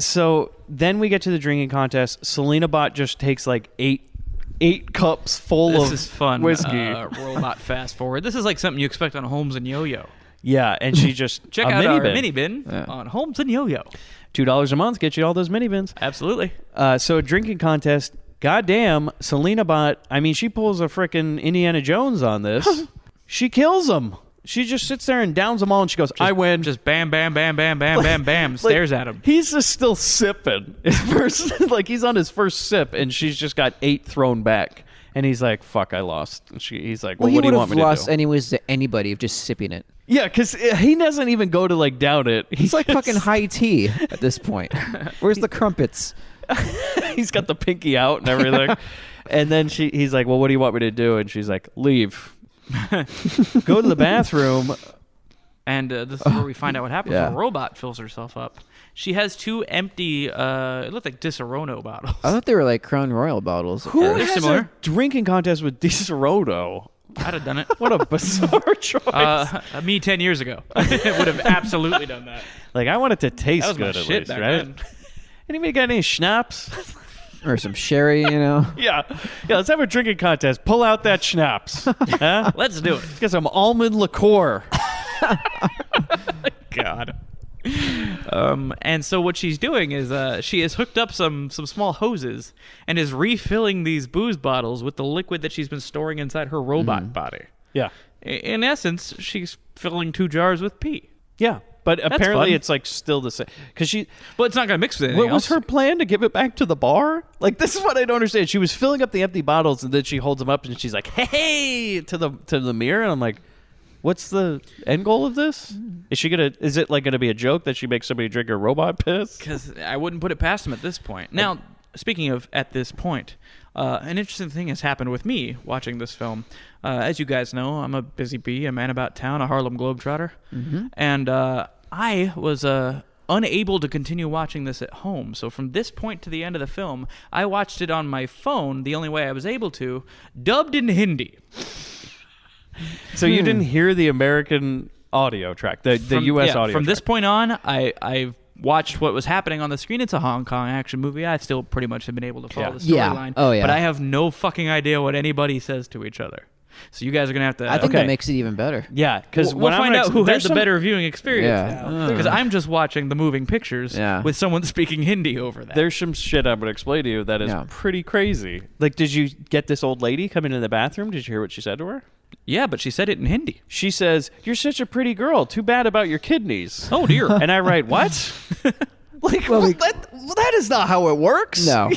Speaker 8: So then we get to the drinking contest. Selena Bot just takes like eight cups full of
Speaker 3: This is fun.
Speaker 8: whiskey.
Speaker 3: Robot fast forward. This is like something you expect on Holmes and Yo-Yo.
Speaker 8: Yeah, and she just...
Speaker 3: Check out our mini bin on Holmes and Yo-Yo.
Speaker 8: $2 a month gets you all those mini bins.
Speaker 3: Absolutely.
Speaker 8: So a drinking contest... Goddamn, Selena Bot, I mean, she pulls a frickin' Indiana Jones on this. She kills him. She just sits there and downs them all, and she goes, I win.
Speaker 3: Just bam, bam, bam, bam, bam, bam, bam, stares at him.
Speaker 8: He's just still sipping. He's on his first sip, and she's just got 8 thrown back. And he's like, fuck, I lost. And he's like, well, what do you want me to do?
Speaker 2: He would have lost anyways to anybody of just sipping it.
Speaker 8: Yeah, because he doesn't even go to, like, down it.
Speaker 2: He's like fucking high tea at this point. Where's the crumpets?
Speaker 8: He's got the pinky out and everything. And then he's like, well, what do you want me to do? And she's like, leave. Go to the bathroom.
Speaker 3: And this is where we find out what happens.
Speaker 2: Yeah.
Speaker 3: The robot fills herself up. She has 2 empty, it looked like Disaronno bottles.
Speaker 2: I thought they were like Crown Royal bottles.
Speaker 8: Who
Speaker 3: They're
Speaker 8: has
Speaker 3: similar.
Speaker 8: a drinking contest with Disaronno?
Speaker 3: I'd have done it.
Speaker 8: What a bizarre choice.
Speaker 3: Me 10 years ago. I would have absolutely done that.
Speaker 8: Like, I want it to taste
Speaker 3: That was my
Speaker 8: good at
Speaker 3: shit
Speaker 8: least,
Speaker 3: back
Speaker 8: right?
Speaker 3: then.
Speaker 8: Anybody got any schnapps?
Speaker 2: Or some sherry, you know?
Speaker 8: Yeah, let's have a drinking contest. Pull out that schnapps. Huh?
Speaker 3: Let's do it.
Speaker 8: Let's get some almond liqueur.
Speaker 3: God. And so what she's doing is she has hooked up some small hoses and is refilling these booze bottles with the liquid that she's been storing inside her robot body.
Speaker 8: Yeah.
Speaker 3: In essence, she's filling 2 jars with pee.
Speaker 8: Yeah. But apparently
Speaker 3: fun.
Speaker 8: it's like still the same. Because she.
Speaker 3: Well, it's not going to mix with anything
Speaker 8: What was
Speaker 3: else.
Speaker 8: her plan to give it back to the bar? Like, this is what I don't understand. She was filling up the empty bottles, and then she holds them up, and she's like, "Hey!" to the mirror, and I'm like, "What's the end goal of this? Is it like gonna be a joke that she makes somebody drink her robot piss?"
Speaker 3: Because I wouldn't put it past him at this point. Now, speaking of at this point, an interesting thing has happened with me watching this film. As you guys know, I'm a busy bee, a man about town, a Harlem Globetrotter, and I was unable to continue watching this at home. So from this point to the end of the film, I watched it on my phone the only way I was able to, dubbed in Hindi.
Speaker 8: So you didn't hear the American audio track, the U.S. audio
Speaker 3: From
Speaker 8: track.
Speaker 3: this point on, I've watched what was happening on the screen. It's a Hong Kong action movie. I still pretty much have been able to follow the
Speaker 2: Yeah.
Speaker 3: storyline.
Speaker 2: Oh, yeah.
Speaker 3: But I have no fucking idea what anybody says to each other. So you guys are going to have to...
Speaker 2: I think that makes it even better.
Speaker 8: Yeah, because
Speaker 3: we'll find out who had the
Speaker 8: some-
Speaker 3: better viewing experience
Speaker 2: Yeah.
Speaker 3: now. Because I'm just watching the moving pictures with someone speaking Hindi over that.
Speaker 8: There's some shit I'm going to explain to you that is pretty crazy. Like, did you get this old lady come into the bathroom? Did you hear what she said to her?
Speaker 3: Yeah, but she said it in Hindi.
Speaker 8: She says, "You're such a pretty girl. Too bad about your kidneys."
Speaker 3: Oh, dear.
Speaker 8: And I write, "What?" Like, that is not how it works.
Speaker 2: No.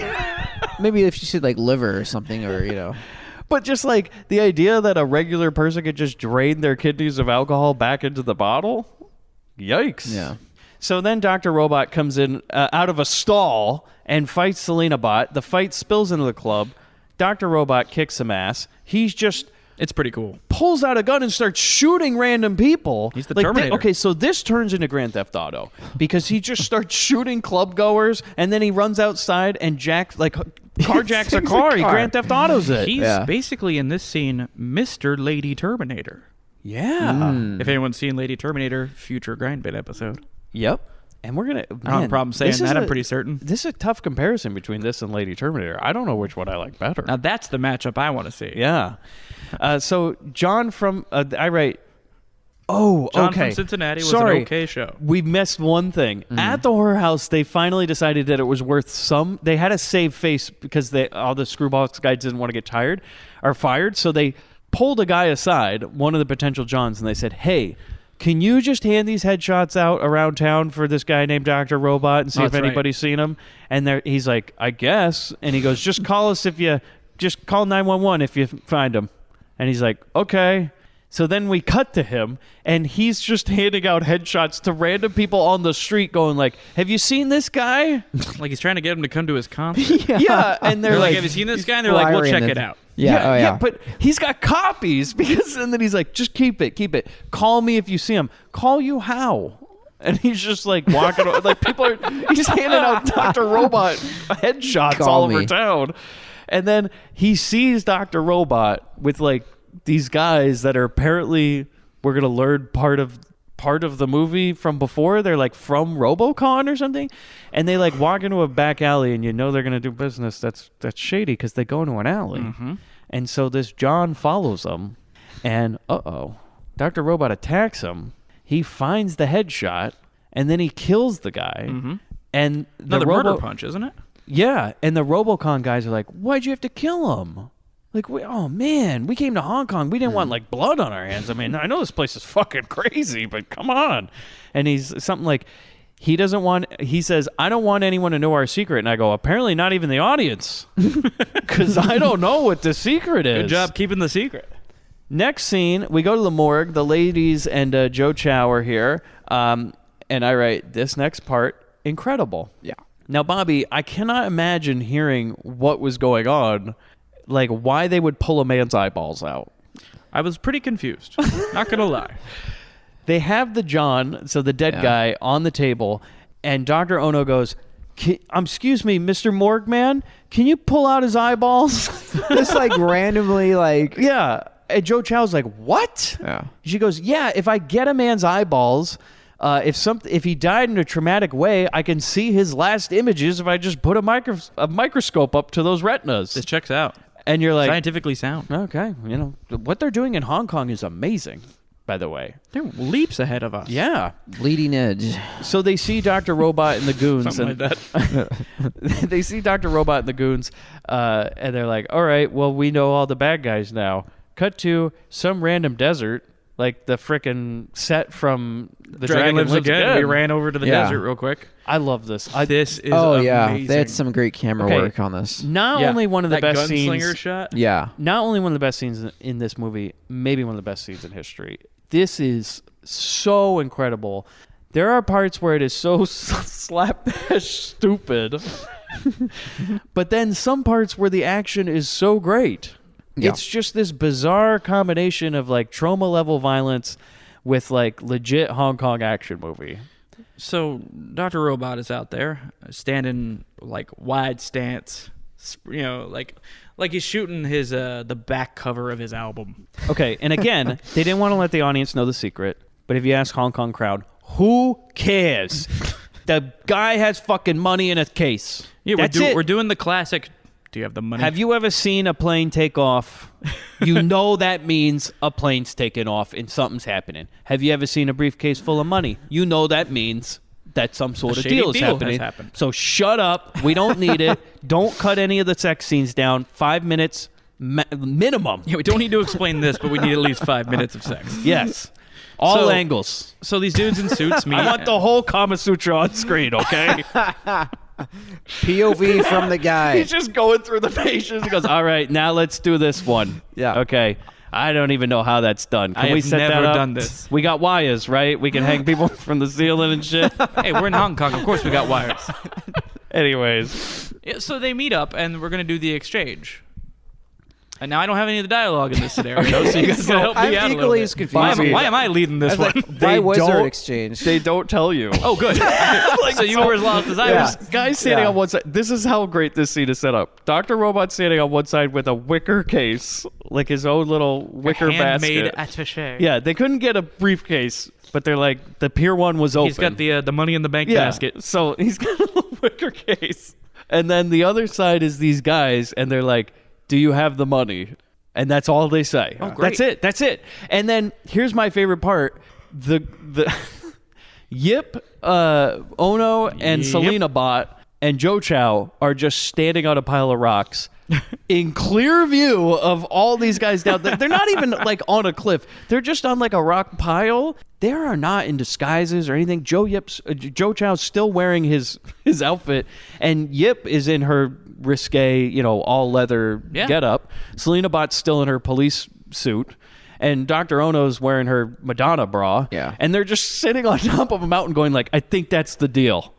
Speaker 2: Maybe if she said like liver or something, or
Speaker 8: But just like the idea that a regular person could just drain their kidneys of alcohol back into the bottle. Yikes.
Speaker 2: Yeah.
Speaker 8: So then Dr. Robot comes in out of a stall and fights Selena Bot. The fight spills into the club. Dr. Robot kicks some ass. He's just...
Speaker 3: It's pretty cool.
Speaker 8: Pulls out a gun and starts shooting random people.
Speaker 3: He's the Terminator.
Speaker 8: Okay, so this turns into Grand Theft Auto because he just starts shooting club goers and then he runs outside and carjacks a car. He Grand Theft Autos it.
Speaker 3: He's basically in this scene Mr. Lady Terminator.
Speaker 8: Yeah.
Speaker 3: If anyone's seen Lady Terminator, future Grindbin episode.
Speaker 8: Yep. And we're going to...
Speaker 3: I don't have a problem saying that. I'm pretty certain.
Speaker 8: This is a tough comparison between this and Lady Terminator. I don't know which one I like better.
Speaker 3: Now, that's the matchup I want to see.
Speaker 8: Yeah. So, John from... I write... Oh,
Speaker 3: John
Speaker 8: okay.
Speaker 3: from Cincinnati was
Speaker 8: Sorry.
Speaker 3: an okay show.
Speaker 8: We missed one thing. At the horror house, they finally decided that it was worth some... They had to save face because all the screwballs guys didn't want to get fired. So they pulled a guy aside, one of the potential Johns, and they said, "Hey, can you just hand these headshots out around town for this guy named Dr. Robot and see if anybody's seen him?" And he's like, "I guess." And he goes, "Just call us just call 911 if you find him." And he's like, "Okay." So then we cut to him, and he's just handing out headshots to random people on the street going like, "Have you seen this guy?"
Speaker 3: Like he's trying to get him to come to his concert.
Speaker 8: Yeah. And
Speaker 3: They're like, "Have you seen this guy?" And they're like, "We'll check it out."
Speaker 2: Yeah.
Speaker 8: But he's got copies and then he's like, "Just keep it. Call me if you see him." "Call you how?" And he's just like walking, like he's handing out Dr. Robot headshots all over town. And then he sees Dr. Robot with like these guys that are apparently, we're going to learn part of the movie from before. They're like from RoboCon or something. And they like walk into a back alley and they're going to do business. That's shady because they go into an alley.
Speaker 3: Mm-hmm.
Speaker 8: And so this John follows them and Dr. Robot attacks him. He finds the headshot and then he kills the guy.
Speaker 3: Mm-hmm.
Speaker 8: And
Speaker 3: Another murder punch, isn't it?
Speaker 8: Yeah. And the RoboCon guys are like, "Why'd you have to kill him?" Like, oh man, we came to Hong Kong. We didn't want like blood on our hands. I mean, I know this place is fucking crazy, but come on. And he's something like, he says, "I don't want anyone to know our secret." And I go, "Apparently not even the audience. Because I don't know what the secret is."
Speaker 3: Good job keeping the secret.
Speaker 8: Next scene, we go to the morgue. The ladies and Joe Chow are here. And I write, this next part, incredible.
Speaker 2: Yeah.
Speaker 8: Now, Bobby, I cannot imagine hearing what was going on. Like, why they would pull a man's eyeballs out.
Speaker 3: I was pretty confused. Not going to lie.
Speaker 8: They have the John, so the dead guy, on the table, and Dr. Ono goes, "Excuse me, Mr. Morgue Man, can you pull out his eyeballs?"
Speaker 2: Just like randomly, like...
Speaker 8: Yeah. And Joe Chow's like, "What?"
Speaker 2: Yeah.
Speaker 8: She goes, "Yeah, if I get a man's eyeballs... if he died in a traumatic way, I can see his last images if I just put a microscope up to those retinas."
Speaker 3: This checks out.
Speaker 8: And you're like...
Speaker 3: Scientifically sound.
Speaker 8: Okay. What they're doing in Hong Kong is amazing. by the way.
Speaker 3: They're leaps ahead of us.
Speaker 8: Yeah.
Speaker 2: Leading edge.
Speaker 8: So they see Dr. Robot and the goons.
Speaker 3: Something like that.
Speaker 8: They see Dr. Robot and the goons, and they're like, all right, well, we know all the bad guys now. Cut to some random desert, like the frickin' set from The
Speaker 3: Dragon Lives Again. We ran over to the desert real quick.
Speaker 8: I love this.
Speaker 3: This is
Speaker 2: yeah. They had some great camera work on this.
Speaker 8: Not only one of the
Speaker 3: that
Speaker 8: best
Speaker 3: gunslinger
Speaker 8: scenes.
Speaker 3: shot.
Speaker 2: Yeah.
Speaker 8: Not only one of the best scenes in this movie, maybe one of the best scenes in history. This is so incredible. There are parts where it is so slapdash stupid, but then some parts where the action is so great. Yeah. It's just this bizarre combination of like trauma level violence with like legit Hong Kong action movie.
Speaker 3: So Dr. Robot is out there standing like wide stance, like he's shooting his the back cover of his album.
Speaker 8: Okay, and again, they didn't want to let the audience know the secret, but if you ask Hong Kong crowd, who cares? The guy has fucking money in a case.
Speaker 3: Yeah,
Speaker 8: That's it.
Speaker 3: We're doing the classic. Do you have the money?
Speaker 8: Have you ever seen a plane take off? You know that means a plane's taking off and something's happening. Have you ever seen a briefcase full of money? You know that means that some sort of deal is happening. So shut up. We don't need it. Don't cut any of the sex scenes down. 5 minutes minimum.
Speaker 3: Yeah, we don't need to explain this, but we need at least 5 minutes of sex.
Speaker 8: Yes. All angles.
Speaker 3: So these dudes in suits meet.
Speaker 8: I want the whole Kama Sutra on screen, okay?
Speaker 2: POV from the guy.
Speaker 8: He's just going through the pages. He goes, all right, now let's do this one.
Speaker 2: Yeah.
Speaker 8: Okay. I don't even know how that's done. Can we set that up?
Speaker 3: I have never done this.
Speaker 8: We got wires, right? We can hang people from the ceiling and shit.
Speaker 3: Hey, we're in Hong Kong. Of course we got wires.
Speaker 8: Anyways.
Speaker 3: Yeah, so they meet up, and we're going to do the exchange. And now I don't have any of the dialogue in this scenario, so you guys can help me out a little bit. Why am I leading this one?
Speaker 2: Why was there an exchange?
Speaker 8: They don't tell you.
Speaker 3: Oh, good. So you were as lost as I was.
Speaker 8: Guys standing on one side. This is how great this scene is set up. Dr. Robot standing on one side with a wicker case, like his own little wicker
Speaker 3: handmade
Speaker 8: basket.
Speaker 3: attaché.
Speaker 8: Yeah, they couldn't get a briefcase, but they're like, the pier one was open.
Speaker 3: He's got the money in the bank basket.
Speaker 8: So he's got a little wicker case. And then the other side is these guys, and they're like, do you have the money? And that's all they say.
Speaker 3: Oh, great.
Speaker 8: That's it. And then here's my favorite part. The Yip, Ono, and Selena Bot and Joe Chow are just standing on a pile of rocks in clear view of all these guys down there. They're not even like on a cliff. They're just on like a rock pile. They are not in disguises or anything. Joe Chow's still wearing his outfit, and Yip is in her risque, all leather getup. Selena Bot's still in her police suit, and Dr. Ono's wearing her Madonna bra.
Speaker 2: Yeah.
Speaker 8: And they're just sitting on top of a mountain going like, I think that's the deal.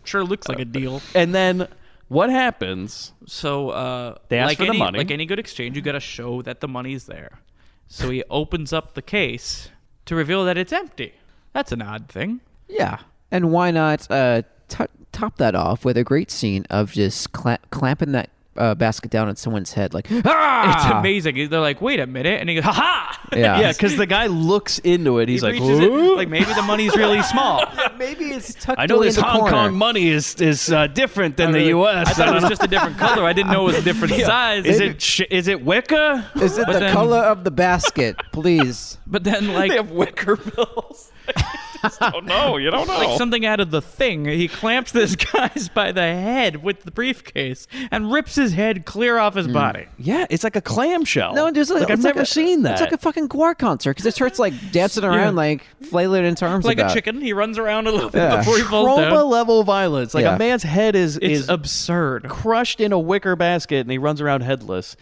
Speaker 3: Sure looks like a deal.
Speaker 8: And then what happens?
Speaker 3: So
Speaker 8: they ask for the money.
Speaker 3: Like any good exchange, you got to show that the money's there. So he opens up the case to reveal that it's empty. That's an odd thing.
Speaker 2: Yeah. And why not top that off with a great scene of just clamping that basket down on someone's head, like, ah!
Speaker 3: It's amazing. They're like, wait a minute, and he goes, ha ha!
Speaker 8: Yeah, because the guy looks into it. He's like,
Speaker 3: like maybe the money's really small.
Speaker 2: Maybe it's tucked
Speaker 8: I know
Speaker 2: away
Speaker 8: this
Speaker 2: in the
Speaker 8: Hong
Speaker 2: corner.
Speaker 8: Kong money is different than the U.S.
Speaker 3: I thought it was just a different color. I didn't know it was a different size.
Speaker 8: Is it wicker?
Speaker 2: Is it the color of the basket, please?
Speaker 3: But then, like,
Speaker 8: they have wicker bills. Oh no, you don't know.
Speaker 3: Like something out of The Thing. He clamps this guy's by the head with the briefcase and rips his head clear off his body.
Speaker 8: Yeah, it's like a clamshell.
Speaker 2: No, just
Speaker 8: I've never seen that.
Speaker 2: It's like a fucking Gwar concert because it starts like dancing around, like flailing its arms
Speaker 3: like
Speaker 2: about.
Speaker 3: a chicken. He runs around a little bit before he falls
Speaker 8: Trauma
Speaker 3: down.
Speaker 8: level violence. Like a man's head is
Speaker 3: absurd,
Speaker 8: crushed in a wicker basket, and he runs around headless.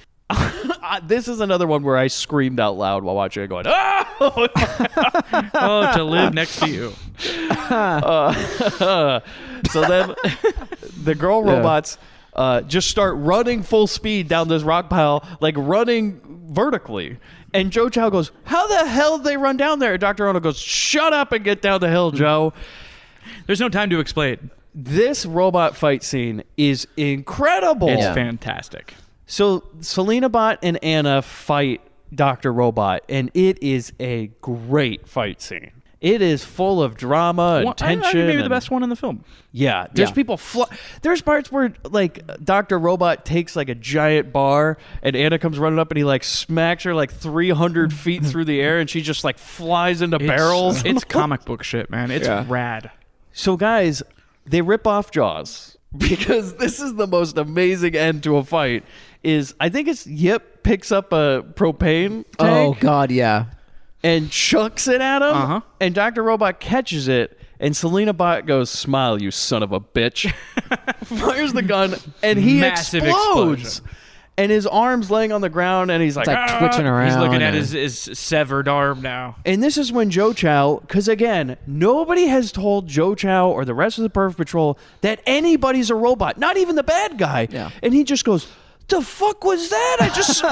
Speaker 8: This is another one where I screamed out loud while watching it, going, "Oh,
Speaker 3: oh, to live next to you."
Speaker 8: So then the girl robots just start running full speed down this rock pile, like running vertically. And Joe Chow goes, "How the hell did they run down there?" And Dr. Ono goes, "Shut up and get down the hill, Joe."
Speaker 3: There's no time to explain.
Speaker 8: This robot fight scene is incredible.
Speaker 3: It's fantastic.
Speaker 8: So Selena Bot and Anna fight Dr. Robot, and it is a great fight scene. It is full of drama and tension.
Speaker 3: Maybe the
Speaker 8: and-
Speaker 3: best one in the film.
Speaker 8: Yeah, there's people. There's parts where like Dr. Robot takes like a giant bar, and Anna comes running up, and he like smacks her like 300 feet through the air, and she just like flies into barrels.
Speaker 3: It's comic book shit, man. It's rad.
Speaker 8: So guys, they rip off Jaws because this is the most amazing end to a fight. I think it's Yip picks up a propane tank.
Speaker 2: Oh God, yeah.
Speaker 8: And chucks it at him, and Dr. Robot catches it, and Selena Bot goes, "Smile, you son of a bitch." Fires the gun, and he
Speaker 3: Massive
Speaker 8: explodes.
Speaker 3: explosion.
Speaker 8: And his arm's laying on the ground, and he's like,
Speaker 2: It's like twitching around.
Speaker 3: He's looking at
Speaker 2: and-
Speaker 3: his severed arm now.
Speaker 8: And this is when Joe Chow, because again, nobody has told Joe Chow or the rest of the Perf Patrol that anybody's a robot, not even the bad guy.
Speaker 2: Yeah.
Speaker 8: And he just goes, "The fuck was that? I just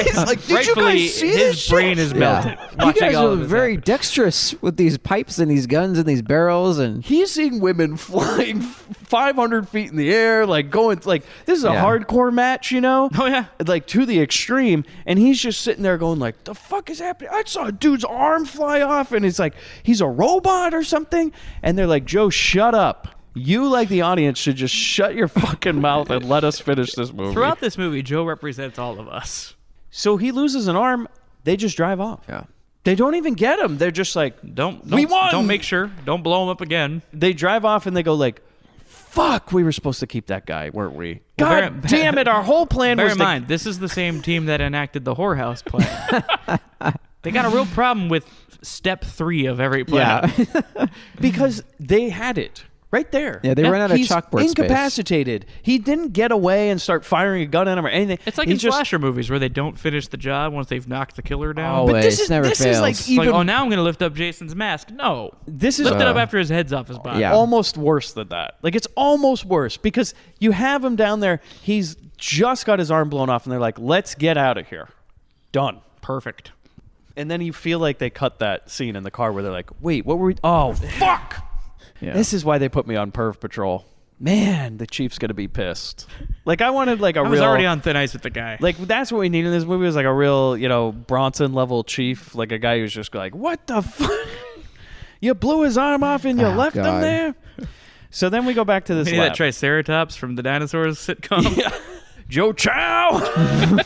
Speaker 8: He's like, did you
Speaker 3: Rightfully,
Speaker 8: guys see
Speaker 3: his
Speaker 8: this
Speaker 3: brain
Speaker 8: shit?"
Speaker 3: is melted.
Speaker 2: You
Speaker 3: watching
Speaker 2: guys
Speaker 3: all
Speaker 2: are
Speaker 3: of this
Speaker 2: very
Speaker 3: happen.
Speaker 2: dexterous with these pipes and these guns and these barrels and
Speaker 8: He's seeing women flying 500 feet in the air, like going like this is a
Speaker 2: Yeah.
Speaker 8: hardcore match, you know?
Speaker 3: Oh, yeah.
Speaker 8: Like to the extreme, and he's just sitting there going like, "The fuck is happening? I saw a dude's arm fly off, and it's like he's a robot or something." And they're like, "Joe, shut up. You, like the audience, should just shut your fucking mouth and let us finish this movie."
Speaker 3: Throughout this movie, Joe represents all of us.
Speaker 8: So he loses an arm. They just drive off.
Speaker 2: yeah.
Speaker 8: They don't even get him. They're just like, we won.
Speaker 3: Don't make sure. Don't blow him up again.
Speaker 8: They drive off and they go like, "Fuck, we were supposed to keep that guy, weren't we?
Speaker 3: Well,
Speaker 8: God damn it, our whole plan
Speaker 3: Bear
Speaker 8: was
Speaker 3: in
Speaker 8: to
Speaker 3: mind, this is the same team that enacted the whorehouse plan. They got a real problem with step 3 of every plan.
Speaker 2: Yeah.
Speaker 8: because they had it right there.
Speaker 2: Yeah, they ran out of
Speaker 8: He's
Speaker 2: chalkboard space.
Speaker 8: incapacitated. He didn't get away and start firing a gun at him or anything.
Speaker 3: It's like
Speaker 8: He
Speaker 3: in
Speaker 8: just,
Speaker 3: slasher movies where they don't finish the job once they've knocked the killer down.
Speaker 2: Always.
Speaker 8: But this is
Speaker 2: never
Speaker 8: this is like
Speaker 2: fails.
Speaker 3: It's like,
Speaker 8: even
Speaker 3: oh, now I'm going to lift up Jason's mask. No.
Speaker 8: this is
Speaker 3: Lift it up after his head's off his body.
Speaker 2: Yeah.
Speaker 8: almost worse than that. Like it's almost worse because you have him down there. He's just got his arm blown off, and they're like, "Let's get out of here." Done.
Speaker 3: Perfect.
Speaker 8: And then you feel like they cut that scene in the car where they're like, "Wait, what were we? Oh, fuck!"
Speaker 2: Yeah.
Speaker 8: This is why they put me on Perv Patrol. Man, the chief's gonna be pissed. Like I wanted like a
Speaker 3: I
Speaker 8: real.
Speaker 3: was already on thin ice with the guy.
Speaker 8: Like that's what we needed in this movie was like a real, Bronson level chief, like a guy who's just like, "What the fuck? You blew his arm off and you left him
Speaker 2: God.
Speaker 8: there." So then we go back to this
Speaker 3: Maybe that
Speaker 8: lab.
Speaker 3: Triceratops from the Dinosaurs sitcom.
Speaker 8: Yeah. Joe Chow.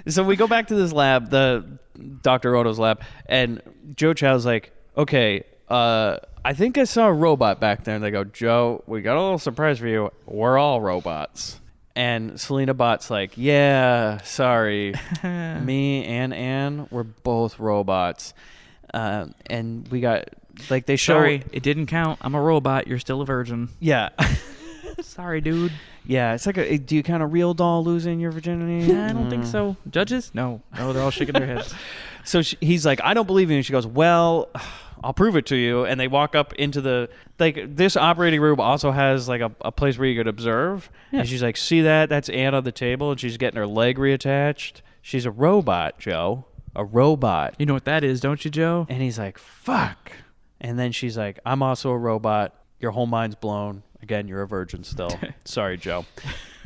Speaker 8: So we go back to this lab, the Dr. Oto's lab, and Joe Chow's like, "Okay, I think I saw a robot back there." And they go, "Joe, we got a little surprise for you. We're all robots." And Selena Bot's like, "Yeah, sorry. Me and Ann, we're both robots." And we got, like, they show...
Speaker 3: Sorry, it didn't count. I'm a robot. You're still a virgin.
Speaker 8: Yeah.
Speaker 3: Sorry, dude.
Speaker 8: Yeah, it's like, do you kind of real doll losing your virginity?
Speaker 3: I don't think so. Judges? No. No, they're all shaking their heads.
Speaker 8: So he's like, "I don't believe you." And she goes, "Well, I'll prove it to you." And they walk up into the, like, this operating room also has like a place where you could observe.
Speaker 3: Yeah.
Speaker 8: And she's like, "See that? That's Ann on the table." And she's getting her leg reattached. She's a robot, Joe. A robot.
Speaker 3: You know what that is, don't you, Joe?
Speaker 8: And he's like, "Fuck." And then she's like, "I'm also a robot. Your whole mind's blown. Again, you're a virgin still. Sorry, Joe."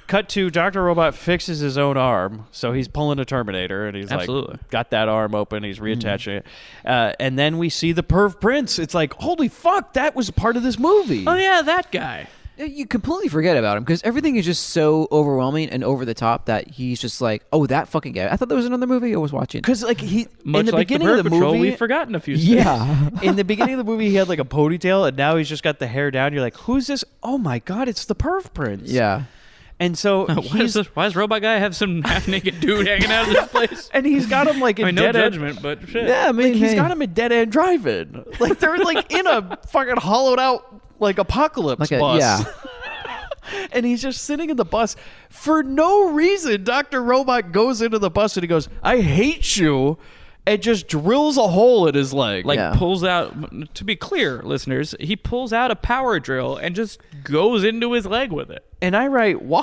Speaker 8: Cut to Dr. Robot fixes his own arm. So he's pulling a Terminator, and he's
Speaker 3: Absolutely.
Speaker 8: like, got that arm open. He's reattaching it. And then we see the Perv Prince. It's like, holy fuck, that was part of this movie.
Speaker 3: Oh, yeah, that guy.
Speaker 2: You completely forget about him because everything is just so overwhelming and over the top that he's just like, "Oh, that fucking guy." I thought there was another movie I was watching.
Speaker 8: Because like
Speaker 3: Much
Speaker 8: in the
Speaker 3: like
Speaker 8: beginning
Speaker 3: the
Speaker 8: of the
Speaker 3: Bird Patrol,
Speaker 8: movie,
Speaker 3: we've forgotten a few steps.
Speaker 2: Yeah.
Speaker 8: in the beginning of the movie, he had like a ponytail, and now he's just got the hair down. You're like, who's this? Oh my god, it's the Perv Prince.
Speaker 2: Yeah.
Speaker 8: And so
Speaker 3: Why does Robot Guy have some half-naked dude hanging out of this place?
Speaker 8: and he's got him like in
Speaker 3: I mean, no
Speaker 8: dead end.
Speaker 3: judgment, but shit.
Speaker 2: Yeah, I mean,
Speaker 8: Like, he's
Speaker 2: hey,
Speaker 8: got him in dead end driving. Like they're like in a fucking hollowed out like apocalypse
Speaker 2: like a
Speaker 8: bus.
Speaker 2: yeah.
Speaker 8: And he's just sitting in the bus for no reason. Dr. Robot goes into the bus and he goes, "I hate you," and just drills a hole in his leg.
Speaker 3: Like,
Speaker 2: Yeah.
Speaker 3: pulls out, to be clear, listeners, he pulls out a power drill and just goes into his leg with it.
Speaker 8: and I write, "Why?"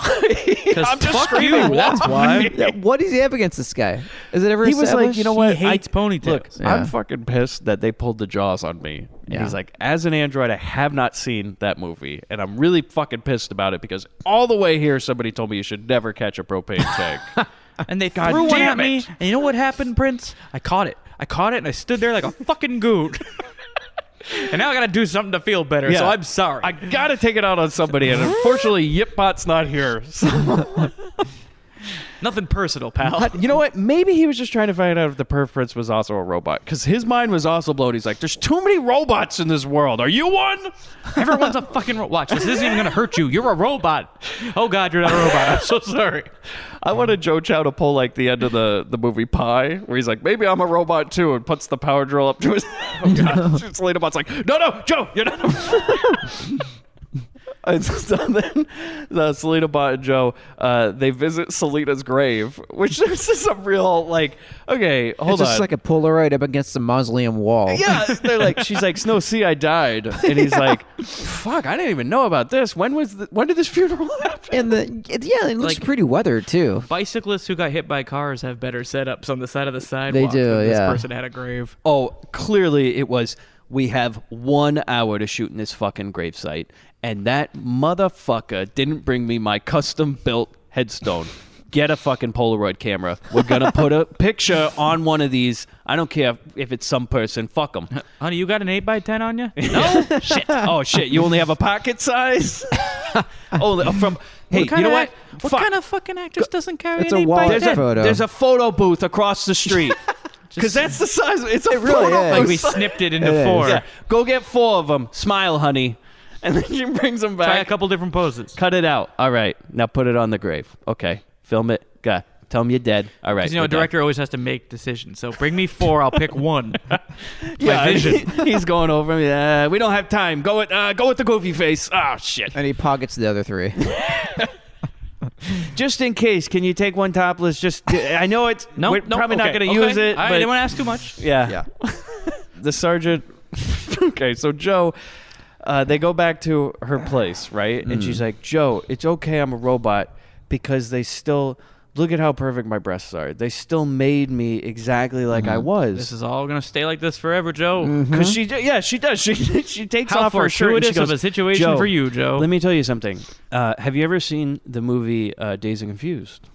Speaker 8: I'm just
Speaker 3: fuck
Speaker 8: screaming,
Speaker 3: you, that's
Speaker 8: why?
Speaker 2: Yeah, what is he up against this guy? Is it ever
Speaker 8: He was like,
Speaker 2: established?
Speaker 8: "You know what?
Speaker 3: He hates ponytails.
Speaker 8: Look,
Speaker 2: Yeah.
Speaker 8: I'm fucking pissed that they pulled the Jaws on me." And
Speaker 2: Yeah.
Speaker 8: he's like, "As an android, I have not seen that movie, and I'm really fucking pissed about it because all the way here, somebody told me you should never catch a propane tank."
Speaker 3: And they
Speaker 8: God
Speaker 3: threw one at
Speaker 8: damn
Speaker 3: me,
Speaker 8: it.
Speaker 3: and you know what happened, Prince? I caught it, and I stood there like a fucking goon. And now I gotta do something to feel better, so I'm sorry.
Speaker 8: I gotta take it out on somebody, and unfortunately, Yipbot's not here. So.
Speaker 3: Nothing personal, pal.
Speaker 8: You know what? Maybe he was just trying to find out if the Perf Prince was also a robot, because his mind was also blown. He's like, there's too many robots in this world. Are you one?
Speaker 3: Everyone's a fucking robot. Watch, this isn't even gonna hurt you. You're a robot. Oh God, you're not a robot. I'm so sorry.
Speaker 8: I wanted Joe Chow to pull like the end of the movie Pi, where he's like, maybe I'm a robot too, and puts the power drill up to his. Oh God! Selena Bot's like, no, Joe, you're not. And so then Selena Bot and Joe, they visit Selena's grave, which is just a real, like, okay, hold on.
Speaker 2: It's just like a Polaroid up against the mausoleum wall.
Speaker 8: Yeah, they're like, she's like, Snow, see, I died. And he's like, fuck, I didn't even know about this. When did this funeral happen?
Speaker 2: And it looks pretty weathered, too.
Speaker 3: Bicyclists who got hit by cars have better setups on the side of the sidewalk.
Speaker 2: They do,
Speaker 3: than
Speaker 2: yeah.
Speaker 3: This person had a grave.
Speaker 8: Oh, clearly it was, we have 1 hour to shoot in this fucking gravesite. And that motherfucker didn't bring me my custom-built headstone. Get a fucking Polaroid camera. We're going to put a picture on one of these. I don't care if it's some person. Fuck them.
Speaker 3: Honey, you got an 8x10 on you? No?
Speaker 8: Shit. Oh, shit. You only have a pocket size? From... Hey, you know what?
Speaker 3: What kind of fucking actress doesn't carry
Speaker 2: It's
Speaker 3: an
Speaker 2: a
Speaker 3: 8x10?
Speaker 2: wallet photo.
Speaker 8: There's a photo booth across the street. Because that's the size. It's a
Speaker 2: really
Speaker 8: photo
Speaker 2: is.
Speaker 3: Like
Speaker 8: booth.
Speaker 3: we snipped it into
Speaker 2: It
Speaker 3: 4.
Speaker 2: is.
Speaker 8: Yeah. Go get 4 of them. Smile, honey. And then she brings them back.
Speaker 3: Try a couple different poses.
Speaker 8: Cut it out. All right. Now put it on the grave. Okay. Film it. Go. Tell them you're dead. All right.
Speaker 3: Because, a director always has to make decisions. So bring me 4, I'll pick 1.
Speaker 8: Yeah,
Speaker 3: vision.
Speaker 8: He's going over. Yeah, we don't have time. Go with the goofy face. Oh, shit.
Speaker 2: And he pockets the other 3.
Speaker 8: Just in case, can you take one topless? Just I know it's we're probably not going to use it.
Speaker 3: I
Speaker 8: but
Speaker 3: didn't want to ask too much.
Speaker 8: Yeah. The sergeant. Okay, so Joe. They go back to her place, right? And she's like, Joe, it's okay, I'm a robot, because they still, look at how perfect my breasts are. They still made me exactly like I was.
Speaker 3: This is all going to stay like this forever, Joe.
Speaker 8: Because she does. She takes
Speaker 3: How
Speaker 8: off her shirt and she
Speaker 3: fortuitous
Speaker 8: goes,
Speaker 3: of a situation
Speaker 8: Joe,
Speaker 3: for you, Joe.
Speaker 8: let me tell you something. Have you ever seen the movie Dazed and Confused?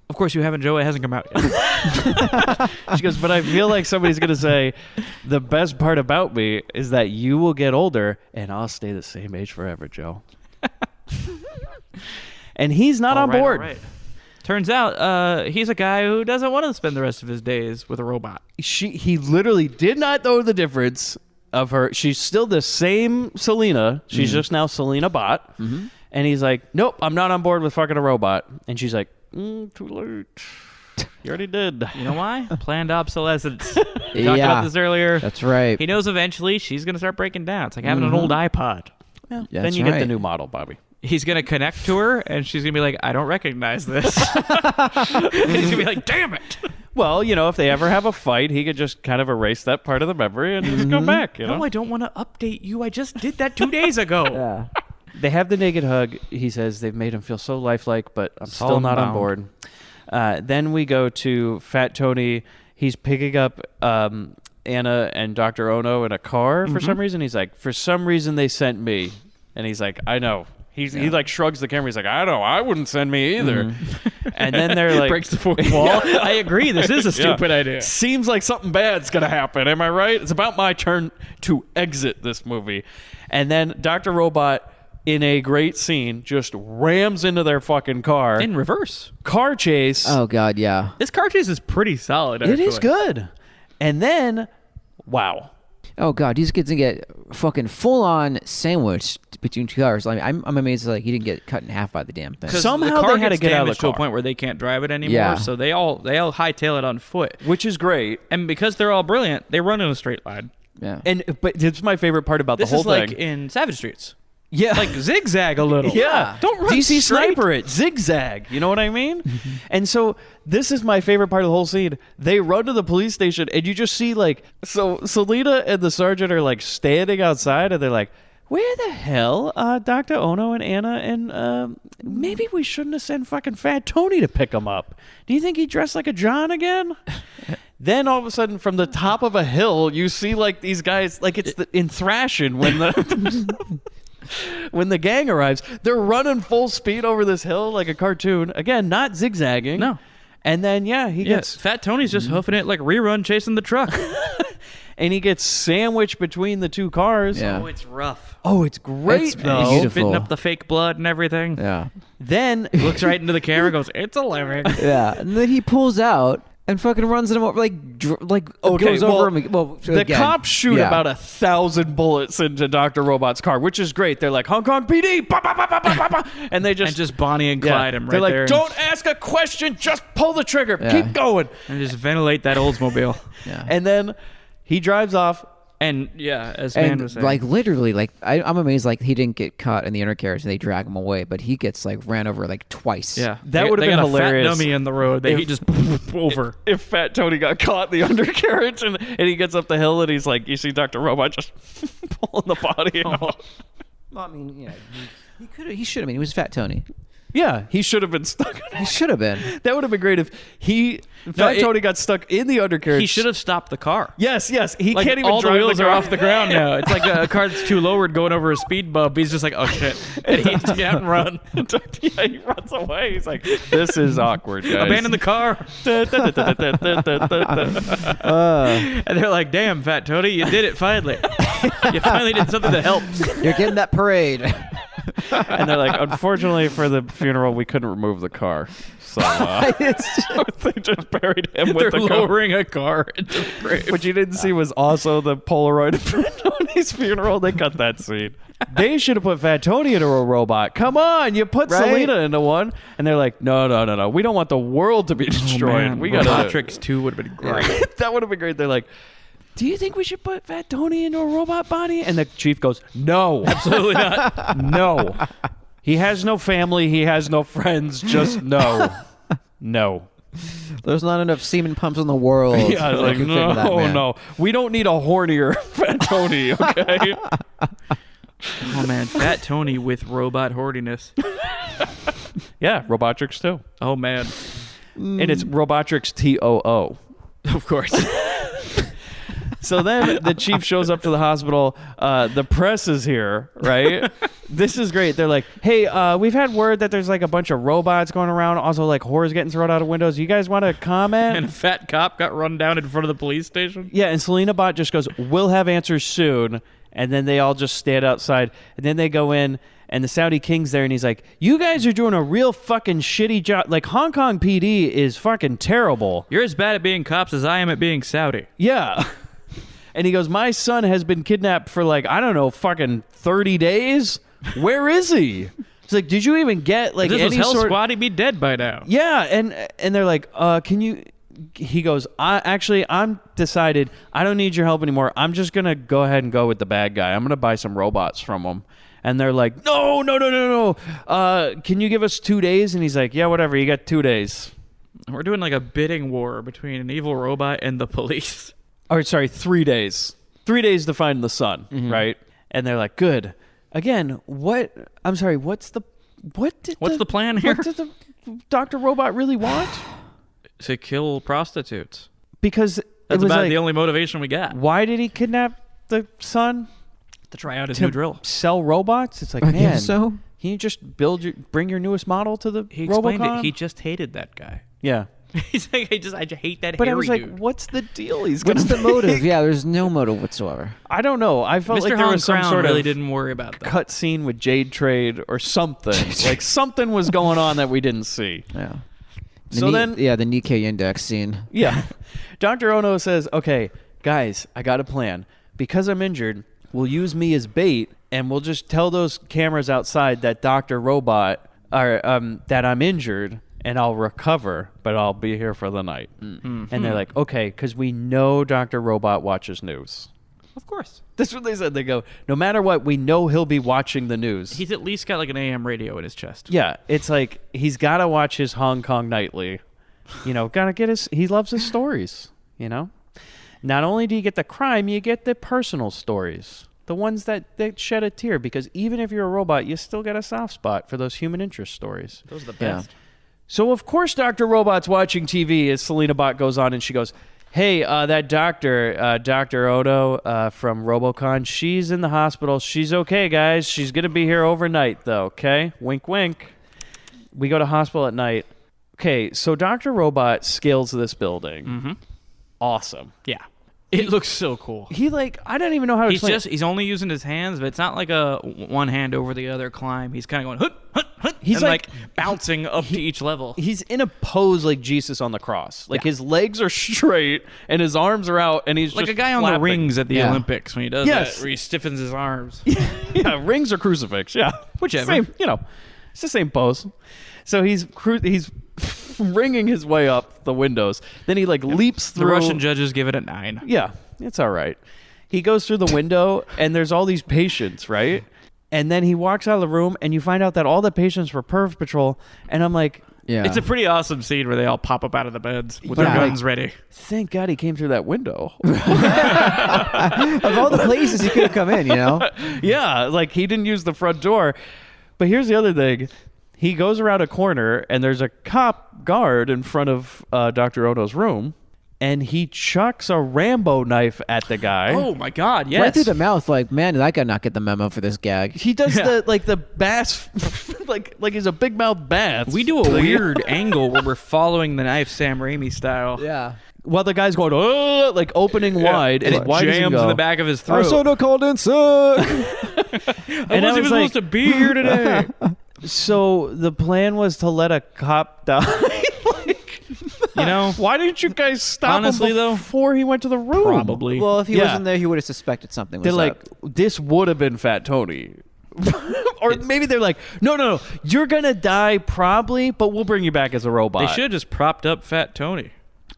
Speaker 3: Of course you haven't, Joe. It hasn't come out yet.
Speaker 8: She goes, but I feel like somebody's going to say, the best part about me is that you will get older and I'll stay the same age forever, Joe. And he's not on board.
Speaker 3: All right. Turns out he's a guy who doesn't want to spend the rest of his days with a robot.
Speaker 8: He literally did not know the difference of her. She's still the same Selena. She's just now Selena Bot. Mm-hmm. And he's like, nope, I'm not on board with fucking a robot. And she's like, too late. You already did.
Speaker 3: You know why? Planned obsolescence. We talked
Speaker 2: Yeah.
Speaker 3: about this earlier.
Speaker 2: That's right.
Speaker 3: He knows eventually she's going to start breaking down. It's like having an old iPod.
Speaker 8: Well,
Speaker 2: Yeah,
Speaker 8: then you
Speaker 2: that's
Speaker 8: get the
Speaker 2: right.
Speaker 8: new model, Bobby.
Speaker 3: He's going to connect to her, and she's going to be like, I don't recognize this. And he's going to be like, damn it.
Speaker 8: Well, if they ever have a fight, he could just kind of erase that part of the memory and just go back.
Speaker 3: No, I don't want to update you. I just did that 2 days ago.
Speaker 2: Yeah.
Speaker 8: They have the naked hug. He says they've made him feel so lifelike, but I'm still not on board. Then we go to Fat Tony. He's picking up Anna and Dr. Ono in a car for some reason. He's like, for some reason they sent me. And he's like, I know. He like shrugs the camera. He's like, I know. I wouldn't send me either. And then they're like,
Speaker 3: Breaks the fourth wall. I agree. This is a stupid idea.
Speaker 8: Seems like something bad's going to happen. Am I right? It's about my turn to exit this movie. And then Dr. Robot, in a great scene, just rams into their fucking car.
Speaker 3: In reverse.
Speaker 8: Car chase.
Speaker 2: Oh, God, yeah.
Speaker 3: This car chase is pretty solid, actually.
Speaker 8: It is good. And then, wow.
Speaker 2: Oh, God, he's going to get fucking full-on sandwiched between 2 cars. I mean, I'm amazed he didn't get cut in half by the damn thing.
Speaker 8: Somehow
Speaker 3: the car
Speaker 8: they had to
Speaker 3: gets
Speaker 8: get out of the
Speaker 3: damaged to a
Speaker 8: car.
Speaker 3: point where they can't drive it anymore.
Speaker 2: Yeah.
Speaker 3: So they all hightail it on foot.
Speaker 8: Which is great.
Speaker 3: And because they're all brilliant, they run in a straight line.
Speaker 2: Yeah.
Speaker 8: But it's my favorite part about
Speaker 3: This
Speaker 8: the whole
Speaker 3: is like
Speaker 8: thing.
Speaker 3: in Savage Streets.
Speaker 8: Yeah.
Speaker 3: Like zigzag a little.
Speaker 8: Yeah.
Speaker 3: Don't run
Speaker 8: DC
Speaker 3: straight.
Speaker 8: Sniper it. Zigzag. You know what I mean? And so this is my favorite part of the whole scene. They run to the police station and you just see so Selena and the sergeant are standing outside and they're like, where the hell are Dr. Ono and Anna and maybe we shouldn't have sent fucking Fat Tony to pick him up. Do you think he dressed like a John again? Then all of a sudden from the top of a hill you see these guys it's in Thrashing when the when the gang arrives, they're running full speed over this hill like a cartoon. Again, not zigzagging.
Speaker 3: No.
Speaker 8: And then he gets
Speaker 3: Fat Tony's just hoofing it like rerun chasing the truck.
Speaker 8: and he gets sandwiched between the two cars.
Speaker 2: Yeah.
Speaker 3: Oh, it's rough.
Speaker 8: Oh, it's great
Speaker 2: It's
Speaker 8: though.
Speaker 2: beautiful.
Speaker 3: Spitting up the fake blood and everything.
Speaker 2: Yeah.
Speaker 8: Then
Speaker 3: Looks right into the camera, goes, "It's a living."
Speaker 2: Yeah. And then he pulls out and fucking runs him over, goes over him. Well,
Speaker 8: the
Speaker 2: again,
Speaker 8: cops shoot
Speaker 2: yeah.
Speaker 8: about 1,000 bullets into Dr. Robot's car, which is great. They're like, Hong Kong PD, bah, bah, bah, bah, bah, bah, bah. And they
Speaker 3: And just Bonnie and Clyde him right
Speaker 8: They're like,
Speaker 3: there.
Speaker 8: don't ask a question, just pull the trigger,
Speaker 2: Yeah.
Speaker 8: keep going.
Speaker 3: And just ventilate that Oldsmobile.
Speaker 2: Yeah.
Speaker 8: And then he drives off.
Speaker 3: And yeah, as man
Speaker 2: And
Speaker 3: was saying,
Speaker 2: like literally, like I'm amazed, like he didn't get caught in the undercarriage and they drag him away, but he gets like ran over like twice.
Speaker 3: yeah,
Speaker 8: That would've
Speaker 3: they
Speaker 8: been
Speaker 3: got
Speaker 8: hilarious.
Speaker 3: A fat dummy in the road that he
Speaker 8: If-
Speaker 3: just over.
Speaker 8: If Fat Tony got caught in the undercarriage and he gets up the hill and he's like, you see Dr. Robot just pulling the body out.
Speaker 2: Well, I mean, yeah, he should have been. He was Fat Tony.
Speaker 8: Yeah, he should have been stuck.
Speaker 2: He should have been.
Speaker 8: That would have been great if Fat Tony got stuck in the undercarriage.
Speaker 3: He should have stopped the car.
Speaker 8: Yes. He
Speaker 3: Like,
Speaker 8: can't even
Speaker 3: all
Speaker 8: drive
Speaker 3: the wheels
Speaker 8: the
Speaker 3: are
Speaker 8: car.
Speaker 3: off the ground now. It's like a car that's too lowered going over a speed bump. He's just like, oh shit, and he just get out and run.
Speaker 8: Yeah, he runs away. He's like, this is awkward, guys.
Speaker 3: Abandon the car. And they're like, damn, Fat Tony, you did it finally. You finally did something that helps.
Speaker 2: You're getting that parade.
Speaker 8: And they're like, unfortunately for the funeral, we couldn't remove the car. So they just buried him with
Speaker 3: They're
Speaker 8: the car.
Speaker 3: lowering a car into the grave.
Speaker 8: What you didn't see was also the Polaroid of Fat Tony's funeral. They cut that scene. They should have put Fat Tony into a robot. Come on, you put
Speaker 2: Right?
Speaker 8: Selena into one. And they're like, no. We don't want the world to be destroyed.
Speaker 3: Man,
Speaker 8: We got
Speaker 3: Robotrix 2 would have been great.
Speaker 8: That would have been great. They're like, do you think we should put Fat Tony into a robot body? And the chief goes, no.
Speaker 3: Absolutely not.
Speaker 8: No. He has no family. He has no friends. Just no. No.
Speaker 2: There's not enough semen pumps in the world.
Speaker 8: Yeah,
Speaker 2: that
Speaker 8: like,
Speaker 2: can fit into that man.
Speaker 8: no. We don't need a hornier Fat Tony, okay?
Speaker 3: Oh man, Fat Tony with robot hordiness.
Speaker 8: Yeah, Robotrix too.
Speaker 3: Oh man,
Speaker 8: And it's Robotrix TOO.
Speaker 3: of course.
Speaker 8: So then the chief shows up to the hospital. The press is here, right? This is great. They're like, hey, we've had word that there's like a bunch of robots going around. Also, like whores getting thrown out of windows. You guys want to comment?
Speaker 3: And a fat cop got run down in front of the police station.
Speaker 8: Yeah, and Selena Bot just goes, we'll have answers soon. And then they all just stand outside. And then they go in, and the Saudi King's there, and he's like, you guys are doing a real fucking shitty job. Like, Hong Kong PD is fucking terrible.
Speaker 3: You're as bad at being cops as I am at being Saudi.
Speaker 8: Yeah. And he goes, my son has been kidnapped for like, I don't know, fucking 30 days. Where is he? He's like, did you even get like
Speaker 3: If this
Speaker 8: any
Speaker 3: was Hell
Speaker 8: sort?
Speaker 3: Squad, he'd be dead by now.
Speaker 8: Yeah, and they're like, can you? He goes, I'm decided I don't need your help anymore. I'm just gonna go ahead and go with the bad guy. I'm gonna buy some robots from him. And they're like, no. Can you give us 2 days? And he's like, yeah, whatever. You got 2 days.
Speaker 3: We're doing like a bidding war between an evil robot and the police.
Speaker 8: Or sorry, 3 days. 3 days to find the son, right? And they're like, good. Again, what? I'm sorry. What's the
Speaker 3: plan here?
Speaker 8: What did the Dr. Robot really want?
Speaker 3: To kill prostitutes.
Speaker 8: Because
Speaker 3: That's
Speaker 8: it was
Speaker 3: about
Speaker 8: like,
Speaker 3: the only motivation we got.
Speaker 8: why did he kidnap the son?
Speaker 3: To try out his
Speaker 8: To
Speaker 3: new drill.
Speaker 8: sell robots? It's like,
Speaker 2: I
Speaker 8: man,
Speaker 2: guess so.
Speaker 8: can you just bring your newest model to the
Speaker 3: He explained
Speaker 8: Robocon?
Speaker 3: it. He just hated that guy.
Speaker 8: Yeah.
Speaker 3: He's like, I just hate that
Speaker 8: But I
Speaker 3: hairy
Speaker 8: was like,
Speaker 3: dude.
Speaker 8: what's the deal he's going
Speaker 2: What's
Speaker 8: to
Speaker 2: the motive? Yeah, there's no motive whatsoever.
Speaker 8: I don't know. I felt
Speaker 3: Mr.
Speaker 8: like there
Speaker 3: Holland
Speaker 8: was some
Speaker 3: Crown
Speaker 8: sort
Speaker 3: really
Speaker 8: of
Speaker 3: didn't worry about that.
Speaker 8: cut scene with Jade Trade or something. Like something was going on that we didn't see.
Speaker 2: Yeah.
Speaker 8: So then-
Speaker 2: the Nikkei index scene.
Speaker 8: Yeah. Dr. Ono says, okay, guys, I got a plan. Because I'm injured, we'll use me as bait, and we'll just tell those cameras outside that Dr. Robot, or that I'm injured, and I'll recover, but I'll be here for the night. And they're like, okay, because we know Dr. Robot watches news.
Speaker 3: Of course.
Speaker 8: That's what they said. They go, no matter what, we know he'll be watching the news.
Speaker 3: He's at least got like an AM radio in his chest.
Speaker 8: Yeah, it's like he's got to watch his Hong Kong Nightly. You know, gotta get he loves his stories, you know? Not only do you get the crime, you get the personal stories. The ones that shed a tear, because even if you're a robot, you still get a soft spot for those human interest stories.
Speaker 3: Those are the
Speaker 2: Yeah.
Speaker 3: best.
Speaker 8: So, of course, Dr. Robot's watching TV as Selena Bot goes on and she goes, hey, that doctor, Dr. Odo from Robocon, she's in the hospital. She's okay, guys. She's going to be here overnight, though, okay? Wink, wink. We go to hospital at night. Okay, so Dr. Robot scales this building.
Speaker 3: Mm-hmm.
Speaker 8: Awesome.
Speaker 3: Yeah. It looks so cool.
Speaker 8: He I don't even know how to explain it.
Speaker 3: He's only using his hands, but it's not like a one hand over the other climb. He's kind of going hut, hut, hut,
Speaker 8: He's
Speaker 3: and like bouncing up to each level.
Speaker 8: He's in a pose like Jesus on the cross. Like his legs are straight and his arms are out, and he's
Speaker 3: like
Speaker 8: just
Speaker 3: a guy on the rings at the
Speaker 2: Yeah.
Speaker 3: Olympics when he does that, where he stiffens his arms.
Speaker 8: Yeah, rings or crucifix. Yeah,
Speaker 3: Whichever.
Speaker 8: Same, it's the same pose. So he's ringing his way up the windows. Then he leaps through.
Speaker 3: The Russian judges give it a 9.
Speaker 8: Yeah, it's all right. He goes through the window, and there's all these patients, right? And then he walks out of the room, and you find out that all the patients were Perv Patrol. And I'm like,
Speaker 2: Yeah.
Speaker 3: It's a pretty awesome scene where they all pop up out of the beds with their guns ready.
Speaker 8: Thank God he came through that window.
Speaker 2: Of all the places he could have come in,
Speaker 8: Yeah, he didn't use the front door. But here's the other thing. He goes around a corner, and there's a cop guard in front of Dr. Ono's room, and he chucks a Rambo knife at the guy.
Speaker 3: Oh, my God, yes.
Speaker 2: Right through the mouth, man, did that guy not get the memo for this gag?
Speaker 8: He does the bass, like he's a big mouth bass.
Speaker 3: We do a weird angle where we're following the knife Sam Raimi style.
Speaker 2: Yeah.
Speaker 8: While the guy's going, opening wide,
Speaker 3: and it jams in the back of his throat.
Speaker 2: Soda called in sick.
Speaker 3: I wasn't even supposed to be here today.
Speaker 8: So the plan was to let a cop die. Why didn't you guys stop him before he went to the room?
Speaker 3: Probably.
Speaker 2: Well, if he wasn't there, he would have suspected something was
Speaker 8: They're
Speaker 2: up.
Speaker 8: this would have been Fat Tony. Or maybe they're like, no, you're going to die probably, but we'll bring you back as a robot.
Speaker 3: They should have just propped up Fat Tony.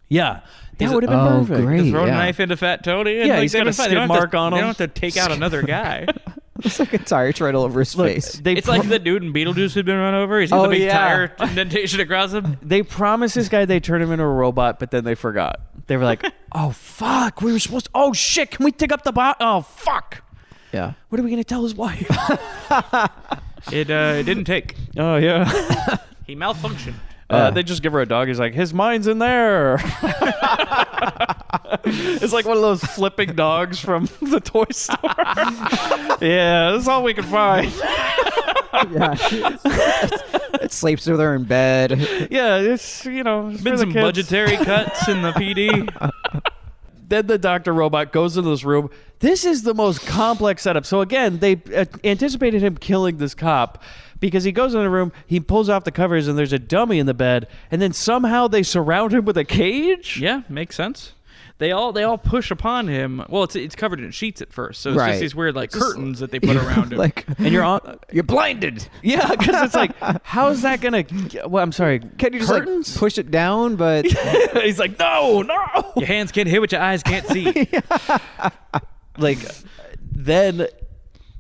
Speaker 8: Yeah. That would have been perfect.
Speaker 2: Great.
Speaker 3: Throw a knife into Fat Tony. And
Speaker 8: he's got a skid mark on him.
Speaker 3: They don't have to take out another guy.
Speaker 2: It's like a tire tread all over his face.
Speaker 3: It's like the dude in Beetlejuice had been run over. He's got the big tire indentation across him.
Speaker 8: They promised this guy they'd turn him into a robot, but then they forgot. They were like, oh, fuck. We were supposed to. Oh, shit. Can we dig up the bot? Oh, fuck.
Speaker 2: Yeah.
Speaker 8: What are we going to tell his wife?
Speaker 3: It didn't take.
Speaker 8: Oh, yeah.
Speaker 3: He malfunctioned.
Speaker 8: They just give her a dog. He's like, his mind's in there. It's like one of those flipping dogs from the toy store. Yeah, that's all we can find.
Speaker 2: Yeah. It sleeps with her in bed.
Speaker 8: Yeah, it's,
Speaker 3: been some budgetary cuts in the PD.
Speaker 8: Then the Dr. Robot goes into this room. This is the most complex setup. So again, they anticipated him killing this cop because he goes in the room, he pulls off the covers, and there's a dummy in the bed, and then somehow they surround him with a cage?
Speaker 3: Yeah, makes sense. They all push upon him. Well, it's covered in sheets at first, so it's just these weird curtains that they put around him.
Speaker 8: And
Speaker 2: you're blinded.
Speaker 8: Yeah, because it's like, how is that gonna? Well, I'm sorry.
Speaker 2: Can you just
Speaker 8: curtains?
Speaker 2: push it down? But
Speaker 8: he's like, no.
Speaker 3: Your hands can't hit what your eyes can't see.
Speaker 8: Then.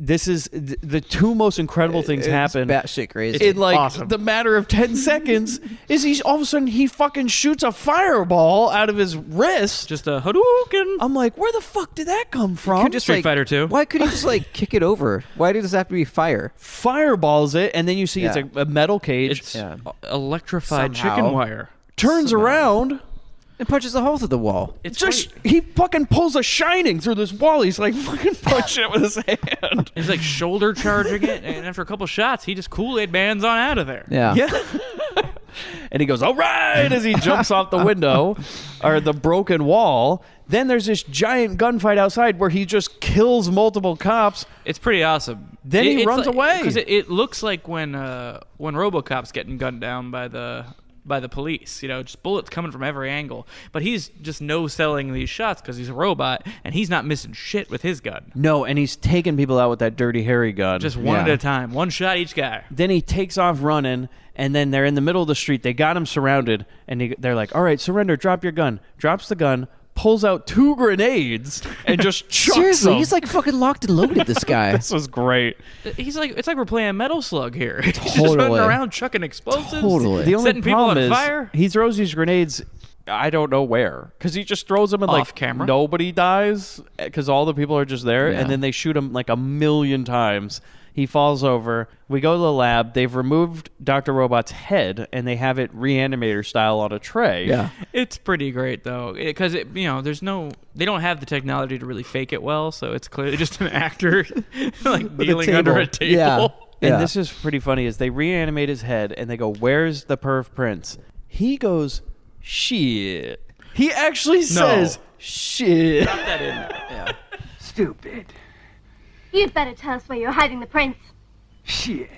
Speaker 8: This is the two most incredible things happen.
Speaker 2: Batshit crazy.
Speaker 8: In awesome. The matter of 10 seconds, is he's all of a sudden he fucking shoots a fireball out of his wrist.
Speaker 3: Just a Hadouken.
Speaker 8: I'm like, where the fuck did that come from?
Speaker 2: Just
Speaker 3: Street Fighter 2.
Speaker 2: Why couldn't he just kick it over? Why does it have to be fire?
Speaker 8: Fireballs it, and then you see it's a metal cage.
Speaker 3: It's electrified chicken wire.
Speaker 8: Turns around.
Speaker 2: And punches a hole through the wall.
Speaker 3: It's
Speaker 8: he fucking pulls a Shining through this wall. He's fucking punching it with his hand.
Speaker 3: He's shoulder charging it, and after a couple shots, he just Kool-Aid bands on out of there.
Speaker 2: Yeah.
Speaker 8: And he goes, all right, as he jumps off the window or the broken wall. Then there's this giant gunfight outside where he just kills multiple cops.
Speaker 3: It's pretty awesome.
Speaker 8: Then he runs away.
Speaker 3: Because it looks like when RoboCop's getting gunned down by the police, just bullets coming from every angle. But he's just no-selling these shots because he's a robot, and he's not missing shit with his gun.
Speaker 8: No, and he's taking people out with that Dirty Harry gun.
Speaker 3: Just one at a time. One shot each guy.
Speaker 8: Then he takes off running, and then they're in the middle of the street. They got him surrounded, and they're like, all right, surrender, drop your gun. Drops the gun, pulls out 2 grenades, and just chucks
Speaker 2: Seriously,
Speaker 8: them.
Speaker 2: he's fucking locked and loaded, this guy.
Speaker 8: This was great.
Speaker 3: It's like we're playing Metal Slug here. He's just
Speaker 2: Totally.
Speaker 3: running around chucking explosives.
Speaker 2: Totally.
Speaker 8: The only
Speaker 3: setting people
Speaker 8: problem
Speaker 3: on
Speaker 8: is
Speaker 3: fire.
Speaker 8: he throws these grenades, I don't know where, because he just throws them and
Speaker 3: Off camera.
Speaker 8: nobody dies because all the people are just there, and then they shoot him 1,000,000 times. He falls over. We go to the lab. They've removed Dr. Robot's head, and they have it reanimator style on a tray.
Speaker 2: Yeah.
Speaker 3: It's pretty great though, because they don't have the technology to really fake it well, so it's clearly just an actor kneeling under a table.
Speaker 2: Yeah.
Speaker 8: And this is pretty funny, is they reanimate his head, and they go, where's the perv prince? He goes, shit. He actually says, Shit.
Speaker 3: Drop that in there.
Speaker 4: Stupid.
Speaker 5: You'd better tell us where you're hiding the prince.
Speaker 4: Shit.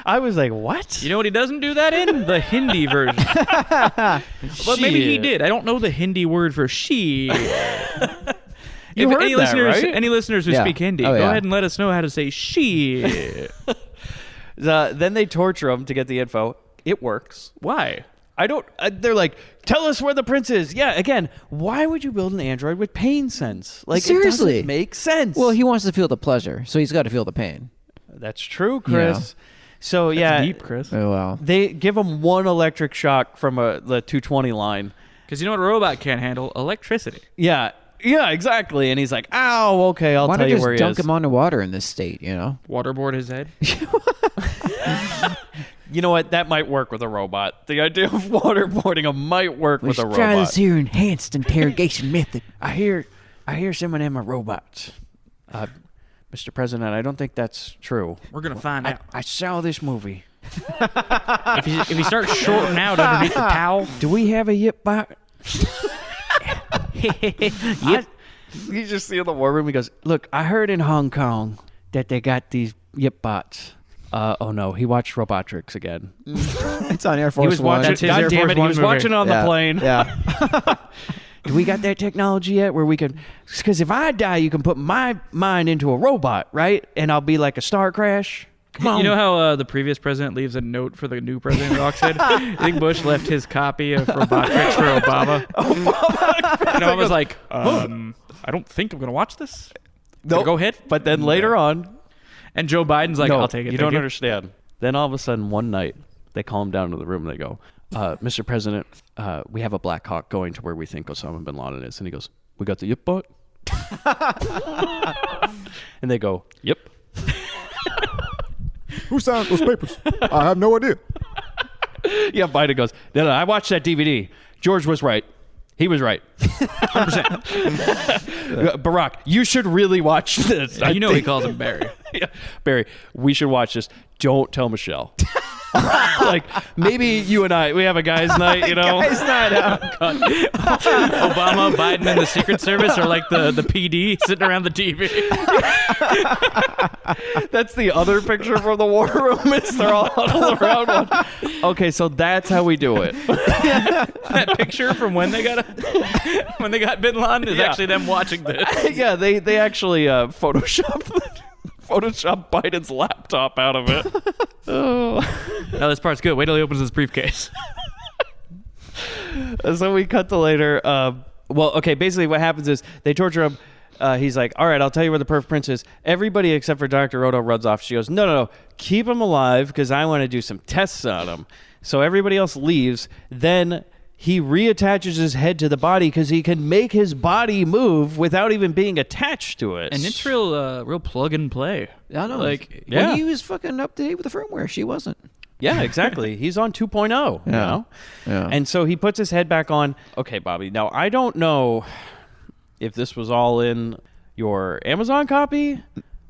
Speaker 8: I was like, what?
Speaker 3: You know what he doesn't do that in? The Hindi version. But maybe he
Speaker 8: Shit.
Speaker 3: did. I don't know the Hindi word for she.
Speaker 8: You
Speaker 3: If
Speaker 8: heard
Speaker 3: any
Speaker 8: that,
Speaker 3: listeners,
Speaker 8: right?
Speaker 3: any listeners who
Speaker 2: Yeah.
Speaker 3: speak Hindi,
Speaker 2: Oh,
Speaker 3: go
Speaker 2: yeah.
Speaker 3: ahead and let us know how to say she.
Speaker 8: Then they torture him to get the info. It works.
Speaker 3: Why?
Speaker 8: I don't. They're like, tell us where the prince is. Yeah. Again, why would you build an android with pain sense? Like,
Speaker 2: Seriously.
Speaker 8: it doesn't make sense.
Speaker 2: Well, he wants to feel the pleasure, so he's got to feel the pain.
Speaker 8: That's true, Chris. So
Speaker 3: That's deep, Chris.
Speaker 2: Oh well.
Speaker 8: they give him one electric shock from the 220 line.
Speaker 3: Because you know what a robot can't handle? Electricity.
Speaker 8: Yeah. Yeah, exactly. And he's like, ow, okay, I'll
Speaker 2: Why
Speaker 8: tell
Speaker 2: not
Speaker 8: you
Speaker 2: just
Speaker 8: where he
Speaker 2: dunk
Speaker 8: is.
Speaker 2: him underwater in this state? You know.
Speaker 3: Waterboard his head.
Speaker 8: You know what? That might work with a robot. The idea of waterboarding him might work with a robot.
Speaker 2: here enhanced interrogation method.
Speaker 8: I hear some of them are robots. Mr. President, I don't think that's true.
Speaker 3: We're going to find out.
Speaker 8: I saw this movie.
Speaker 3: If he starts shorting out underneath the towel.
Speaker 8: Do we have a yip bot? Yep. You just see in the war room, he goes, look, I heard in Hong Kong that they got these yip bots. Oh no, he watched Robotrix again.
Speaker 2: It's on Air Force
Speaker 8: He was
Speaker 2: One.
Speaker 8: watching.
Speaker 3: That's his
Speaker 8: God
Speaker 3: Air
Speaker 8: damn
Speaker 3: Force
Speaker 8: it, he
Speaker 3: One
Speaker 8: was
Speaker 3: movie.
Speaker 8: watching on the plane.
Speaker 2: Yeah.
Speaker 8: Do we got that technology yet where we can? Because if I die, you can put my mind into a robot, right? And I'll be like a Star Crash. Come on.
Speaker 3: You know how the previous president leaves a note for the new president who walks in? I think Bush left his copy of Robotrix for Obama. And I was like, I don't think I'm going to watch this.
Speaker 8: Nope.
Speaker 3: Go ahead.
Speaker 8: But then later on,
Speaker 3: And Joe Biden's like,
Speaker 8: no,
Speaker 3: I'll take it.
Speaker 8: You don't understand. Then all of a sudden, one night, they call him down to the room. And they go, Mr. President, we have a Black Hawk going to where we think Osama bin Laden is. And he goes, we got the yip bot? And they go, yep.
Speaker 9: Who signed those papers? I have no idea.
Speaker 8: Yeah, Biden goes, no, I watched that DVD. George was right. He was right. 100%. Barack, you should really watch this.
Speaker 3: You know he calls him Barry.
Speaker 8: Yeah. Barry, we should watch this. Don't tell Michelle. Like, maybe you and I, we have a guys' night, you know?
Speaker 2: Guys' night out.
Speaker 3: Obama, Biden, and the Secret Service are like the PD sitting around the TV.
Speaker 8: That's the other picture from the war room. Is they're all huddled around one. Okay, so that's how we do it.
Speaker 3: That picture from when they got Bin Laden is actually them watching this.
Speaker 8: Yeah, they actually photoshopped Biden's laptop out of it. Oh.
Speaker 3: No, this part's good. Wait till he opens his briefcase.
Speaker 8: So we cut to later. Well, okay, basically what happens is they torture him. He's like, all right, I'll tell you where the Perf Prince is. Everybody except for Dr. Odo runs off. She goes, no, keep him alive because I want to do some tests on him. So everybody else leaves. Then he reattaches his head to the body because he can make his body move without even being attached to it.
Speaker 3: And it's real plug and play.
Speaker 2: I know.
Speaker 3: Like,
Speaker 8: yeah.
Speaker 2: When he was fucking up to date with the firmware, she wasn't.
Speaker 8: Yeah, exactly. He's on 2.0, you know?
Speaker 2: Yeah.
Speaker 8: And so he puts his head back on. Okay, Bobby, now I don't know if this was all in your Amazon copy,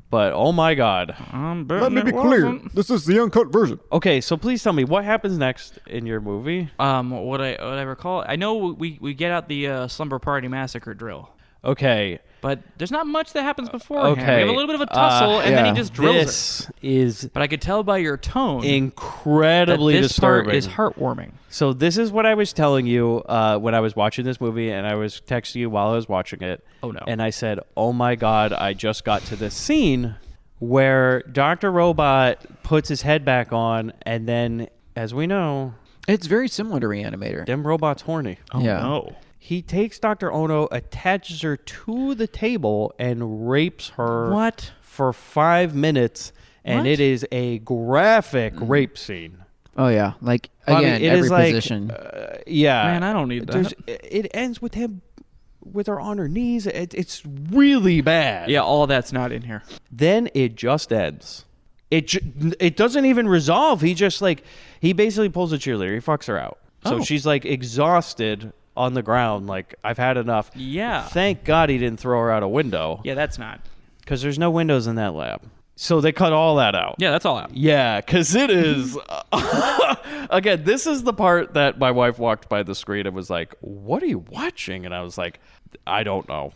Speaker 8: but oh my God.
Speaker 9: Let me be clear. This is the uncut version.
Speaker 8: Okay, so please tell me, what happens next in your movie?
Speaker 3: What I recall, I know we get out the Slumber Party Massacre drill.
Speaker 8: Okay.
Speaker 3: But there's not much that happens beforehand.
Speaker 8: Okay.
Speaker 3: We have a little bit of a tussle, and then he just drills
Speaker 8: This is
Speaker 3: it. But I could tell by your tone
Speaker 8: incredibly
Speaker 3: that this
Speaker 8: disturbing.
Speaker 3: part is heartwarming.
Speaker 8: So this is what I was telling you when I was watching this movie, and I was texting you while I was watching it.
Speaker 3: Oh, no.
Speaker 8: And I said, oh my God, I just got to this scene where Dr. Robot puts his head back on, and then, as we know,
Speaker 2: It's very similar to Reanimator.
Speaker 8: them robots horny.
Speaker 3: Oh,
Speaker 2: Yeah.
Speaker 3: no.
Speaker 8: He takes Dr. Ono, attaches her to the table, and rapes her
Speaker 3: What?
Speaker 8: for 5 minutes, and
Speaker 3: What?
Speaker 8: it is a graphic rape scene.
Speaker 2: Oh yeah, like
Speaker 8: Bobby,
Speaker 2: again,
Speaker 8: it
Speaker 2: every
Speaker 8: is like,
Speaker 2: position.
Speaker 8: Yeah.
Speaker 3: Man, I don't need that.
Speaker 8: It ends with him with her on her knees. It's really bad.
Speaker 3: Yeah, all that's not in here.
Speaker 8: Then it just ends. It doesn't even resolve. He just he basically pulls a cheerleader. He fucks her out. So
Speaker 3: Oh.
Speaker 8: she's like exhausted on the ground. Like, I've had enough.
Speaker 3: Yeah.
Speaker 8: Thank God he didn't throw her out a window.
Speaker 3: Yeah, that's not.
Speaker 8: Because there's no windows in that lab. So they cut all that out.
Speaker 3: Yeah, that's all out.
Speaker 8: Yeah, because it is... Again, this is the part that my wife walked by the screen and was like, what are you watching? And I was like, I don't know.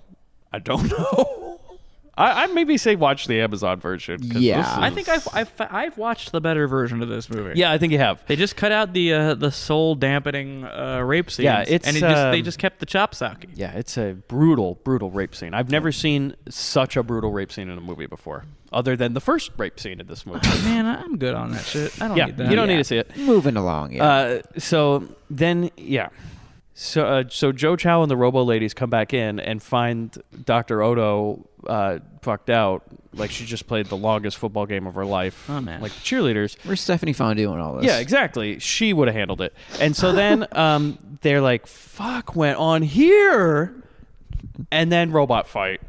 Speaker 8: I maybe say watch the Amazon version.
Speaker 2: Yeah.
Speaker 3: I think I've watched the better version of this movie.
Speaker 8: Yeah, I think you have.
Speaker 3: They just cut out the soul dampening rape scenes.
Speaker 8: Yeah, it's,
Speaker 3: and they just kept the chopsaki.
Speaker 8: Yeah, it's a brutal rape scene. I've never seen such a brutal rape scene in a movie before, other than the first rape scene in this movie.
Speaker 3: Man, I'm good on that shit. I don't need that.
Speaker 8: You don't need to see it.
Speaker 2: Moving along, yeah.
Speaker 8: So then, yeah. So Joe Chow and the Robo ladies come back in and find Dr. Odo fucked out. Like she just played the longest football game of her life.
Speaker 3: Oh, man.
Speaker 8: Like cheerleaders.
Speaker 2: Where's Stephanie Fondue and all this?
Speaker 8: Yeah, exactly. She would have handled it. And so then they're like, fuck went on here. And then robot fight.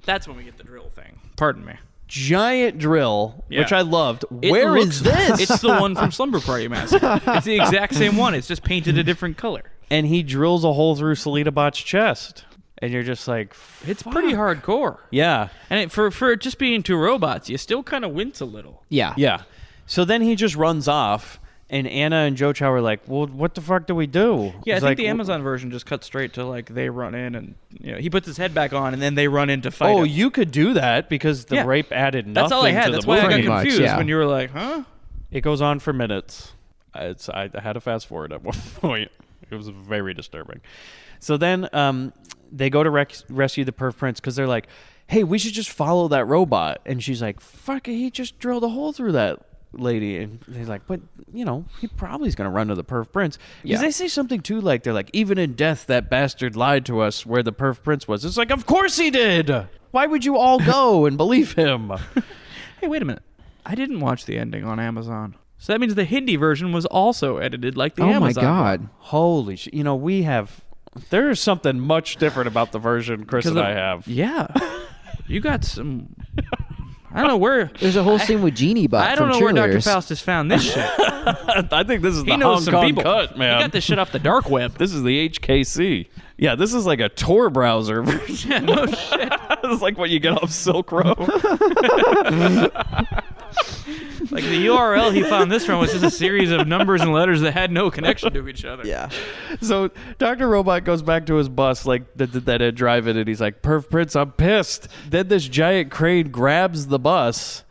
Speaker 3: That's when we get the drill thing. Pardon me.
Speaker 8: Giant drill,
Speaker 3: Yeah.
Speaker 8: which I loved.
Speaker 3: It
Speaker 8: Where is this?
Speaker 3: It's the one from Slumber Party Massacre. It's the exact same one. It's just painted a different color.
Speaker 8: And he drills a hole through Selena Bot's chest. And you're just like,
Speaker 3: It's pretty hardcore.
Speaker 8: yeah.
Speaker 3: And for it just being two robots, you still kind of wince a little.
Speaker 2: Yeah.
Speaker 8: Yeah. So then he just runs off. And Anna and Joe Chow were like, well, what the fuck do we do?
Speaker 3: Yeah, I
Speaker 8: He's
Speaker 3: think
Speaker 8: like,
Speaker 3: the Amazon version just cut straight to like they run in and he puts his head back on and then they run in to fight him.
Speaker 8: you could do that because the
Speaker 3: Yeah.
Speaker 8: rape added nothing
Speaker 3: That's all I had.
Speaker 8: to
Speaker 3: That's
Speaker 8: the
Speaker 3: why I
Speaker 8: movie.
Speaker 3: got
Speaker 2: Pretty much,
Speaker 3: confused
Speaker 2: yeah.
Speaker 3: when you were like, huh?
Speaker 8: It goes on for minutes. I had to fast forward at one point. It was very disturbing. So then they go to rescue the perv prince because they're like, hey, we should just follow that robot. And she's like, fuck it, he just drilled a hole through that lady. And he's like, but, he probably is going to run to the perv prince. Because they say something too, like, they're like, even in death, that bastard lied to us where the perv prince was. It's like, of course he did. Why would you all go and believe him?
Speaker 3: Hey, wait a minute. I didn't watch the ending on Amazon. So that means the Hindi version was also edited like the
Speaker 2: Oh
Speaker 3: Amazon.
Speaker 2: my God.
Speaker 8: Holy shit. We have... There's something much different about the version Chris and I have.
Speaker 3: Yeah. You got some... I don't know where...
Speaker 2: There's a whole scene with Genie Bot
Speaker 3: I don't know
Speaker 2: from
Speaker 3: where Dr.
Speaker 2: Cheerleaders.
Speaker 3: Faustus found this shit.
Speaker 8: I think this is
Speaker 3: He
Speaker 8: the
Speaker 3: knows
Speaker 8: Hong
Speaker 3: some
Speaker 8: Kong
Speaker 3: people.
Speaker 8: cut, man.
Speaker 3: He got this shit off the dark web.
Speaker 8: This is the HKC. Yeah, this is like a Tor browser version.
Speaker 3: Yeah, no shit.
Speaker 8: This is like what you get off Silk Road.
Speaker 3: Like the URL he found this from was just a series of numbers and letters that had no connection to each other.
Speaker 2: Yeah.
Speaker 8: So Dr. Robot goes back to his bus, like that had driving, and he's like, Perv Prince, I'm pissed. Then this giant crane grabs the bus.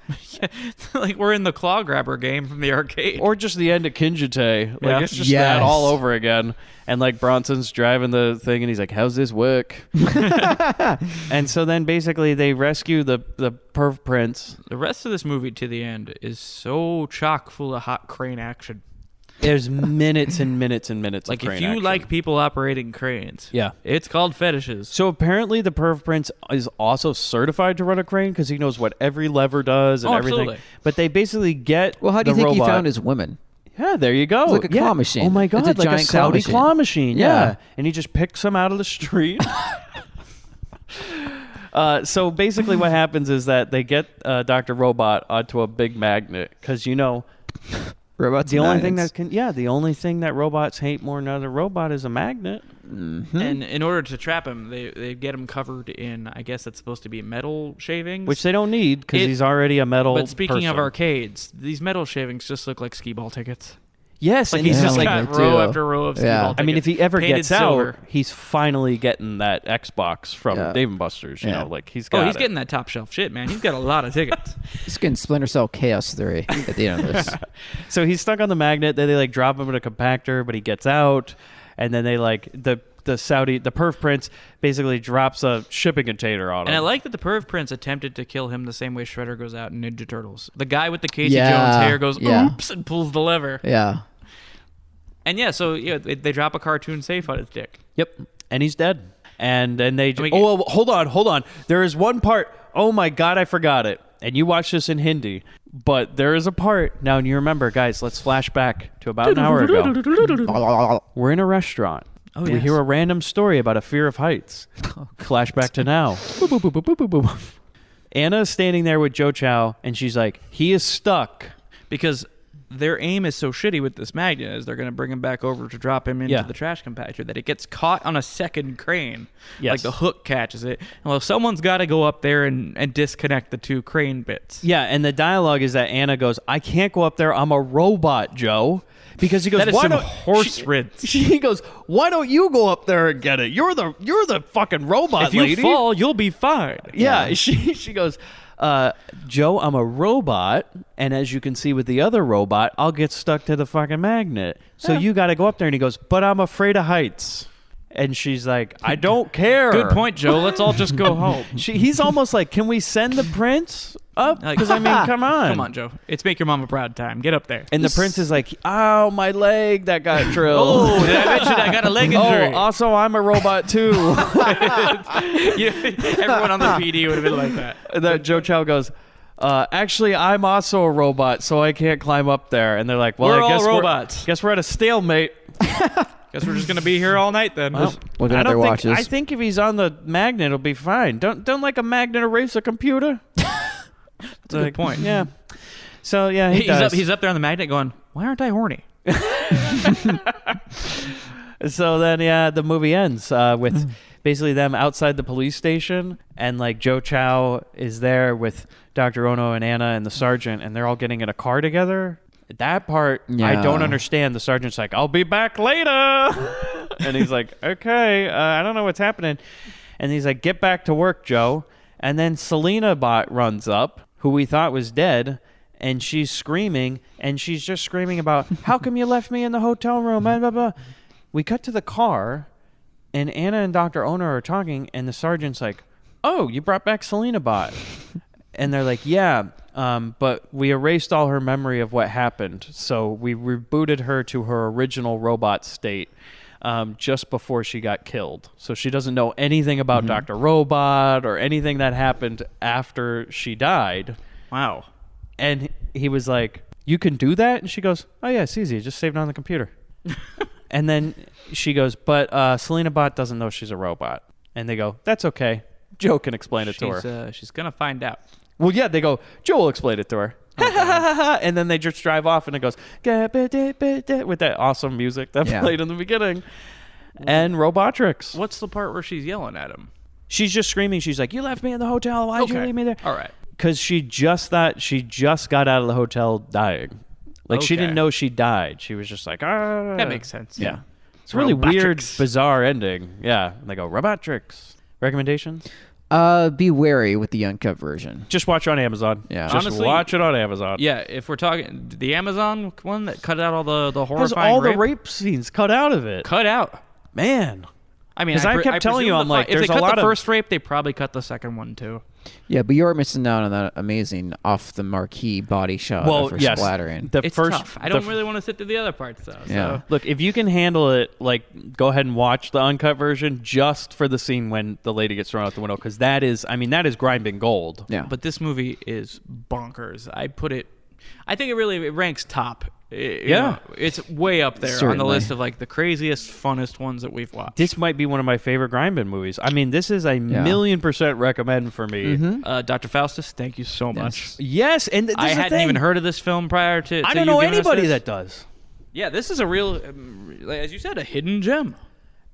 Speaker 3: Like we're in the claw grabber game from the arcade.
Speaker 8: Or just the end of Kinjite. Like,
Speaker 3: Yeah.
Speaker 8: it's just
Speaker 2: Yes.
Speaker 8: that all over again. And, like, Bronson's driving the thing, and he's like, how's this work? And so then, basically, they rescue the perv prince.
Speaker 3: The rest of this movie to the end is so chock full of hot crane action.
Speaker 8: There's minutes and minutes and minutes
Speaker 3: Like
Speaker 8: of crane
Speaker 3: if you
Speaker 8: action.
Speaker 3: like people operating cranes,
Speaker 8: Yeah.
Speaker 3: it's called fetishes.
Speaker 8: So apparently the perv prince is also certified to run a crane because he knows what every lever does and
Speaker 3: Oh,
Speaker 8: everything.
Speaker 3: absolutely.
Speaker 8: But they basically get
Speaker 2: Well, how do you
Speaker 8: the
Speaker 2: think
Speaker 8: robot.
Speaker 2: he found his women?
Speaker 8: Yeah, there you go.
Speaker 2: It's like a
Speaker 8: Yeah.
Speaker 2: claw machine.
Speaker 8: Oh my
Speaker 2: It's
Speaker 8: god,
Speaker 2: a
Speaker 8: like a
Speaker 2: giant claw
Speaker 8: Saudi
Speaker 2: machine.
Speaker 8: claw machine. Yeah.
Speaker 2: Yeah.
Speaker 8: And he just picks them out of the street. So basically what happens is that they get Dr. Robot onto a big magnet because,
Speaker 2: Robots.
Speaker 8: the
Speaker 2: and
Speaker 8: only thing
Speaker 2: magnets.
Speaker 8: the only thing that robots hate more than another robot is a magnet.
Speaker 3: And in order to trap him, they get him covered in, I guess that's supposed to be metal shavings.
Speaker 8: Which they don't need because
Speaker 3: It-
Speaker 8: he's already a metal
Speaker 3: But speaking of
Speaker 8: person.
Speaker 3: arcades, these metal shavings just look like skee ball tickets.
Speaker 8: Yes,
Speaker 3: Like
Speaker 8: and
Speaker 3: he's
Speaker 8: he's
Speaker 3: just
Speaker 8: like,
Speaker 3: got
Speaker 2: they
Speaker 3: row
Speaker 2: do.
Speaker 3: after row of skee
Speaker 2: Yeah.
Speaker 3: ball tickets.
Speaker 8: I mean, if he ever
Speaker 3: painted
Speaker 8: gets
Speaker 3: silver.
Speaker 8: out, he's finally getting that Xbox from
Speaker 2: Yeah.
Speaker 8: Dave & Buster's. You
Speaker 2: Yeah.
Speaker 8: know, like he's got
Speaker 3: Oh, he's
Speaker 8: it.
Speaker 3: getting that top shelf shit, man. He's got a lot of tickets.
Speaker 2: He's getting Splinter Cell Chaos 3 at the end of this.
Speaker 8: So he's stuck on the magnet. Then they like drop him in a compactor, but he gets out. And then they like the perv prince basically drops a shipping container on him.
Speaker 3: And I like that the perv prince attempted to kill him the same way Shredder goes out in Ninja Turtles. The guy with the Casey
Speaker 2: Yeah,
Speaker 3: Jones hair goes,
Speaker 2: yeah.
Speaker 3: oops, and pulls the lever.
Speaker 2: Yeah.
Speaker 3: And yeah, so they drop a cartoon safe on his dick.
Speaker 8: Yep. And he's dead. And then they
Speaker 3: we
Speaker 8: oh, well, hold on. There is one part. Oh my god, I forgot it. And you watch this in Hindi. But there is a part. Now, and you remember, guys, let's flash back to about an hour ago. We're in a restaurant.
Speaker 3: Oh,
Speaker 8: We
Speaker 3: yes.
Speaker 8: hear a random story about a fear of heights. Flashback to now. Boop, boop, boop, boop, boop, boop, boop. Anna's standing there with Joe Chow, and she's like, he is stuck.
Speaker 3: Because their aim is so shitty with this magnet as they're going to bring him back over to drop him into the trash compactor that it gets caught on a second crane.
Speaker 8: Yes.
Speaker 3: Like the hook catches it. Well, someone's got to go up there and disconnect the two crane bits.
Speaker 8: Yeah, and the dialogue is that Anna goes, I can't go up there. I'm a robot, Joe. Because he goes,
Speaker 3: That is
Speaker 8: why
Speaker 3: some
Speaker 8: don't
Speaker 3: horse rinse.
Speaker 8: He goes, why don't you go up there and get it? You're the fucking robot
Speaker 3: If you
Speaker 8: lady.
Speaker 3: fall, you'll be fine.
Speaker 8: Yeah. She goes, Joe, I'm a robot, and as you can see with the other robot, I'll get stuck to the fucking magnet. So you got to go up there. And he goes, but I'm afraid of heights. And she's like, I don't care.
Speaker 3: Good point, Joe. Let's all just go home.
Speaker 8: He's almost like, can we send the prince up? Because, I mean, come on.
Speaker 3: Come on, Joe. It's make your mama proud time. Get up there.
Speaker 8: And the prince is like, ow, my leg that got drilled.
Speaker 3: Oh, did I mention I got a leg injury?
Speaker 8: Oh, also, I'm a robot, too.
Speaker 3: Everyone on the PD would have been like that.
Speaker 8: That Joe Chow goes, actually, I'm also a robot, so I can't climb up there. And they're like, well,
Speaker 3: We're
Speaker 8: I guess
Speaker 3: all robots.
Speaker 8: Guess we're at a stalemate.
Speaker 3: Guess we're just going to be here all night then.
Speaker 2: Looking
Speaker 8: I
Speaker 2: at their
Speaker 8: don't
Speaker 2: watches.
Speaker 8: think. I think if he's on the magnet, it'll be fine. Don't like a magnet erase a computer.
Speaker 3: That's a good point.
Speaker 8: Yeah. So yeah,
Speaker 3: He's up there on the magnet going, why aren't I horny?
Speaker 8: So then, yeah, the movie ends with basically them outside the police station, and like Joe Chow is there with Dr. Ono and Anna and the sergeant, and they're all getting in a car together. That part, I don't understand. The sergeant's like, I'll be back later. And he's like, okay, I don't know what's happening. And he's like, get back to work, Joe. And then Selena bot runs up, who we thought was dead, and she's screaming, and she's just screaming about, how come you left me in the hotel room? Blah, blah, blah. We cut to the car, and Anna and Dr. Ono are talking, and the sergeant's like, oh, you brought back Selena bot. And they're like, yeah, but we erased all her memory of what happened. So we rebooted her to her original robot state just before she got killed. So she doesn't know anything about Dr. Robot or anything that happened after she died.
Speaker 3: Wow.
Speaker 8: And he was like, you can do that? And she goes, oh, yeah, it's easy. Just save it on the computer. And then she goes, but Selena Bot doesn't know she's a robot. And they go, that's okay. Joe can explain it to her.
Speaker 3: She's going to find out.
Speaker 8: Well, yeah, they go, Joe will explain it to her. And then they just drive off, and it goes, with that awesome music that played in the beginning. And Robotrix.
Speaker 3: What's the part where she's yelling at him?
Speaker 8: She's just screaming. She's like, you left me in the hotel. Why'd you leave me there?
Speaker 3: All right.
Speaker 8: Because she just got out of the hotel dying. Like, she didn't know she died. She was just like, ah.
Speaker 3: That makes sense.
Speaker 8: Yeah. It's a really weird, bizarre ending. Yeah. And they go, Robotrix. Recommendations?
Speaker 2: Be wary with the uncut version.
Speaker 8: Just watch it on Amazon.
Speaker 2: Yeah.
Speaker 8: Just
Speaker 3: Honestly,
Speaker 8: watch it on Amazon.
Speaker 3: Yeah, if we're talking the Amazon one that cut out all the horrifying
Speaker 8: Has all
Speaker 3: rape.
Speaker 8: the rape scenes cut out of it.
Speaker 3: Cut out.
Speaker 8: Man.
Speaker 3: I mean,
Speaker 8: 'Cause I kept telling you, I'm like,
Speaker 3: if
Speaker 8: there's
Speaker 3: they
Speaker 8: a
Speaker 3: cut
Speaker 8: lot
Speaker 3: the
Speaker 8: of-
Speaker 3: first rape, they probably cut the second one too.
Speaker 2: Yeah, but you're missing out on that amazing off the marquee body shot for splattering.
Speaker 3: It's tough. I don't really want to sit through the other parts though.
Speaker 2: Yeah.
Speaker 3: So.
Speaker 8: Look, if you can handle it, like, go ahead and watch the uncut version just for the scene when the lady gets thrown out the window, because that is Grindbin gold.
Speaker 2: Yeah.
Speaker 3: But this movie is bonkers. I think it ranks top. You know, it's way up there on the list of like the craziest, funnest ones that we've watched.
Speaker 8: This might be one of my favorite Grindbin movies. I mean, this is a 1,000,000% recommend for me.
Speaker 3: Dr. Faustus, thank you so much.
Speaker 8: Yes, and
Speaker 3: I hadn't even heard of this film prior to.
Speaker 8: I don't know anybody that does.
Speaker 3: Yeah, this is a real, as you said, a hidden gem.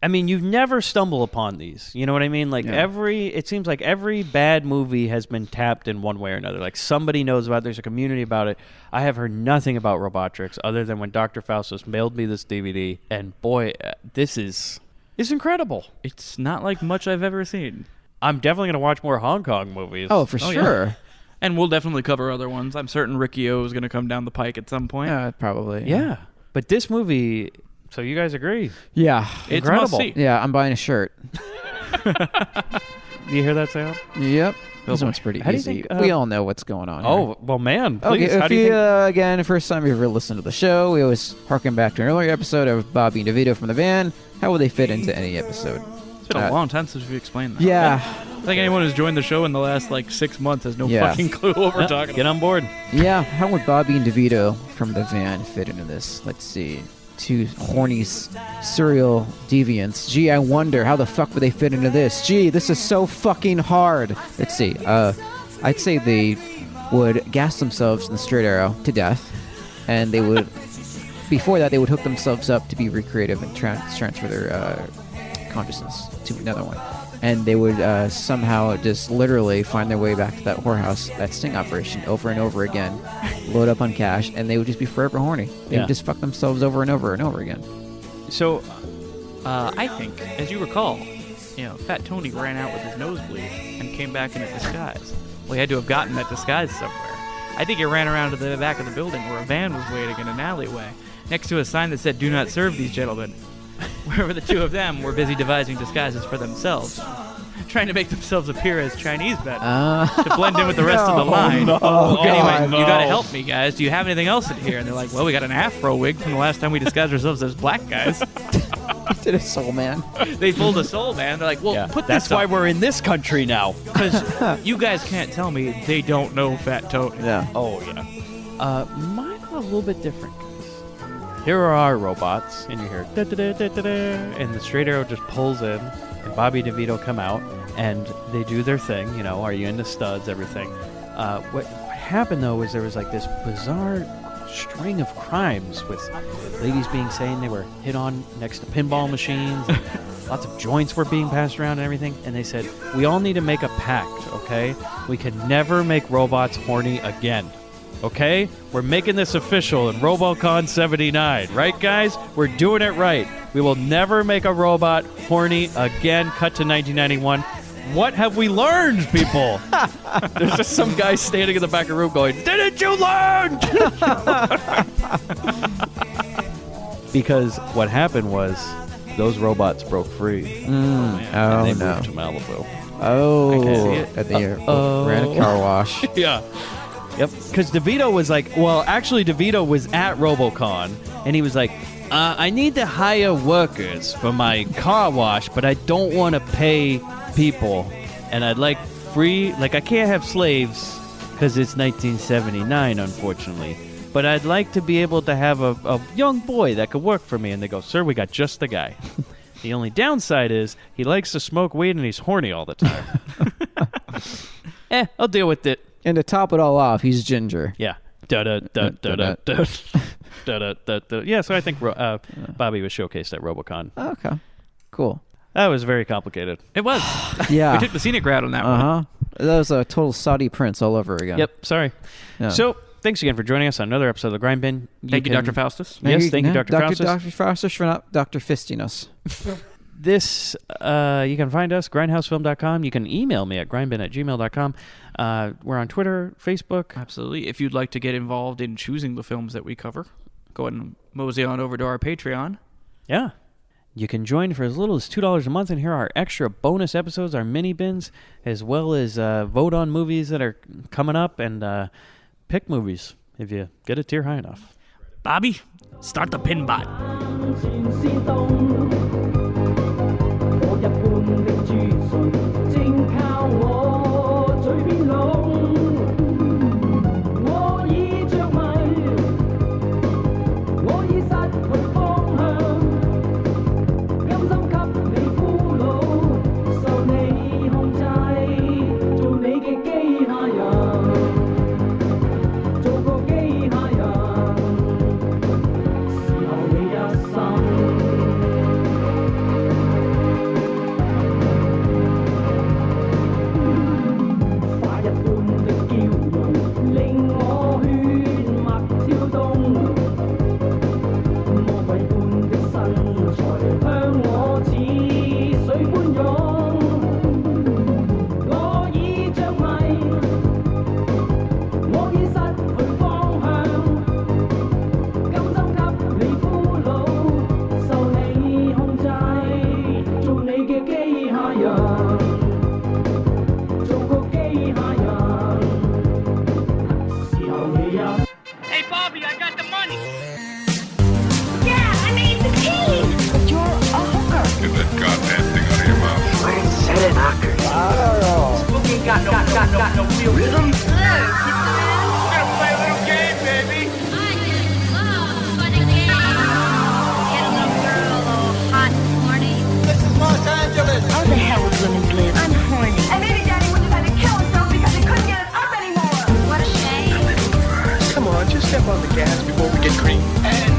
Speaker 8: I mean, you've never stumble upon these. You know what I mean? Like it seems like every bad movie has been tapped in one way or another. Like somebody knows about it. There's a community about it. I have heard nothing about Robotrix other than when Dr. Faustus mailed me this DVD. And boy, it's incredible.
Speaker 3: It's not like much I've ever seen.
Speaker 8: I'm definitely going to watch more Hong Kong movies.
Speaker 2: Oh, for sure.
Speaker 3: Yeah. And we'll definitely cover other ones. I'm certain Ricky O is going to come down the pike at some point.
Speaker 2: Probably.
Speaker 8: Yeah. But this movie... So you guys agree?
Speaker 2: Yeah.
Speaker 3: It's
Speaker 8: incredible.
Speaker 3: must-see.
Speaker 2: Yeah, I'm buying a shirt.
Speaker 8: Do you hear that sound?
Speaker 2: Yep. This one's pretty
Speaker 8: How do you
Speaker 2: easy.
Speaker 8: think,
Speaker 2: We all know what's going on.
Speaker 8: Oh,
Speaker 2: here.
Speaker 8: well, man. Please,
Speaker 2: Okay,
Speaker 8: how
Speaker 2: if
Speaker 8: do you
Speaker 2: you,
Speaker 8: think...
Speaker 2: again, first time you've ever listened to the show, we always harken back to an earlier episode of Bobby and DeVito from the van. How will they fit into any episode?
Speaker 3: It's been a long time since we explained that.
Speaker 2: Yeah.
Speaker 3: I think anyone who's joined the show in the last 6 months has no fucking clue what we're talking
Speaker 8: Get
Speaker 3: about.
Speaker 8: on board.
Speaker 2: Yeah, how would Bobby and DeVito from the van fit into this? Let's see. Two horny serial deviants. Gee, I wonder how the fuck would they fit into this? Gee, this is so fucking hard. Let's see. I'd say they would gas themselves in the straight arrow to death. and they would. Before that, they would hook themselves up to be recreative and transfer their consciousness to another one. And they would somehow just literally find their way back to that whorehouse, that sting operation, over and over again, load up on cash, and they would just be forever horny. They would just fuck themselves over and over and over again.
Speaker 3: So, I think, as you recall, Fat Tony ran out with his nosebleed and came back in a disguise. Well, he had to have gotten that disguise somewhere. I think he ran around to the back of the building where a van was waiting in an alleyway, next to a sign that said, "Do not serve these gentlemen," wherever the two of them were busy devising disguises for themselves, trying to make themselves appear as Chinese men to blend in with the rest of the line. Anyway, you gotta help me, guys. Do you have anything else in here? And they're like, well, we got an afro wig from the last time we disguised ourselves as black guys.
Speaker 2: Did a soul man.
Speaker 3: They pulled a soul man. They're like, well, put this
Speaker 8: That's why we're in this country now.
Speaker 3: Because you guys can't tell me they don't know Fat Tony.
Speaker 2: Yeah.
Speaker 8: Oh, yeah. Mine are a little bit different. Here are our robots, and you hear da-da-da-da-da-da, and the straight arrow just pulls in, and Bobby DeVito come out, and they do their thing, are you into studs, everything. What happened, though, was there was like this bizarre string of crimes with ladies being saying they were hit on next to pinball machines, and lots of joints were being passed around and everything, and they said, we all need to make a pact, okay? We can never make robots horny again. Okay? We're making this official in RoboCon 79. Right, guys? We're doing it right. We will never make a robot horny again. Cut to 1991. What have we learned, people? There's just some guy standing in the back of the room going, didn't you learn? Because what happened was those robots broke free.
Speaker 2: And
Speaker 8: they moved to Malibu.
Speaker 2: Oh,
Speaker 8: Okay.
Speaker 2: at the ran a car wash.
Speaker 8: Yeah. Yep, because DeVito was like, actually DeVito was at RoboCon, and he was like, I need to hire workers for my car wash, but I don't want to pay people, and I'd like free, I can't have slaves, because it's 1979, unfortunately, but I'd like to be able to have a young boy that could work for me, and they go, sir, we got just the guy. The only downside is he likes to smoke weed and he's horny all the time. I'll deal with it.
Speaker 2: And to top it all off, he's ginger.
Speaker 8: Yeah. Yeah, so I think Bobby was showcased at RoboCon.
Speaker 2: Okay. Cool.
Speaker 8: That was very complicated.
Speaker 3: It was.
Speaker 2: Yeah.
Speaker 3: We took the scenic route on that one.
Speaker 2: That was a total Saudi prince all over again.
Speaker 8: Yep, sorry.
Speaker 2: Yeah.
Speaker 8: So, thanks again for joining us on another episode of the Grindbin.
Speaker 3: Thank you, Dr. Faustus.
Speaker 8: Yes, thank you, Dr. Faustus.
Speaker 2: Dr. Faustus for not Dr. Fisting us.
Speaker 8: This, you can find us, grindhousefilm.com. You can email me at grindbin@gmail.com. We're on Twitter, Facebook.
Speaker 3: Absolutely. If you'd like to get involved in choosing the films that we cover, go ahead and mosey on over to our Patreon.
Speaker 8: Yeah. You can join for as little as $2 a month and hear our extra bonus episodes, our mini bins, as well as vote on movies that are coming up and pick movies if you get a tier high enough.
Speaker 3: Bobby, start the pin bot.
Speaker 4: 我一般的注水，正靠我嘴邊攏。我已着迷，我已失去方向，甘心給你俘虜，受你控制，做你嘅機械人，做個機械人，伺候你一生。 Got no real rhythm. We're gonna play a little game, baby.
Speaker 7: I just love fun and games. Get a little girl all hot and horny.
Speaker 4: This is Los Angeles.
Speaker 5: How the hell would women live? I'm horny. And maybe Daddy would have had to kill himself because he couldn't get it up anymore.
Speaker 7: What a shame.
Speaker 6: Come on, just
Speaker 11: step on the gas before we get green. And